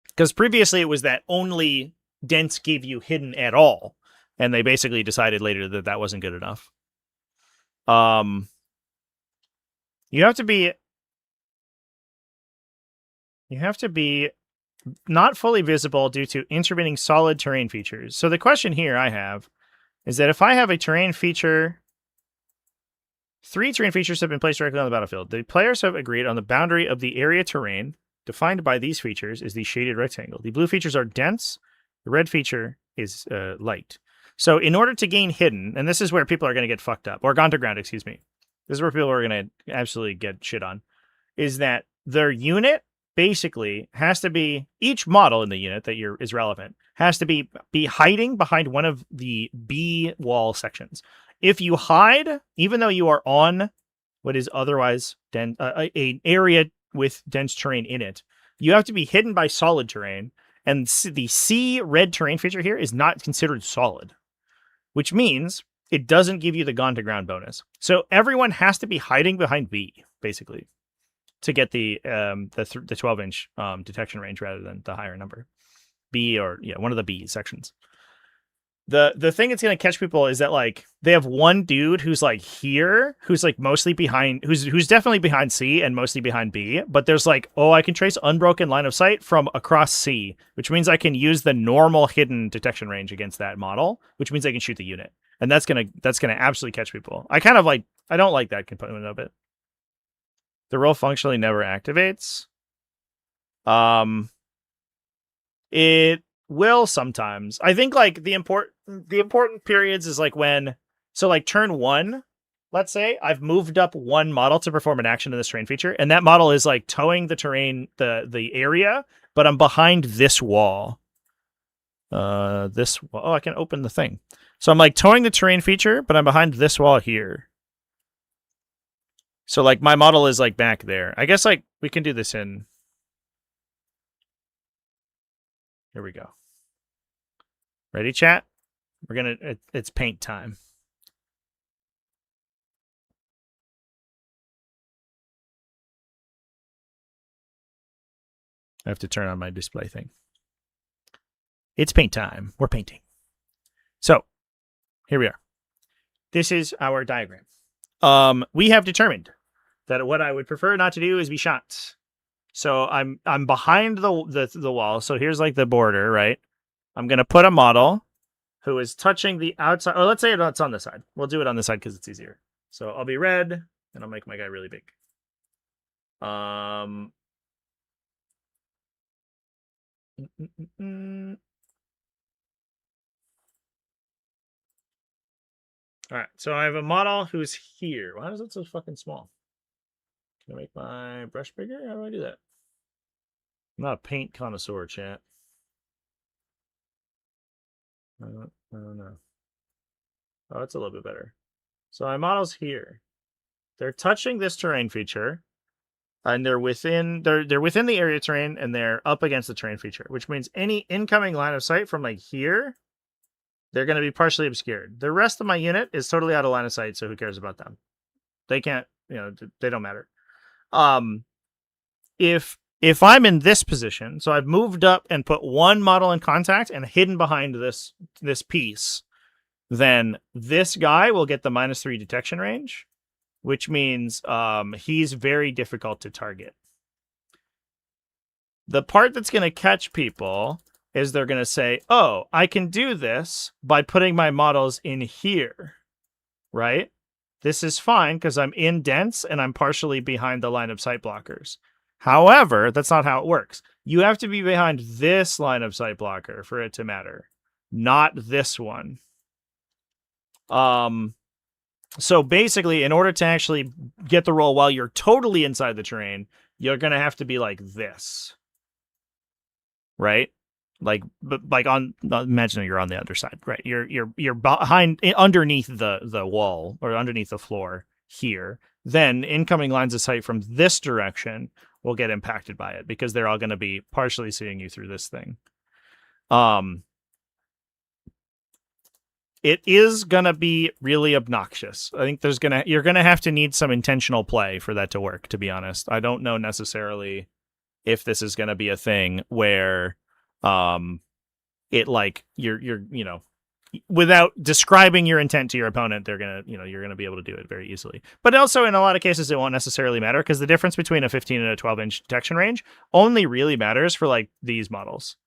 Because previously it was that only dense gave you hidden at all, and they basically decided later that that wasn't good enough. You have to be not fully visible due to intervening solid terrain features. So the question here I have is that if I have a terrain feature, 3 terrain features have been placed directly on the battlefield. The players have agreed on the boundary of the area terrain defined by these features is the shaded rectangle. The blue features are dense. The red feature is light. So in order to gain hidden, and this is where people are going to get fucked up, or gone to ground, excuse me. This is where people are going to absolutely get shit on, is that their unit basically has to be, each model in the unit that is relevant has to be hiding behind one of the B wall sections. If you hide, even though you are on what is otherwise an area with dense terrain in it, you have to be hidden by solid terrain, and the C red terrain feature here is not considered solid, which means it doesn't give you the gone to ground bonus. So everyone has to be hiding behind B, basically, to get the 12-inch detection range rather than the higher number. B, or one of the B sections. The thing that's going to catch people is that, like, they have one dude who's like here, who's like mostly behind, who's definitely behind C and mostly behind B, but there's like, oh, I can trace unbroken line of sight from across C, which means I can use the normal hidden detection range against that model, which means I can shoot the unit. And that's gonna absolutely catch people. I don't like that component of it. The role functionally never activates. It will sometimes. I think like the important periods is like when, so like turn 1, let's say I've moved up one model to perform an action in this terrain feature, and that model is like towing the terrain, the area, but I'm behind this wall. This wall. Oh, I can open the thing. So I'm like towing the terrain feature, but I'm behind this wall here. So like my model is like back there. I guess like we can do this in. Here we go. Ready, chat? We're gonna. It's paint time. I have to turn on my display thing. It's paint time. We're painting. So here we are. This is our diagram. We have determined that what I would prefer not to do is be shot. So I'm behind the wall. So here's like the border, right? I'm gonna put a model who is touching the outside. Or let's say it's on this side. We'll do it on this side because it's easier. So I'll be red, and I'll make my guy really big. All right, so I have a model who's here. Why is it so fucking small? Can I make my brush bigger? How do I do that? I'm not a paint connoisseur, chat. I don't know. Oh, it's a little bit better. So my model's here. They're touching this terrain feature, and they're within the area terrain, and they're up against the terrain feature, which means any incoming line of sight from like here, they're going to be partially obscured. The rest of my unit is totally out of line of sight, so who cares about them? They can't, they don't matter. If I'm in this position, so I've moved up and put one model in contact and hidden behind this piece, then this guy will get the -3 detection range, which means he's very difficult to target. The part that's going to catch people is they're going to say, oh, I can do this by putting my models in here, right? This is fine because I'm in dense and I'm partially behind the line of sight blockers. However, that's not how it works. You have to be behind this line of sight blocker for it to matter, not this one. So basically, in order to actually get the roll while you're totally inside the terrain, you're going to have to be like this. Right? Like on imagine you're on the other side, right? You're behind underneath the wall or underneath the floor here. Then incoming lines of sight from this direction will get impacted by it because they're all going to be partially seeing you through this thing. It is gonna be really obnoxious. I think you're gonna have to need some intentional play for that to work, to be honest. I don't know necessarily if this is gonna be a thing where it like you're without describing your intent to your opponent, they're gonna you're gonna be able to do it very easily. But also in a lot of cases it won't necessarily matter because the difference between a 15 and a 12-inch detection range only really matters for like these models.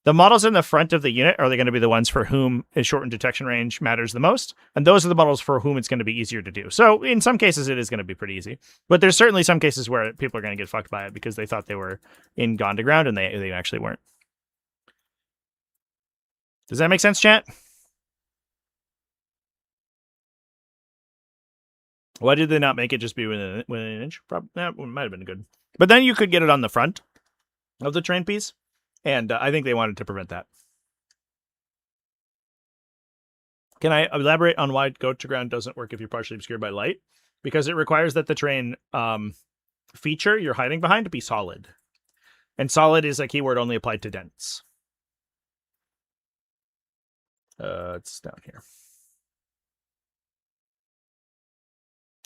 The models in the front of the unit are going to be the ones for whom a shortened detection range matters the most, and those are the models for whom it's going to be easier to do. So in some cases, it is going to be pretty easy, but there's certainly some cases where people are going to get fucked by it because they thought they were in gone to ground and they actually weren't. Does that make sense, chat? Why did they not make it just be within an inch? Probably that might have been good, but then you could get it on the front of the terrain piece. And I think they wanted to prevent that. Can I elaborate on why go to ground doesn't work if you're partially obscured by light? Because it requires that the terrain feature you're hiding behind to be solid. And solid is a keyword only applied to dense. It's down here.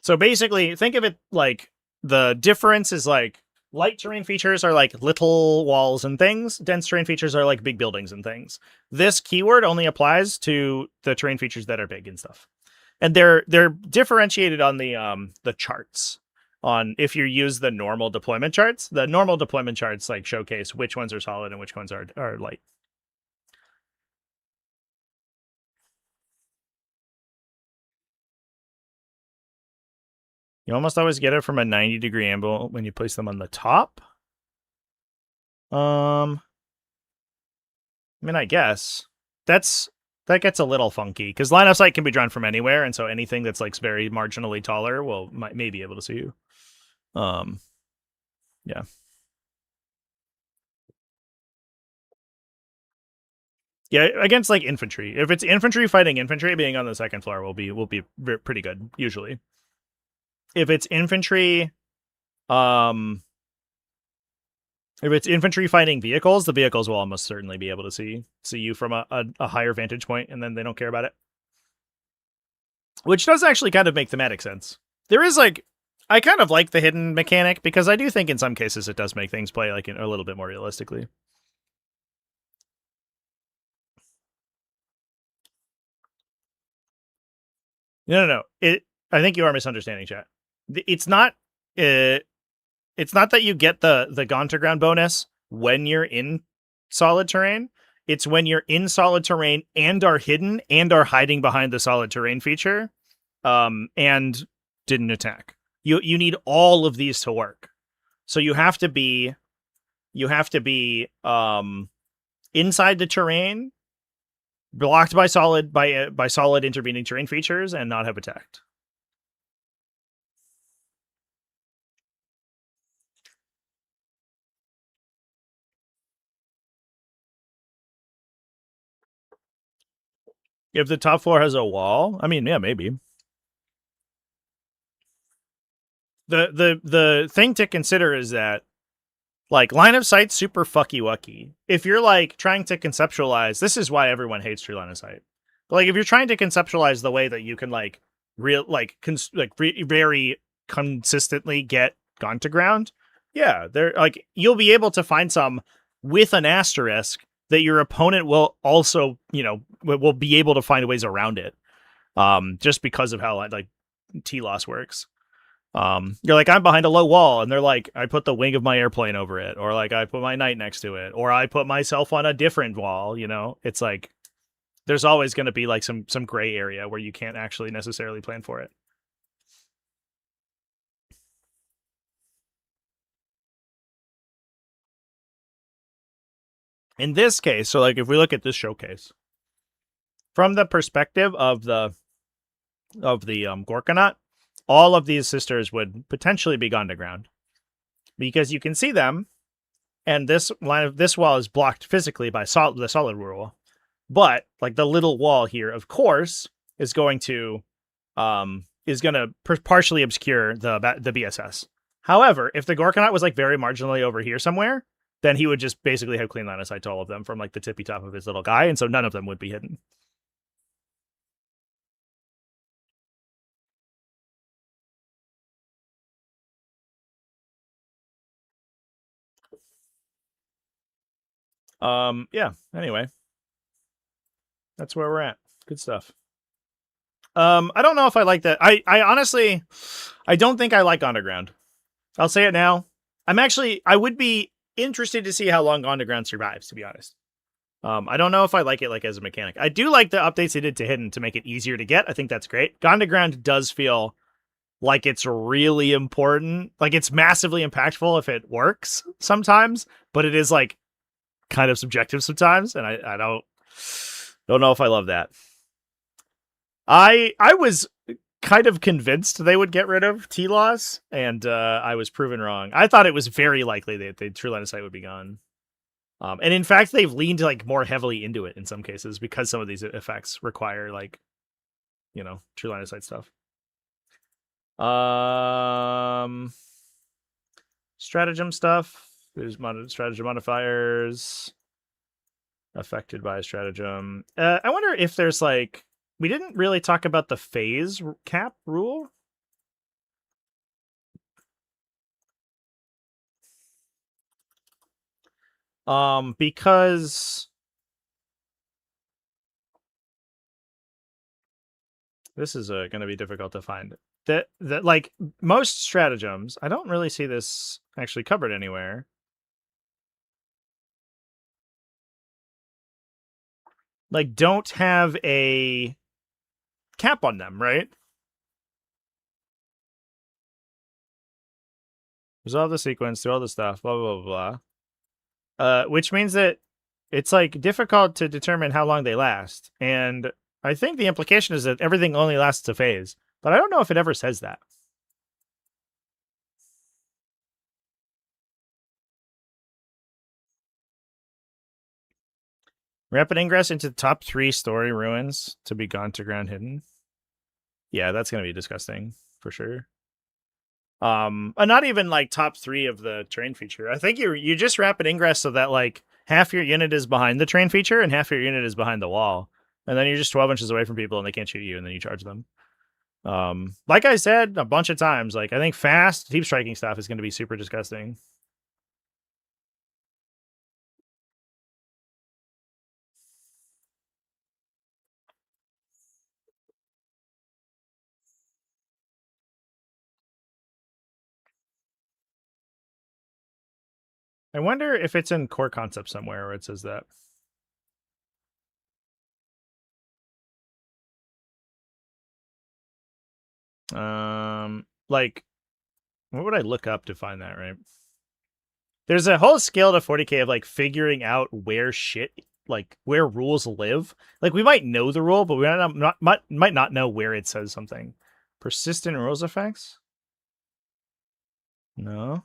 So basically, think of it like the difference is like light terrain features are like little walls and things. Dense terrain features are like big buildings and things. This keyword only applies to the terrain features that are big and stuff. And they're differentiated on the charts. On if you use the normal deployment charts, the normal deployment charts like showcase which ones are solid and which ones are light. You almost always get it from a 90-degree angle when you place them on the top. I mean, I guess that gets a little funky because line of sight can be drawn from anywhere, and so anything that's like very marginally taller may be able to see you. Yeah. Yeah, against like infantry. If it's infantry fighting infantry, being on the second floor will be pretty good usually. If it's infantry, um, if it's infantry fighting vehicles, the vehicles will almost certainly be able to see you from a higher vantage point, and then they don't care about it. Which does actually kind of make thematic sense. There is like, I kind of like the hidden mechanic because I do think in some cases it does make things play like a little bit more realistically. No. I think you are misunderstanding, chat. It's not. It's not that you get the gone to ground bonus when you're in solid terrain. It's when you're in solid terrain and are hidden and are hiding behind the solid terrain feature, and didn't attack. You need all of these to work. So you have to be inside the terrain, blocked by solid intervening terrain features, and not have attacked. If the top floor has a wall, I mean, yeah, maybe. The thing to consider is that like line of sight's super fucky wucky. If you're like trying to conceptualize, this is why everyone hates true line of sight. But like if you're trying to conceptualize the way that you can like very consistently get gone to ground, yeah, they're like you'll be able to find some with an asterisk that your opponent will also, will be able to find ways around it. Just because of how like T-loss works. You're like, I'm behind a low wall, and they're like, I put the wing of my airplane over it, or like I put my knight next to it, or I put myself on a different wall. It's like there's always going to be like some gray area where you can't actually necessarily plan for it. In this case, so like if we look at this showcase from the perspective of the Gorkanaut, all of these sisters would potentially be gone to ground because you can see them, and this wall is blocked physically by the solid rule, but like the little wall here, of course, is going to partially obscure the BSS. However, if the Gorkanaut was like very marginally over here somewhere, then he would just basically have clean line of sight to all of them from like the tippy top of his little guy, and so none of them would be hidden. Yeah, anyway. That's where we're at. Good stuff. I don't know if I like that. I honestly, I don't think I like Underground. I'll say it now. I would be interested to see how long Underground survives, to be honest. I don't know if I like it like as a mechanic. I do like the updates they did to Hidden to make it easier to get. I think that's great. Underground does feel like it's really important. Like it's massively impactful if it works sometimes, but it is like kind of subjective sometimes, and I don't know if I love that. I was kind of convinced they would get rid of T-Loss, and I was proven wrong. I thought it was very likely that the True Line of Sight would be gone. And in fact, they've leaned like more heavily into it in some cases because some of these effects require like, True Line of Sight stuff. Stratagem stuff. There's stratagem modifiers affected by a stratagem. I wonder if there's like, we didn't really talk about the phase cap rule. Because this is going to be difficult to find. That like most stratagems, I don't really see this actually covered anywhere. Like don't have a cap on them, right? Resolve the sequence, do all the stuff, blah blah blah blah. Which means that it's like difficult to determine how long they last. And I think the implication is that everything only lasts a phase, but I don't know if it ever says that. Rapid ingress into the top 3 story ruins to be gone to ground hidden. Yeah, that's gonna be disgusting for sure. Not even like top 3 of the terrain feature. I think you just rapid ingress so that like half your unit is behind the terrain feature and half your unit is behind the wall, and then you're just 12 inches away from people and they can't shoot you, and then you charge them. Like I said a bunch of times, like I think fast deep striking stuff is going to be super disgusting. I wonder if it's in core concept somewhere where it says that. Like, what would I look up to find that? Right? There's a whole scale to 40k of like figuring out where shit, like where rules live. Like we might know the rule, but we might not know where it says something. Persistent rules effects? No.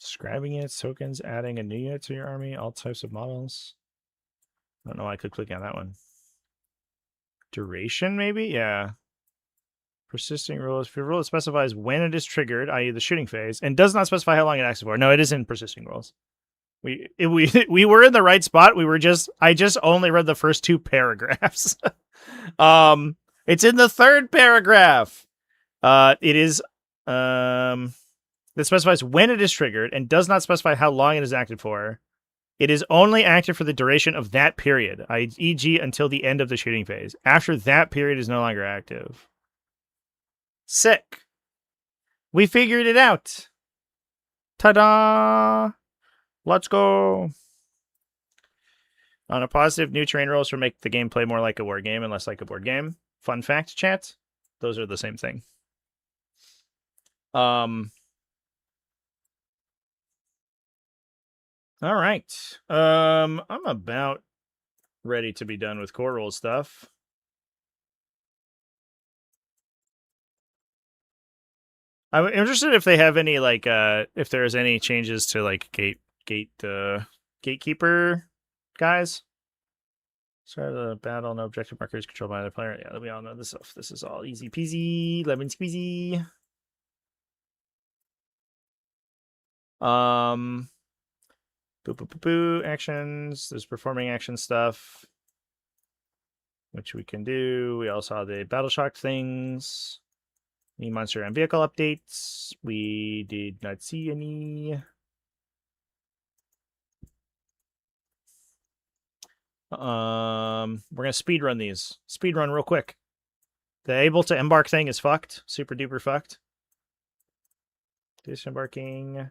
Describing units, tokens, adding a new unit to your army, all types of models. I don't know why I could click on that one. Duration, maybe? Yeah. Persisting rules. If your rule specifies when it is triggered, i.e. the shooting phase, and does not specify how long it acts for. No, it is in persisting rules. We were in the right spot. I just only read the first 2 paragraphs. It's in the 3rd paragraph. It is that specifies when it is triggered and does not specify how long it is active for. It is only active for the duration of that period, e.g. until the end of the shooting phase. After that period is no longer active. Sick. We figured it out. Ta-da! Let's go. On a positive, new terrain rules will make the game play more like a war game and less like a board game. Fun fact, chat. Those are the same thing. All right. I'm about ready to be done with core rule stuff. I'm interested if they have any like if there's any changes to like gatekeeper guys. Start of the battle, no objective markers controlled by the player. Yeah, we all know this stuff. This is all easy peasy, lemon squeezy. Boo boo boo boo actions. There's performing action stuff, which we can do. We also have the battle shock things. Any monster and vehicle updates. We did not see any. We're gonna speed run these. Speed run real quick. The able to embark thing is fucked. Super duper fucked. Disembarking.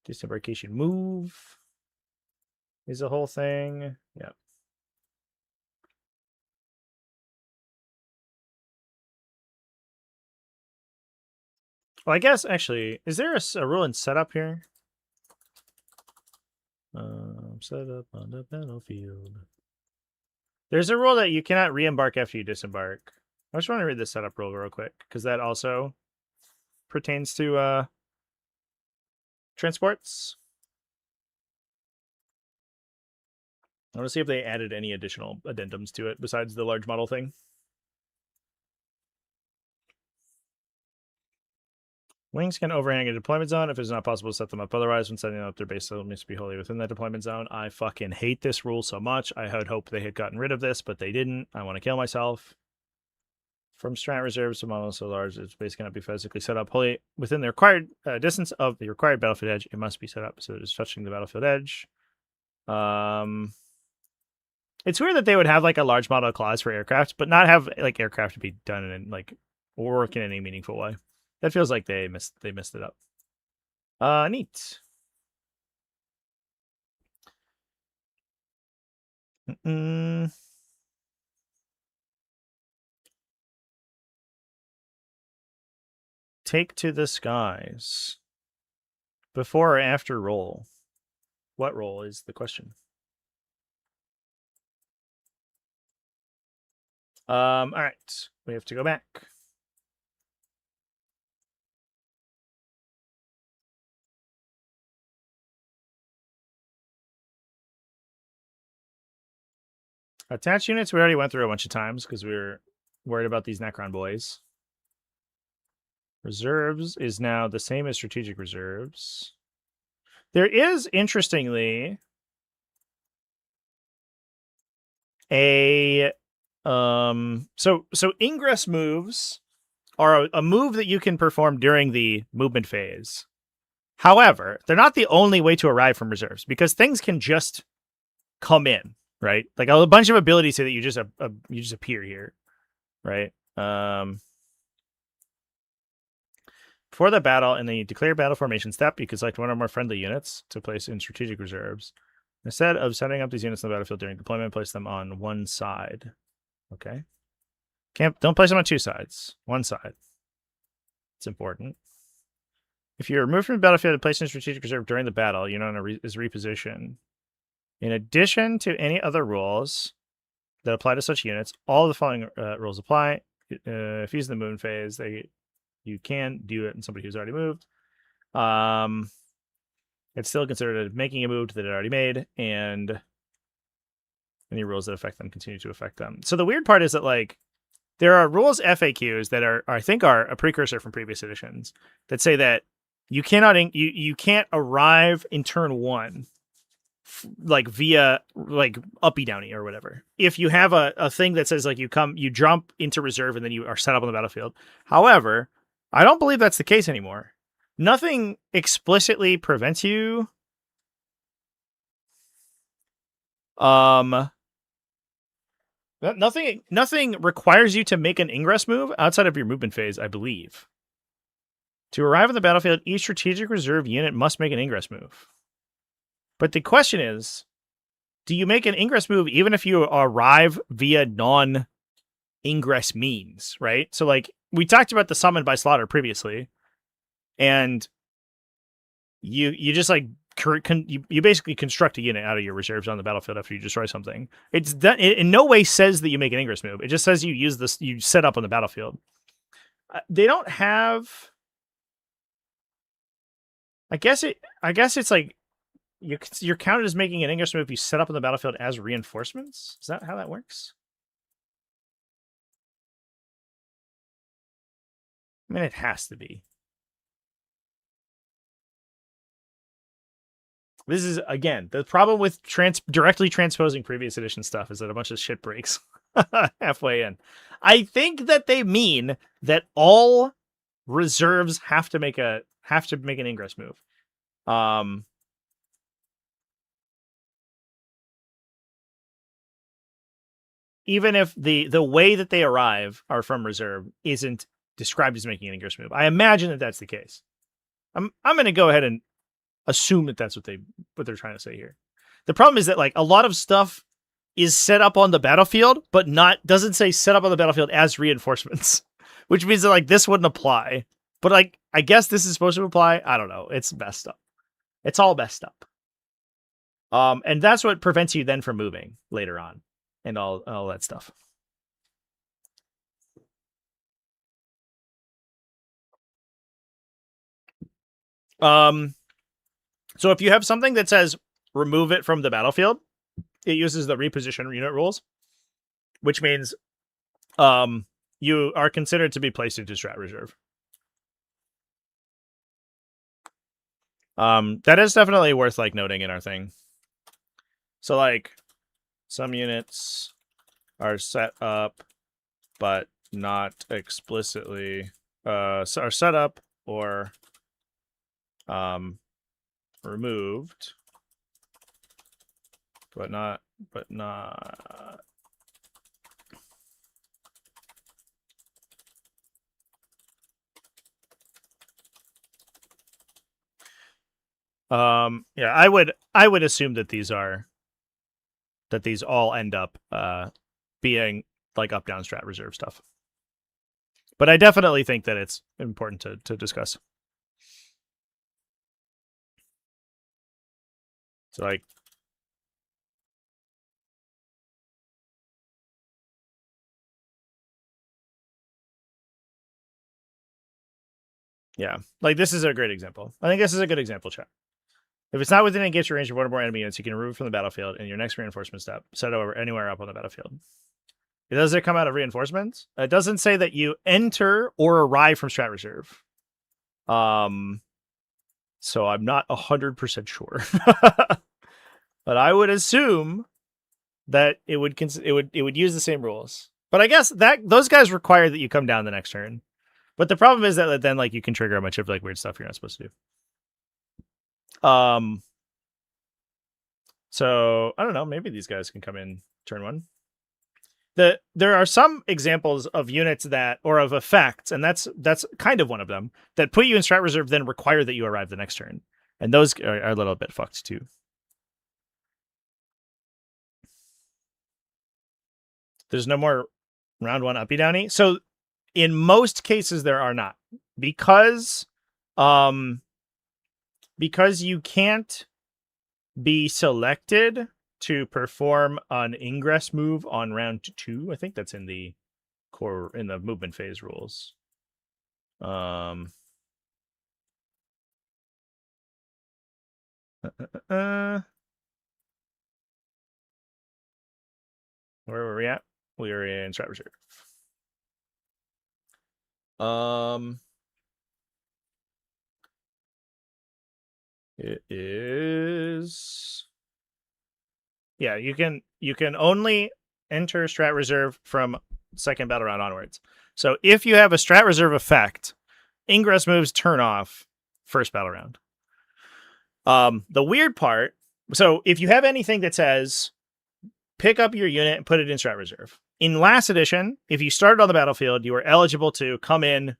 Disembarkation move is the whole thing. Yep. Well, I guess actually, is there a rule in setup here? Set up on the battlefield. There's a rule that you cannot re-embark after you disembark. I just want to read the setup rule real quick because that also pertains to transports. I want to see if they added any additional addendums to it besides the large model thing. Wings can overhang a deployment zone if it's not possible to set them up otherwise. When setting up their base, it needs to be wholly within that deployment zone. I fucking hate this rule so much. I had hoped they had gotten rid of this, but they didn't. I want to kill myself. From strat reserves to models so large, it's basically cannot be physically set up wholly within the required distance of the required battlefield edge. It must be set up so it is touching the battlefield edge. It's weird that they would have like a large model clause for aircraft, but not have like aircraft to be done in like or work in any meaningful way. That feels like they messed it up. Neat. Mm-mm. Take to the skies. Before or after roll? What roll is the question? All right. We have to go back. Attached units we already went through a bunch of times because we were worried about these Necron boys. Reserves is now the same as strategic reserves. There is, interestingly, a so ingress moves are a move that you can perform during the movement phase. However, they're not the only way to arrive from reserves because things can just come in, right? Like a bunch of abilities say that you just appear here, right? Before the battle, in the declare battle formation step, you can select one or more friendly units to place in strategic reserves. Instead of setting up these units on the battlefield during deployment, place them on one side. Okay. Don't place them on two sides. One side. It's important. If you're removed from the battlefield and placed in strategic reserve during the battle, unit is repositioned. In addition to any other rules that apply to such units, all of the following rules apply. If he's in the moon phase, you can do it in somebody who's already moved. It's still considered making a move that it already made, and any rules that affect them continue to affect them. So the weird part is that like there are rules FAQs that I think are a precursor from previous editions that say that you can't arrive in turn one like via like uppy downy or whatever. If you have a thing that says like you jump into reserve and then you are set up on the battlefield. However, I don't believe that's the case anymore. Nothing explicitly prevents you. Nothing requires you to make an ingress move outside of your movement phase, I believe. To arrive on the battlefield, each strategic reserve unit must make an ingress move. But the question is, do you make an ingress move even if you arrive via non-ingress means, right? So like we talked about the summon by slaughter previously, and you just like you basically construct a unit out of your reserves on the battlefield after you destroy something. It in no way says that you make an ingress move. It just says you set up on the battlefield. They don't have. I guess it's like you're counted as making an ingress move if you set up on the battlefield as reinforcements. Is that how that works? I mean, it has to be. This is, again, the problem with directly transposing previous edition stuff is that a bunch of shit breaks halfway in. I think that they mean that all reserves have to make an ingress move. Even if the way that they arrive are from reserve isn't described as making an ingress move. I imagine that that's the case. I'm going to go ahead and assume that that's what they're trying to say here. The problem is that like a lot of stuff is set up on the battlefield, but doesn't say set up on the battlefield as reinforcements, which means that like this wouldn't apply. But like I guess this is supposed to apply. I don't know. It's messed up. It's all messed up. And that's what prevents you then from moving later on, and all that stuff. So if you have something that says remove it from the battlefield, it uses the reposition unit rules, which means you are considered to be placed into strat reserve. That is definitely worth like noting in our thing. So like some units are set up but not explicitly are set up or removed but not Yeah, I would assume that these all end up being like up down strat reserve stuff. But I definitely think that it's important to discuss. So like, yeah, like this is a great example. I think this is a good example, chat. If it's not within engagement range of one or more enemy units, you can remove it from the battlefield in your next reinforcement step. Set it over anywhere up on the battlefield. It doesn't come out of reinforcements. It doesn't say that you enter or arrive from strat reserve. So I'm not 100% sure, but I would assume that it would use the same rules. But I guess that those guys require that you come down the next turn. But the problem is that then like you can trigger a bunch of like weird stuff you're not supposed to do. So I don't know. Maybe these guys can come in turn one. There are some examples of units that or of effects, and that's kind of one of them that put you in strat reserve, then require that you arrive the next turn, and those are a little bit fucked too. There's no more round one uppy downy. So in most cases there are not because you can't be selected to perform an ingress move on round 2. I think that's in the core in the movement phase rules. Where were we at? We were in strat reserve. It is. Yeah, you can only enter strat reserve from second battle round onwards. So if you have a strat reserve effect, ingress moves turn off first battle round. The weird part, so if you have anything that says pick up your unit and put it in strat reserve. In last edition, if you started on the battlefield, you were eligible to come in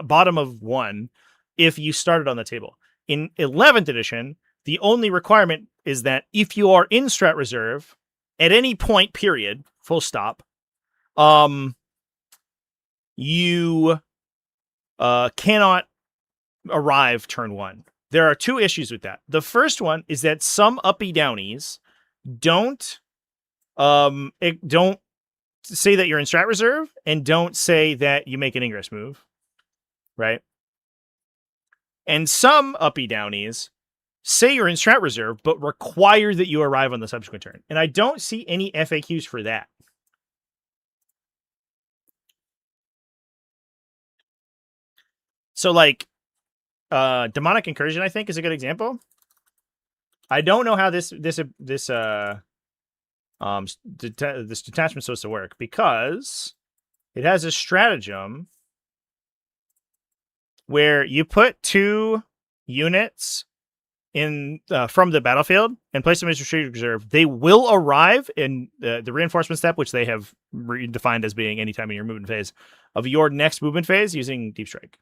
bottom of 1 if you started on the table. In 11th edition, the only requirement is that if you are in strat reserve at any point, period, full stop, you cannot arrive turn 1. There are 2 issues with that. The first one is that some uppy downies don't say that you're in strat reserve and don't say that you make an ingress move, right? And some uppy downies say you're in strat reserve, but require that you arrive on the subsequent turn. And I don't see any FAQs for that. So like demonic incursion, I think, is a good example. I don't know how this detachment's supposed to work because it has a stratagem where you put 2 units in from the battlefield and place them in strategic reserve. They will arrive in the reinforcement step, which they have defined as being anytime in your movement phase of your next movement phase using Deep Strike.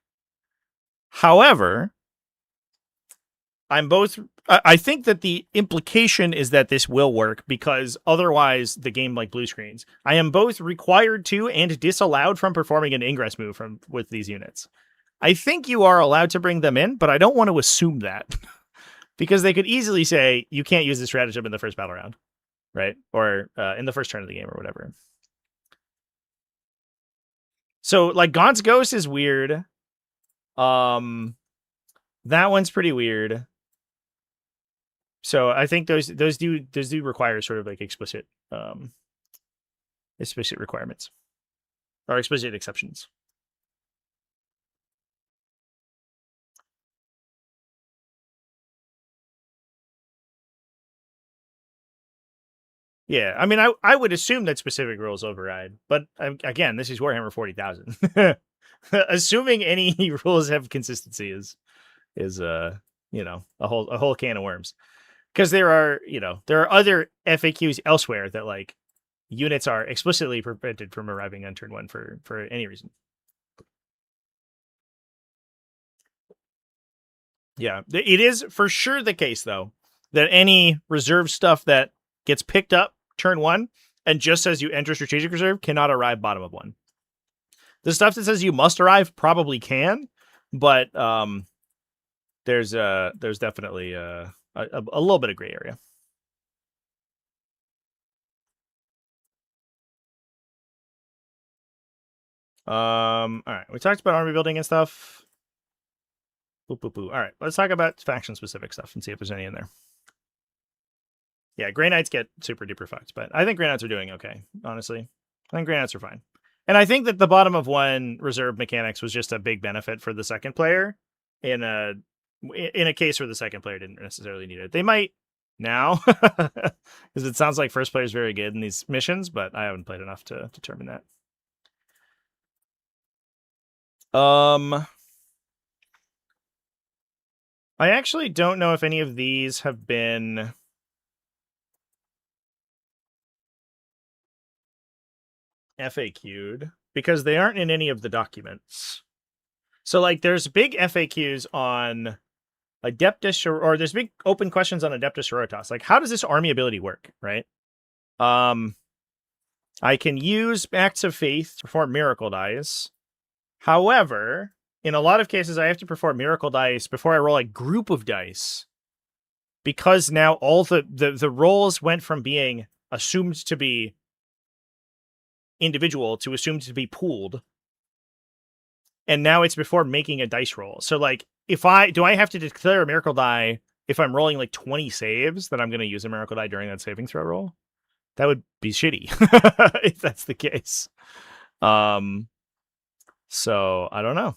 However, I think that the implication is that this will work because otherwise the game like blue screens. I am both required to and disallowed from performing an ingress move with these units. I think you are allowed to bring them in, but I don't want to assume that because they could easily say you can't use this stratagem in the first battle round, right? Or in the first turn of the game or whatever. So like Gaunt's Ghost is weird. That one's pretty weird. So I think those do require sort of like explicit requirements or explicit exceptions. Yeah, I mean, I would assume that specific rules override, but again, this is Warhammer 40,000. Assuming any rules have consistency is a whole can of worms. Because there are other FAQs elsewhere that like units are explicitly prevented from arriving on turn 1 for any reason. Yeah, it is for sure the case, though, that any reserve stuff that gets picked up turn 1 and just says you enter strategic reserve cannot arrive bottom of 1. The stuff that says you must arrive probably can, but there's definitely a little bit of gray area. All right, we talked about army building and stuff. Boop, boop, boop. All right, let's talk about faction specific stuff and see if there's any in there. Yeah, Grey Knights get super duper fucked, but I think Grey Knights are doing okay, honestly. I think Grey Knights are fine. And I think that the bottom of 1 reserve mechanics was just a big benefit for the second player in a case where the second player didn't necessarily need it. They might now, because it sounds like first player is very good in these missions, but I haven't played enough to determine that. I actually don't know if any of these have been FAQ'd because they aren't in any of the documents. So like there's big FAQs on Adeptus, or there's big open questions on Adeptus Sororitas. Like, how does this army ability work, right? I can use Acts of Faith to perform miracle dice. However, in a lot of cases, I have to perform miracle dice before I roll a group of dice, because now all the rolls went from being assumed to be individual to assumed to be pooled, and now it's before making a dice roll. So like, if I have to declare a miracle die if I'm rolling like 20 saves, that I'm going to use a miracle die during that saving throw roll? That would be shitty if that's the case. So I don't know.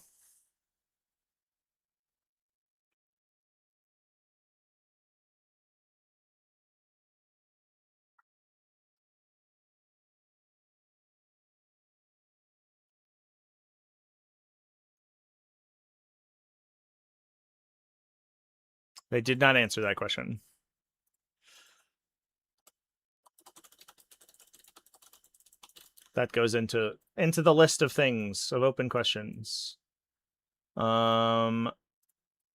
They did not answer that question. That goes into the list of things, of open questions.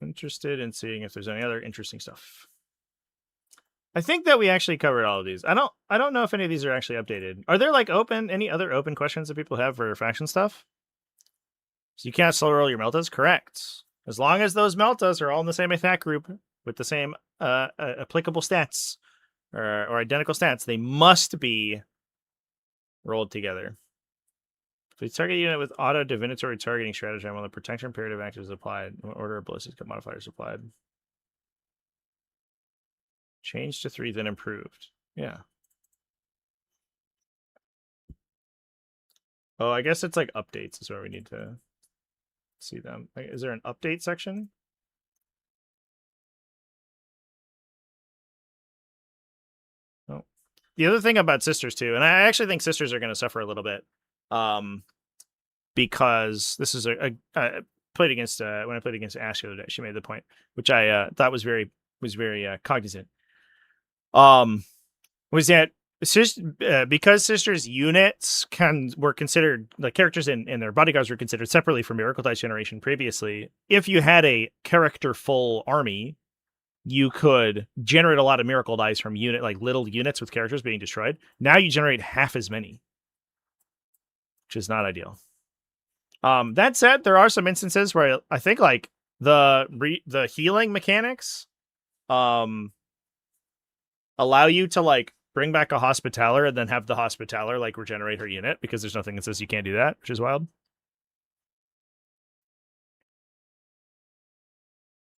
Interested in seeing if there's any other interesting stuff. I think that we actually covered all of these. I don't know if any of these are actually updated. Are there like any other open questions that people have for faction stuff? So you can't slow roll your Meltas? Correct. As long as those Meltas are all in the same attack group with the same applicable stats or identical stats, they must be rolled together. If we target a unit with auto divinatory targeting strategy while the protection period of action is applied, order of ballistic modifiers applied. Changed to 3, then improved. Yeah. Oh, I guess it's like updates is where we need to see them. Is there an update section? Oh. The other thing about sisters too, and I actually think sisters are going to suffer a little bit, because this is played against when I played against Ash the other day. She made the point, which I thought was very cognizant. Was that because sisters units were considered, the characters and their bodyguards were considered separately for miracle dice generation previously. If you had a character full army, you could generate a lot of miracle dice from like little units with characters being destroyed. Now you generate half as many, which is not ideal. That said, there are some instances where I think like the healing mechanics allow you to like bring back a Hospitaller and then have the Hospitaller like regenerate her unit, because there's nothing that says you can't do that, which is wild.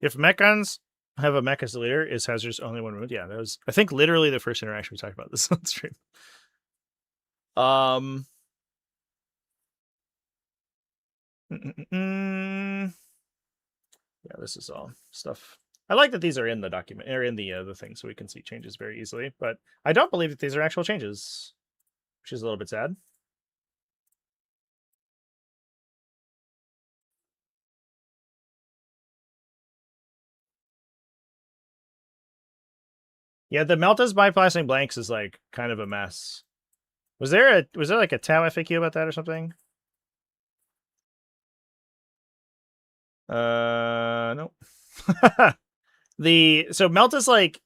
If Mechons have a mech as the leader, is Hazard's only one wound? Yeah, that was, I think, literally the first interaction we talked about this on stream. Yeah, this is all stuff. I like that these are in the document, or in the thing, so we can see changes very easily. But I don't believe that these are actual changes, which is a little bit sad. Yeah, the Meltas bypassing blanks is like kind of a mess. Was there like a Tau FAQ about that or something? Nope. So Melt is like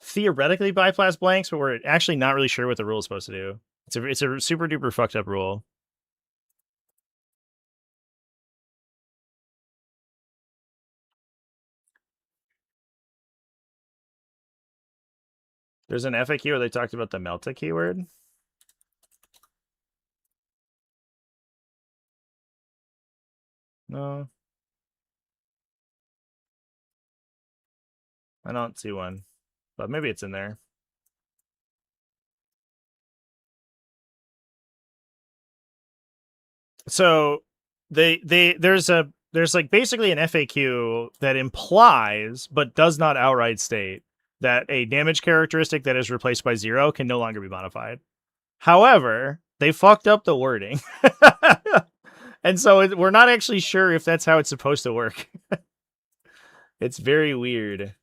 theoretically bypass blanks, but we're actually not really sure what the rule is supposed to do. It's a super duper fucked up rule. There's an FAQ where they talked about the Melta keyword. No. I don't see one, but maybe it's in there. So there's like basically an FAQ that implies but does not outright state that a damage characteristic that is replaced by 0 can no longer be modified. However, they fucked up the wording. And so we're not actually sure if that's how it's supposed to work. It's very weird.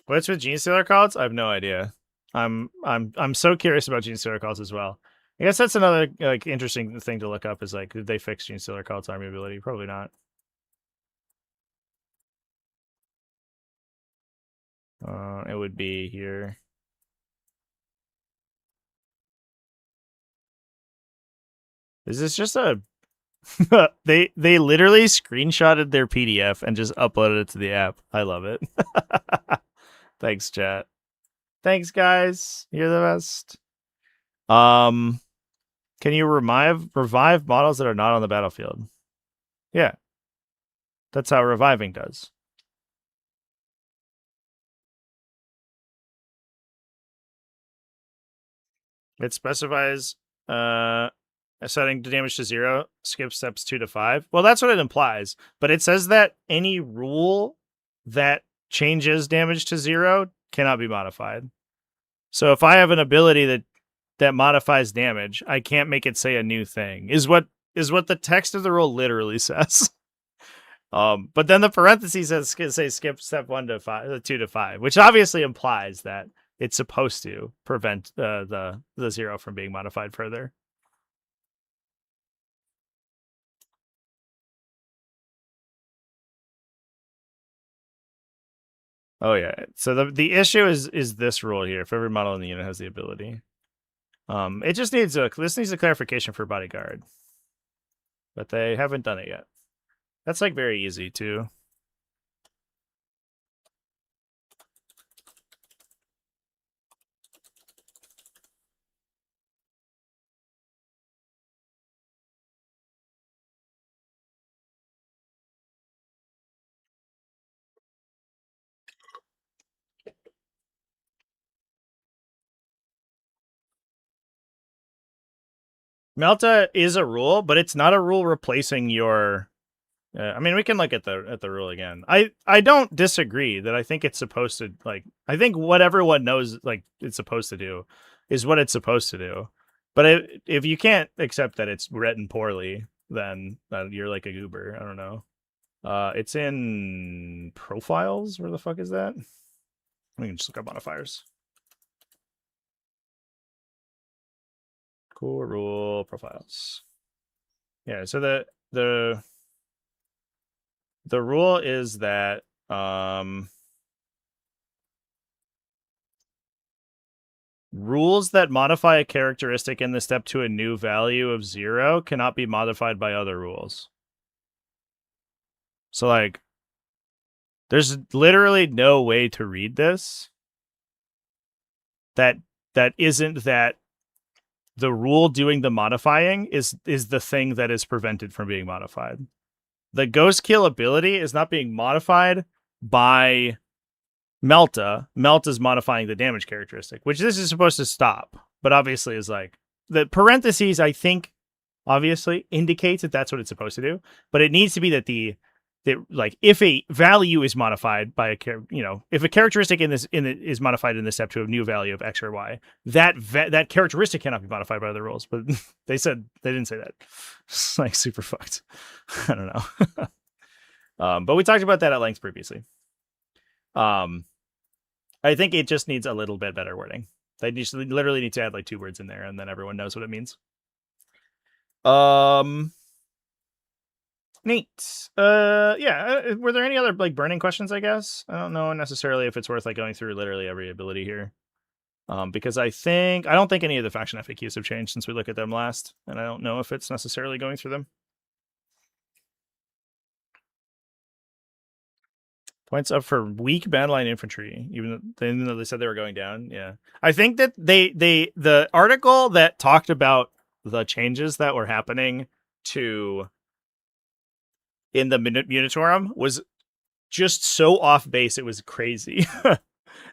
What's with Gene Stealer calls? I have no idea. I'm so curious about Gene Stealer calls as well. I guess that's another like interesting thing to look up is like, did they fix Gene Stealer calls army ability? Probably not. It would be here. Is this just a they literally screenshotted their PDF and just uploaded it to the app. I love it. Thanks, chat. Thanks, guys. You're the best. Can you revive models that are not on the battlefield? Yeah. That's how reviving does. It specifies setting the damage to 0, skip steps 2 to 5. Well, that's what it implies. But it says that any rule that changes damage to 0 cannot be modified. So if I have an ability that modifies damage, I can't make it say a new thing. Is what the text of the rule literally says. But then the parentheses say skip step 1 to 5, 2 to 5, which obviously implies that it's supposed to prevent the 0 from being modified further. Oh yeah. So the issue is this rule here. If every model in the unit has the ability, it just needs this needs a clarification for bodyguard, but they haven't done it yet. That's like very easy too. Melta is a rule, but it's not a rule replacing your. I mean, we can look at the rule again. I don't disagree that I think it's supposed to like. I think what everyone knows like it's supposed to do is what it's supposed to do. But if you can't accept that it's written poorly, then you're like a goober. I don't know. It's in profiles. Where the fuck is that? We can just look up modifiers. Cool rule profiles. Yeah, so the rule is that rules that modify a characteristic in the step to a new value of 0 cannot be modified by other rules. So like there's literally no way to read this that isn't that the rule doing the modifying is the thing that is prevented from being modified. The ghost kill ability is not being modified by Melta. Melta's modifying the damage characteristic, which this is supposed to stop, but obviously is like the parentheses, I think obviously indicates that that's what it's supposed to do, but it needs to be that like if a value is modified by if a characteristic is modified in the step to a new value of X or Y, that characteristic cannot be modified by other rules. But they didn't say that. It's like super fucked. I don't know. But we talked about that at length previously. I think it just needs a little bit better wording. They just literally need to add like 2 words in there, and then everyone knows what it means. Neat. Yeah. Were there any other like burning questions? I guess I don't know necessarily if it's worth like going through literally every ability here. Because I don't think any of the faction FAQs have changed since we looked at them last, and I don't know if it's necessarily going through them. Points up for weak battleline infantry, even though they said they were going down. Yeah, I think that the article that talked about the changes that were happening to in the Munitorum was just so off base. It was crazy.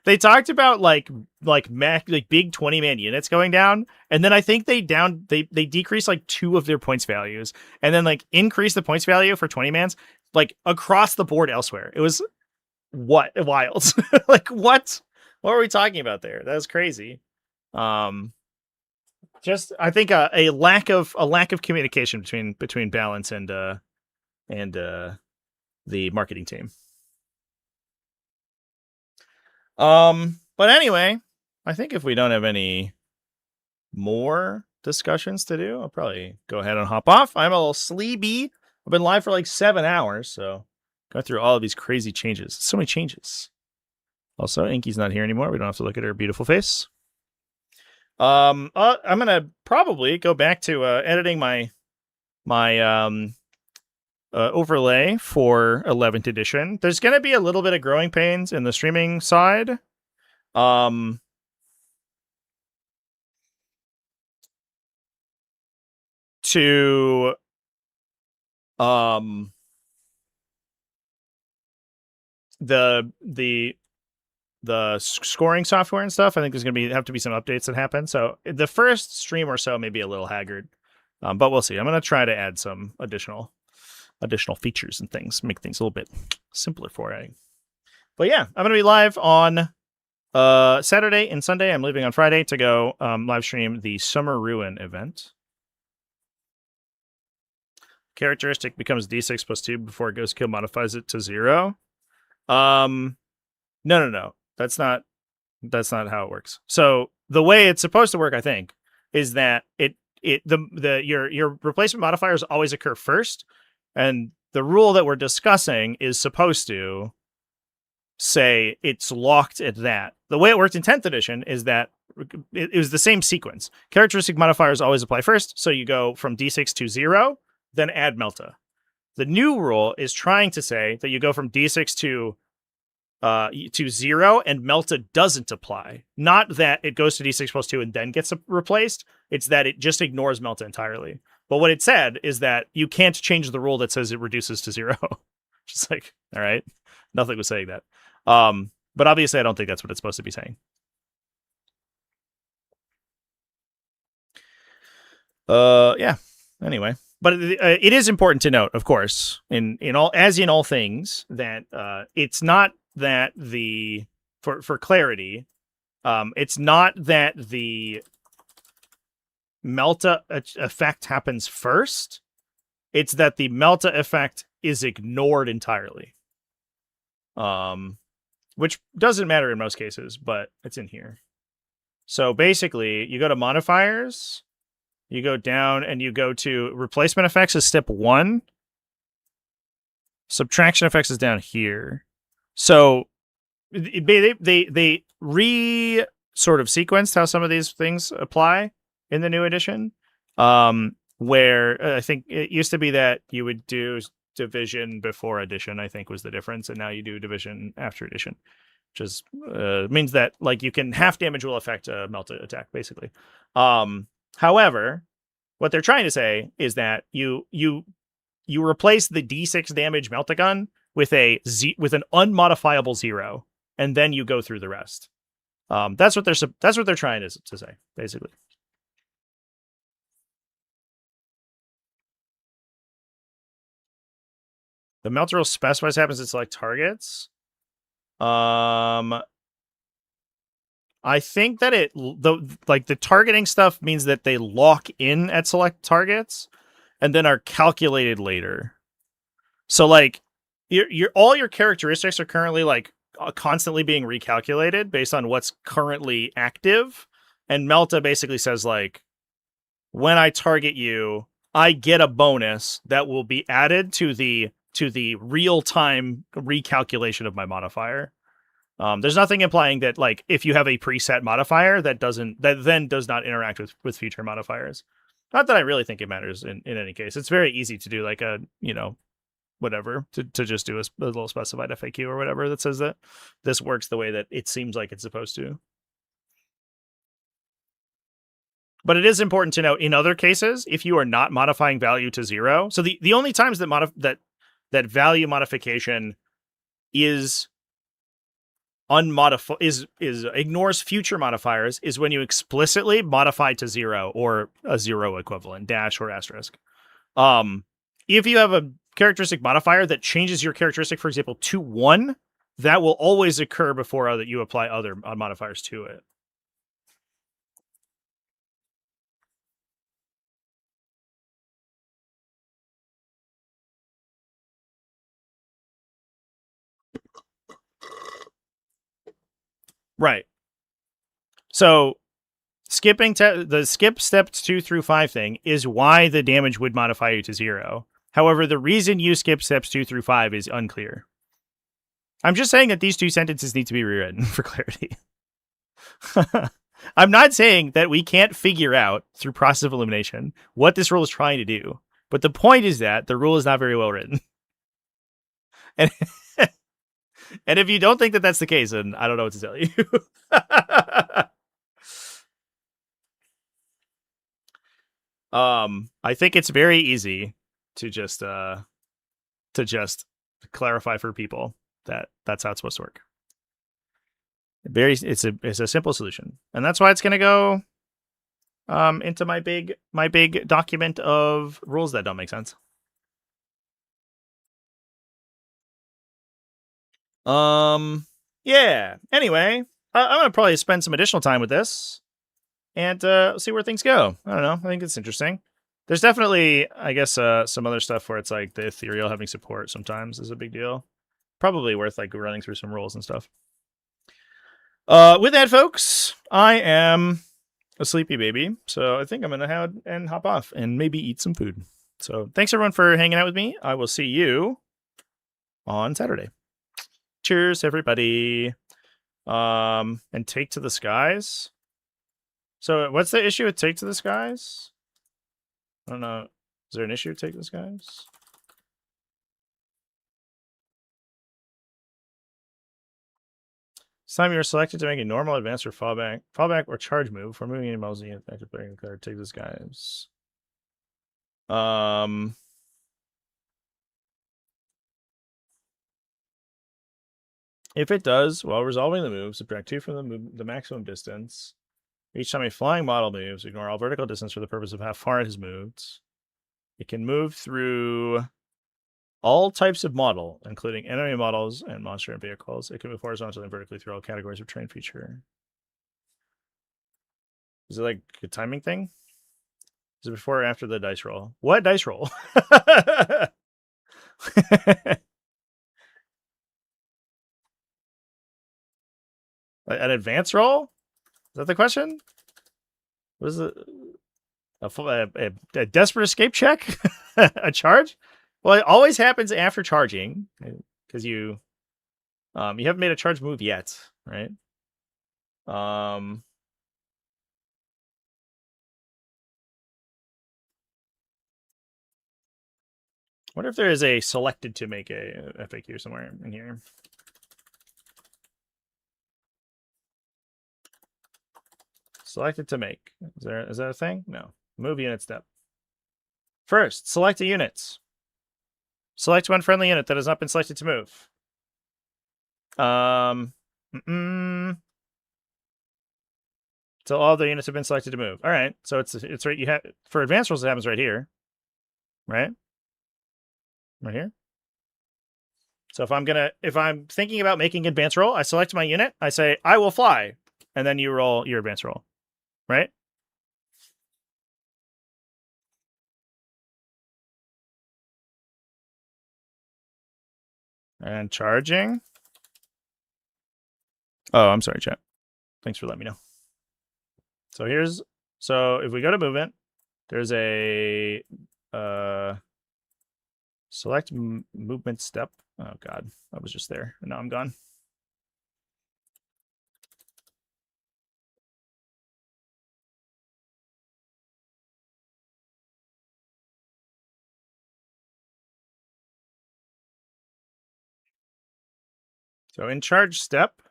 They talked about like big 20-man units going down, and then I think they decreased like 2 of their points values, and then like increased the points value for 20-mans like across the board elsewhere. It was wild. Like what are we talking about there? That was crazy. Just I think a lack of communication between Balance and the marketing team. But anyway, I think if we don't have any more discussions to do, I'll probably go ahead and hop off. I'm a little sleepy. I've been live for like 7 hours, so go through all of these crazy changes. So many changes. Also, Inky's not here anymore. We don't have to look at her beautiful face. I'm gonna probably go back to editing my overlay for 11th edition. There's gonna be a little bit of growing pains in the streaming side. To the scoring software and stuff, I think there's going to have to be some updates that happen. So the first stream or so may be a little haggard, but we'll see. I'm going to try to add some additional features and things, make things a little bit simpler for you. But yeah, I'm going to be live on Saturday and Sunday. I'm leaving on Friday to go live stream the Summer Ruin event. Characteristic becomes D6 plus 2 before Ghost Kill modifies it to 0. No. That's not how it works. So the way it's supposed to work, I think, is that your replacement modifiers always occur first, and the rule that we're discussing is supposed to say it's locked at that. The way it worked in 10th edition is that it was the same sequence. Characteristic modifiers always apply first, so you go from D6 to 0, then add Melta. The new rule is trying to say that you go from D6 to 0 and Melta doesn't apply. Not that it goes to D6 plus 2 and then gets replaced. It's that it just ignores Melta entirely. But what it said is that you can't change the rule that says it reduces to 0. Just like, all right, nothing was saying that. But obviously I don't think that's what it's supposed to be saying. Yeah. Anyway. But it is important to note, of course, in all things, that it's not that for clarity, it's not that the Melta effect happens first. It's that the Melta effect is ignored entirely. Which doesn't matter in most cases, but it's in here. So basically, you go to modifiers. You go down and you go to replacement effects is step 1. Subtraction effects is down here. So they sort of sequenced how some of these things apply in the new edition. Where I think it used to be that you would do division before addition, I think was the difference. And now you do division after addition, which is means that like you can half damage will affect a Melta attack, basically. However, what they're trying to say is that you replace the D6 damage Melta gun with an unmodifiable 0, and then you go through the rest. That's what they're trying to say, basically. The Melta rule specifies happens to select targets. I think that the targeting stuff means that they lock in at select targets and then are calculated later. So like your all your characteristics are currently like constantly being recalculated based on what's currently active, and Melta basically says like, when I target you, I get a bonus that will be added to the real time recalculation of my modifier. There's nothing implying that like if you have a preset modifier that then does not interact with future modifiers. Not that I really think it matters in any case. It's very easy to do like a whatever to just do a little specified FAQ or whatever that says that this works the way that it seems like it's supposed to. But it is important to note in other cases, if you are not modifying value to 0, so the only times that that value modification is unmodified is ignores future modifiers is when you explicitly modify to 0 or a 0 equivalent, dash or asterisk. If you have a characteristic modifier that changes your characteristic, for example, to 1, that will always occur before you apply other modifiers to it. Right. So skipping the skip steps 2 through 5 thing is why the damage would modify you to 0. However, the reason you skip steps 2 through 5 is unclear. I'm just saying that these two sentences need to be rewritten for clarity. I'm not saying that we can't figure out through process of elimination what this rule is trying to do. But the point is that the rule is not very well written. And and if you don't think that that's the case, then I don't know what to tell you. I think it's very easy to just clarify for people that that's how it's supposed to work. It's a simple solution, and that's why it's going to go into my big document of rules that don't make sense. Yeah. Anyway, I'm gonna probably spend some additional time with this and see where things go. I don't know. I think it's interesting. There's definitely, I guess, some other stuff where it's like the ethereal having support sometimes is a big deal. Probably worth like running through some rules and stuff. With that, folks, I am a sleepy baby, so I think I'm gonna head and hop off and maybe eat some food. So thanks everyone for hanging out with me. I will see you on Saturday. Cheers, everybody. And Take to the Skies. So what's the issue with Take to the Skies? I don't know. Is there an issue with Take to the Skies? This time you're selected to make a normal, advance, or fallback, or charge move for moving animals in the active player card. Take to the Skies. If it does, while resolving the move, subtract 2 from the maximum distance. Each time a flying model moves, ignore all vertical distance for the purpose of how far it has moved. It can move through all types of model, including enemy models and monster and vehicles. It can move horizontally and vertically through all categories of terrain feature. Is it like a timing thing? Is it before or after the dice roll? What dice roll? An advance roll? Is that the question? What is it? A desperate escape check? A charge? Well, it always happens after charging because you haven't made a charge move yet, right? Wonder if there is a selected to make a FAQ somewhere in here. Selected to make. Is that a thing? No. Move unit step. First, select a unit. Select one friendly unit that has not been selected to move. So all the units have been selected to move. All right. So it's right. You have for advanced rolls, it happens right here, right? Right here. So if I'm thinking about making advanced roll, I select my unit. I say I will fly, and then you roll your advanced roll, right? And charging. Oh, I'm sorry, chat. Thanks for letting me know. So so if we go to movement, there's a select movement step. Oh god, I was just there, and now I'm gone. So in charge step,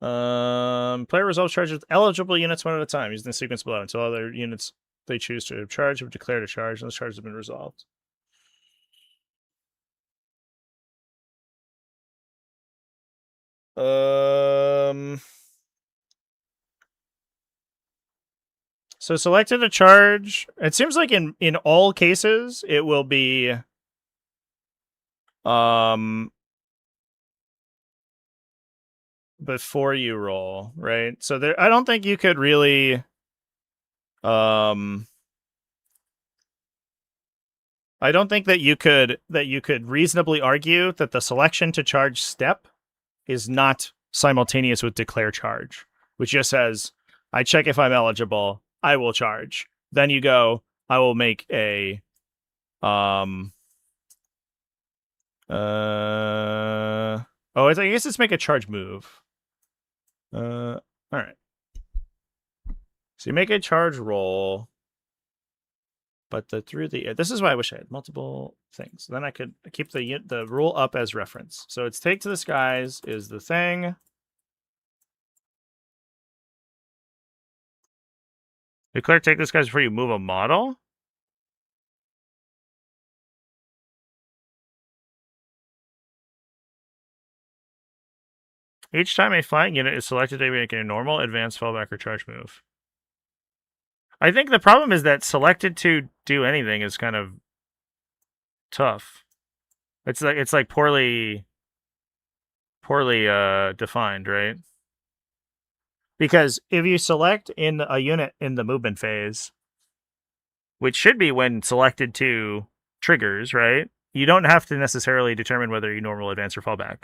player resolves charge with eligible units one at a time using the sequence below until other units they choose to charge have declared a charge and those charges have been resolved. So selected a charge. It seems like in all cases it will be before you roll, right? So there I don't think you could really I don't think that you could reasonably argue that the selection to charge step is not simultaneous with declare charge, which just says I check if I'm eligible, I will charge. Then you go, I will make a oh, I guess let's make a charge move. All right. So you make a charge roll, but this is why I wish I had multiple things. Then I could keep the rule up as reference. So it's take to the skies is the thing. Declare take this guys before you move a model. Each time a flying unit is selected, they make a normal, advanced, fallback, or charge move. I think the problem is that selected to do anything is kind of tough. It's like poorly defined, right? Because if you select in a unit in the movement phase, which should be when selected to triggers, right? You don't have to necessarily determine whether you normal, advance, or fallback.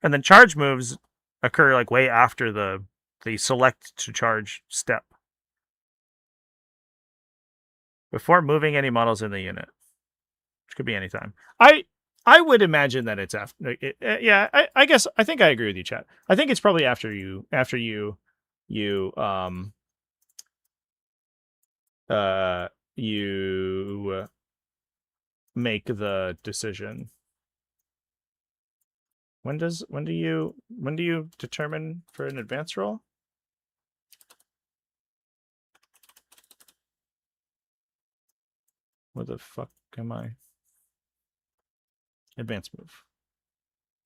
And then charge moves occur like way after the select to charge step. Before moving any models in the unit. Which could be any time. I would imagine that it's after. Yeah, I guess I think I agree with you, chat. I think it's probably after you make the decision. When do you determine for an advance roll? Where the fuck am I? Advance move.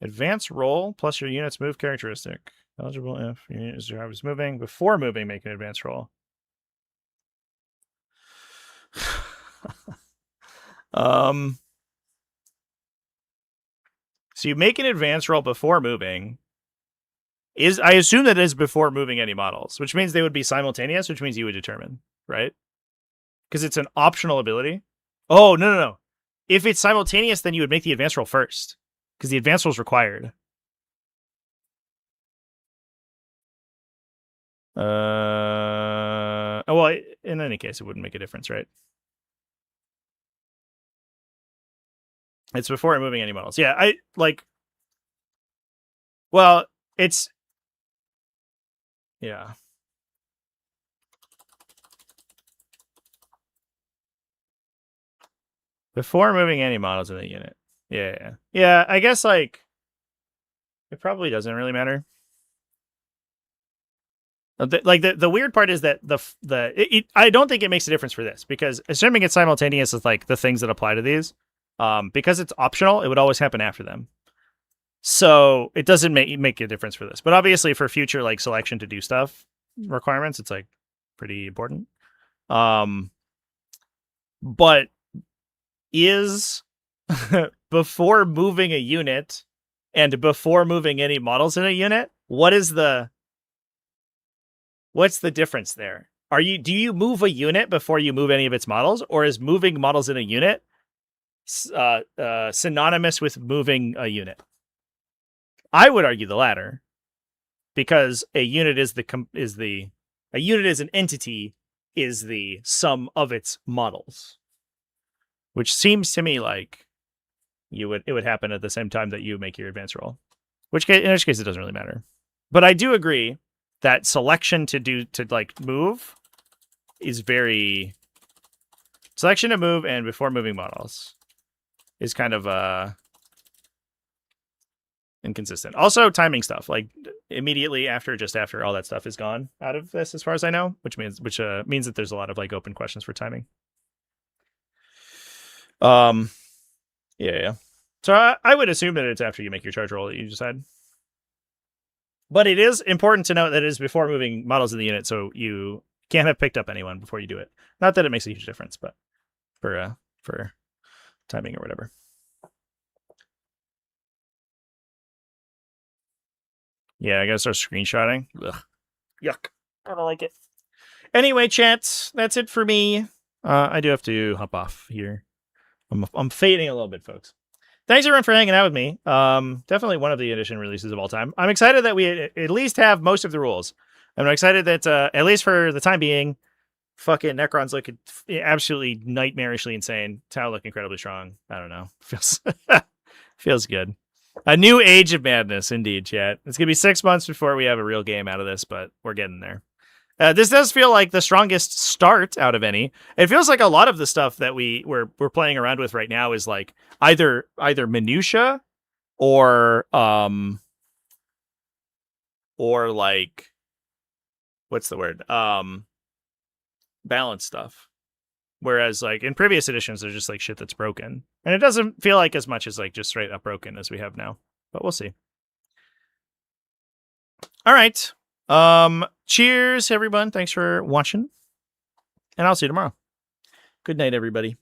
Advance roll plus your unit's move characteristic. Eligible if your unit is moving. Before moving, make an advance roll. So you make an advance roll before moving. I assume that is before moving any models, which means they would be simultaneous, which means you would determine, right? Because it's an optional ability. Oh, no. If it's simultaneous, then you would make the advance roll first, because the advance roll is required. Well, in any case, it wouldn't make a difference, right? It's before moving any models. Yeah, I like. Well, it's yeah. Before moving any models in the unit. Yeah. I guess like it probably doesn't really matter. The weird part is that I don't think it makes a difference for this, because assuming it's simultaneous with like the things that apply to these, because it's optional, it would always happen after them. So it doesn't make a difference for this. But obviously for future like selection to do stuff requirements, it's like pretty important. But is before moving a unit and before moving any models in a unit, what's the difference there? Do you move a unit before you move any of its models, or is moving models in a unit synonymous with moving a unit. I would argue the latter, because a unit is a unit as an entity is the sum of its models, which seems to me like it would happen at the same time that you make your advance roll, in which case it doesn't really matter. But I do agree that selection to move is very selection to move and before moving models is kind of inconsistent. Also, timing stuff, like immediately after, just after, all that stuff is gone out of this, as far as I know, which means that there's a lot of like open questions for timing. Yeah. So I would assume that it's after you make your charge roll that you decide. But it is important to note that it is before moving models in the unit, so you can't have picked up anyone before you do it. Not that it makes a huge difference, but for timing or whatever. Yeah, I gotta start screenshotting. Ugh. Yuck. I don't like it. Anyway, chat, that's it for me. I do have to hop off here. I'm fading a little bit, folks. Thanks everyone for hanging out with me. Definitely one of the edition releases of all time. I'm excited that we at least have most of the rules. I'm excited that at least for the time being, fucking Necrons look absolutely nightmarishly insane. Tau look incredibly strong. I don't know. Feels good. A new age of madness, indeed, chat. It's gonna be 6 months before we have a real game out of this, but we're getting there. This does feel like the strongest start out of any. It feels like a lot of the stuff that we're playing around with right now is like either minutia or like, what's the word? Balance stuff. Whereas like in previous editions, there's just like shit that's broken, and it doesn't feel like as much as like just straight up broken as we have now. But we'll see. All right. Cheers, everyone. Thanks for watching, and I'll see you tomorrow. Good night, everybody.